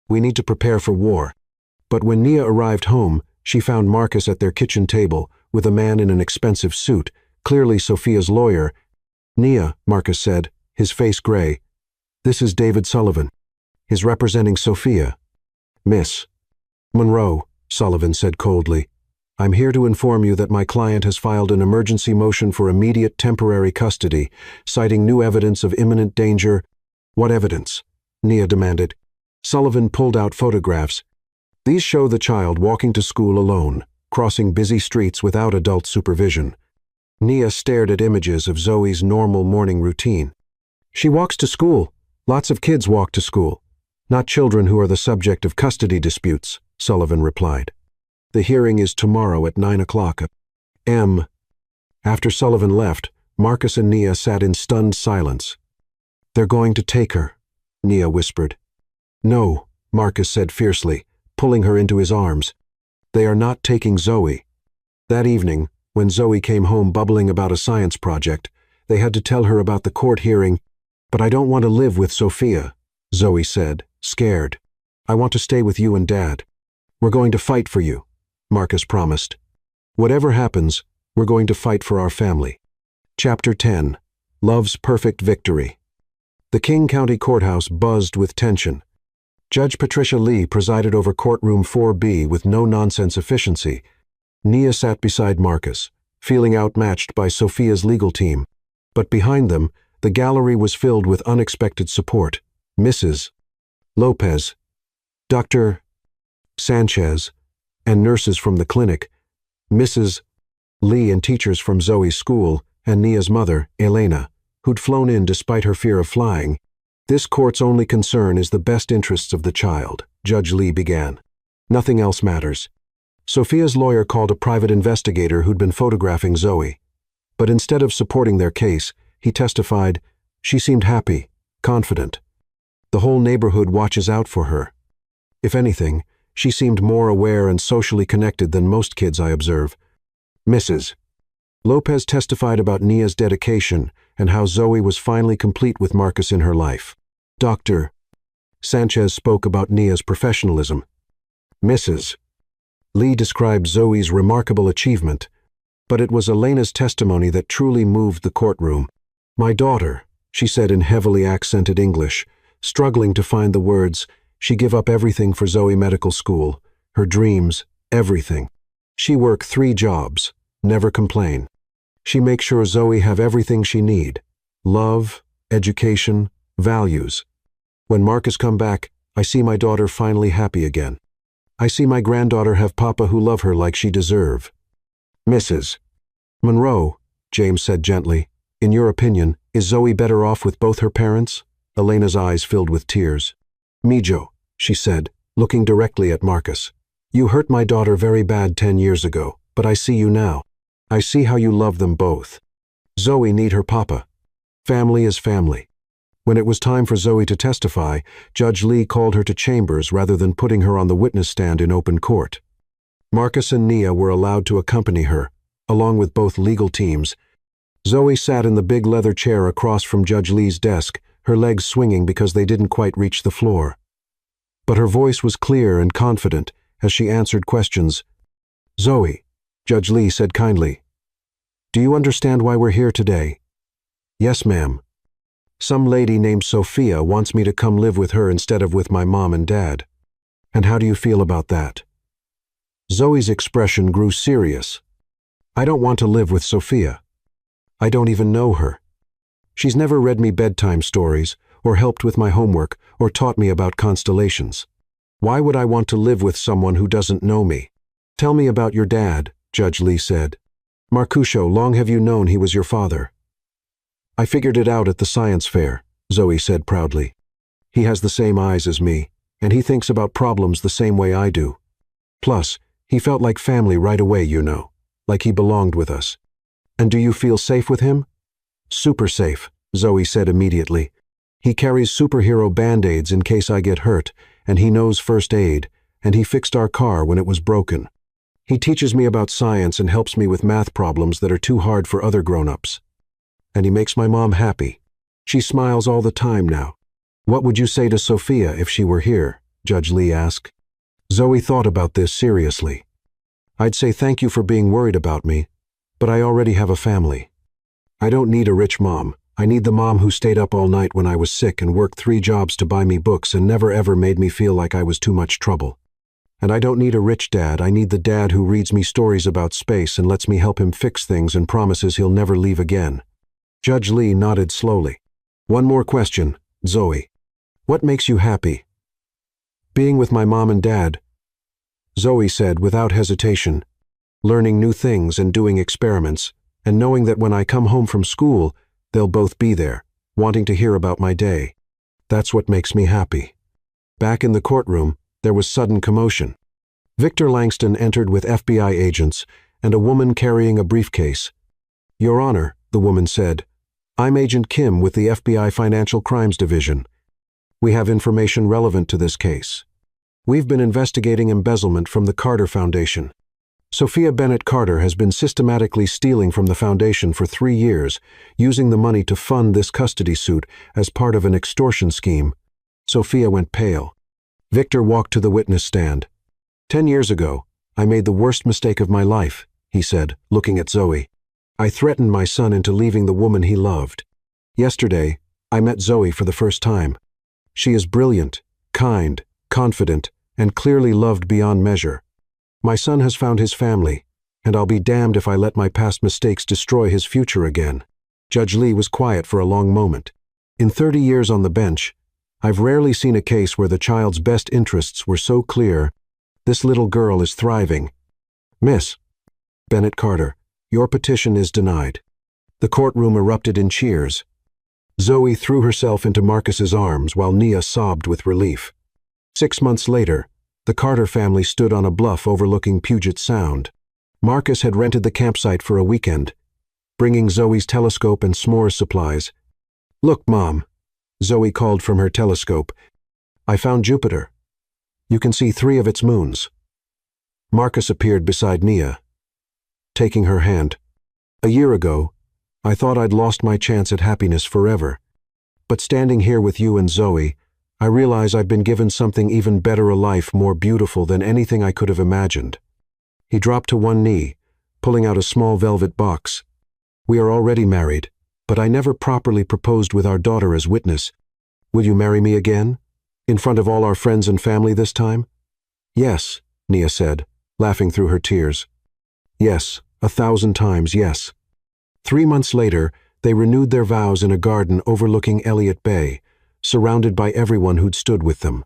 We need to prepare for war." But when Nia arrived home, she found Marcus at their kitchen table with a man in an expensive suit, clearly Sophia's lawyer. "Nia," Marcus said, his face gray, "this is David Sullivan. He's representing Sophia." "Miss Monroe," Sullivan said coldly, "I'm here to inform you that my client has filed an emergency motion for immediate temporary custody, citing new evidence of imminent danger." "What evidence?" Nia demanded. Sullivan pulled out photographs. "These show the child walking to school alone, crossing busy streets without adult supervision." Nia stared at images of Zoe's normal morning routine. "She walks to school. Lots of kids walk to school. Not children who are the subject of custody disputes," Sullivan replied. "The hearing is tomorrow at 9 o'clock a.m." After Sullivan left, Marcus and Nia sat in stunned silence. "They're going to take her," Nia whispered. "No," Marcus said fiercely, pulling her into his arms. "They are not taking Zoe." That evening, when Zoe came home bubbling about a science project, they had to tell her about the court hearing. "But I don't want to live with Sophia," Zoe said, scared. "I want to stay with you and Dad." "We're going to fight for you," Marcus promised. "Whatever happens, we're going to fight for our family." Chapter 10. Love's Perfect Victory. The King County Courthouse buzzed with tension. Judge Patricia Lee presided over courtroom 4B with no-nonsense efficiency. Nia sat beside Marcus, feeling outmatched by Sophia's legal team. But behind them, the gallery was filled with unexpected support. Mrs. Lopez, Dr. Sanchez, and nurses from the clinic, Mrs. Lee and teachers from Zoe's school, and Nia's mother, Elena, who'd flown in despite her fear of flying. "This court's only concern is the best interests of the child," Judge Lee began. "Nothing else matters." Sophia's lawyer called a private investigator who'd been photographing Zoe. But instead of supporting their case, he testified, "She seemed happy, confident. The whole neighborhood watches out for her. If anything, she seemed more aware and socially connected than most kids I observe." Mrs. Lopez testified about Nia's dedication and how Zoe was finally complete with Marcus in her life. Dr. Sanchez spoke about Nia's professionalism. Mrs. Lee described Zoe's remarkable achievement, but it was Elena's testimony that truly moved the courtroom. "My daughter," she said in heavily accented English, struggling to find the words. "She give up everything for Zoe Medical School, her dreams, everything. She work 3 jobs, never complain. She make sure Zoe have everything she need, love, education, values. When Marcus come back, I see my daughter finally happy again. I see my granddaughter have papa who love her like she deserve." Mrs. Monroe, James said gently, "in your opinion, is Zoe better off with both her parents?" Elena's eyes filled with tears. "Mijo," she said, looking directly at Marcus. "You hurt my daughter very bad 10 years ago, but I see you now. I see how you love them both. Zoe need her papa. Family is family." When it was time for Zoe to testify, Judge Lee called her to chambers rather than putting her on the witness stand in open court. Marcus and Nia were allowed to accompany her, along with both legal teams. Zoe sat in the big leather chair across from Judge Lee's desk, her legs swinging because they didn't quite reach the floor. But her voice was clear and confident as she answered questions. "Zoe," Judge Lee said kindly, "do you understand why we're here today?" "Yes, ma'am. Some lady named Sophia wants me to come live with her instead of with my mom and dad. And how do you feel about that?" Zoe's expression grew serious. "I don't want to live with Sophia. I don't even know her. She's never read me bedtime stories, or helped with my homework, or taught me about constellations. Why would I want to live with someone who doesn't know me?" "Tell me about your dad," Judge Lee said. "Marcusio, long have you known he was your father?" "I figured it out at the science fair," Zoe said proudly. "He has the same eyes as me, and he thinks about problems the same way I do. Plus, he felt like family right away, you know, like he belonged with us." "And do you feel safe with him?" "Super safe," Zoe said immediately. "He carries superhero Band-Aids in case I get hurt, and he knows first aid, and he fixed our car when it was broken. He teaches me about science and helps me with math problems that are too hard for other grown-ups. And he makes my mom happy. She smiles all the time now." "What would you say to Sophia if she were here?" Judge Lee asked. Zoe thought about this seriously. "I'd say thank you for being worried about me, but I already have a family. I don't need a rich mom. I need the mom who stayed up all night when I was sick and worked 3 jobs to buy me books and never ever made me feel like I was too much trouble. And I don't need a rich dad. I need the dad who reads me stories about space and lets me help him fix things and promises he'll never leave again." Judge Lee nodded slowly. "One more question, Zoe. What makes you happy?" "Being with my mom and dad," Zoe said without hesitation. "Learning new things and doing experiments, and knowing that when I come home from school, they'll both be there, wanting to hear about my day. That's what makes me happy." Back in the courtroom, there was sudden commotion. Victor Langston entered with FBI agents and a woman carrying a briefcase. "Your Honor," the woman said, "I'm Agent Kim with the FBI Financial Crimes Division. We have information relevant to this case. We've been investigating embezzlement from the Carter Foundation. Sophia Bennett Carter has been systematically stealing from the foundation for 3 years, using the money to fund this custody suit as part of an extortion scheme." Sophia went pale. Victor walked to the witness stand. 10 years ago, I made the worst mistake of my life," he said, looking at Zoe. "I threatened my son into leaving the woman he loved. Yesterday, I met Zoe for the first time. She is brilliant, kind, confident, and clearly loved beyond measure. My son has found his family, and I'll be damned if I let my past mistakes destroy his future again." Judge Lee was quiet for a long moment. "In 30 years on the bench, I've rarely seen a case where the child's best interests were so clear. This little girl is thriving. Miss Bennett Carter, your petition is denied." The courtroom erupted in cheers. Zoe threw herself into Marcus's arms while Nia sobbed with relief. 6 months later, the Carter family stood on a bluff overlooking Puget Sound. Marcus had rented the campsite for a weekend, bringing Zoe's telescope and s'mores supplies. "Look, Mom," Zoe called from her telescope. "I found Jupiter. You can see 3 of its moons." Marcus appeared beside Nia, taking her hand. "A year ago, I thought I'd lost my chance at happiness forever. But standing here with you and Zoe, I realize I've been given something even better, a life more beautiful than anything I could have imagined." He dropped to one knee, pulling out a small velvet box. "We are already married, but I never properly proposed with our daughter as witness. Will you marry me again? In front of all our friends and family this time?" "Yes," Nia said, laughing through her tears. "Yes, 1,000 times yes." 3 months later, they renewed their vows in a garden overlooking Elliott Bay, surrounded by everyone who'd stood with them.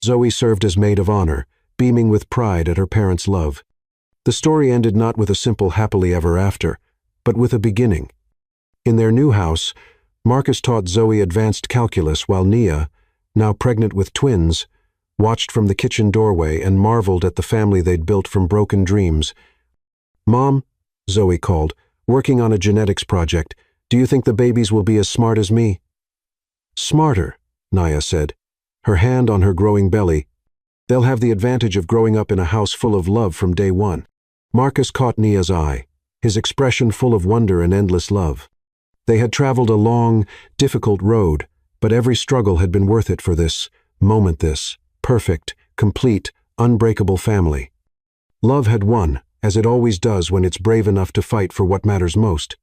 Zoe served as maid of honor, beaming with pride at her parents' love. The story ended not with a simple happily ever after, but with a beginning. In their new house, Marcus taught Zoe advanced calculus while Nia, now pregnant with twins, watched from the kitchen doorway and marveled at the family they'd built from broken dreams. "Mom," Zoe called, "working on a genetics project. Do you think the babies will be as smart as me?" "Smarter," Nia said, her hand on her growing belly. "They'll have the advantage of growing up in a house full of love from day one." Marcus caught Nia's eye, his expression full of wonder and endless love. They had traveled a long, difficult road, but every struggle had been worth it for this moment, this perfect, complete, unbreakable family. Love had won, as it always does when it's brave enough to fight for what matters most.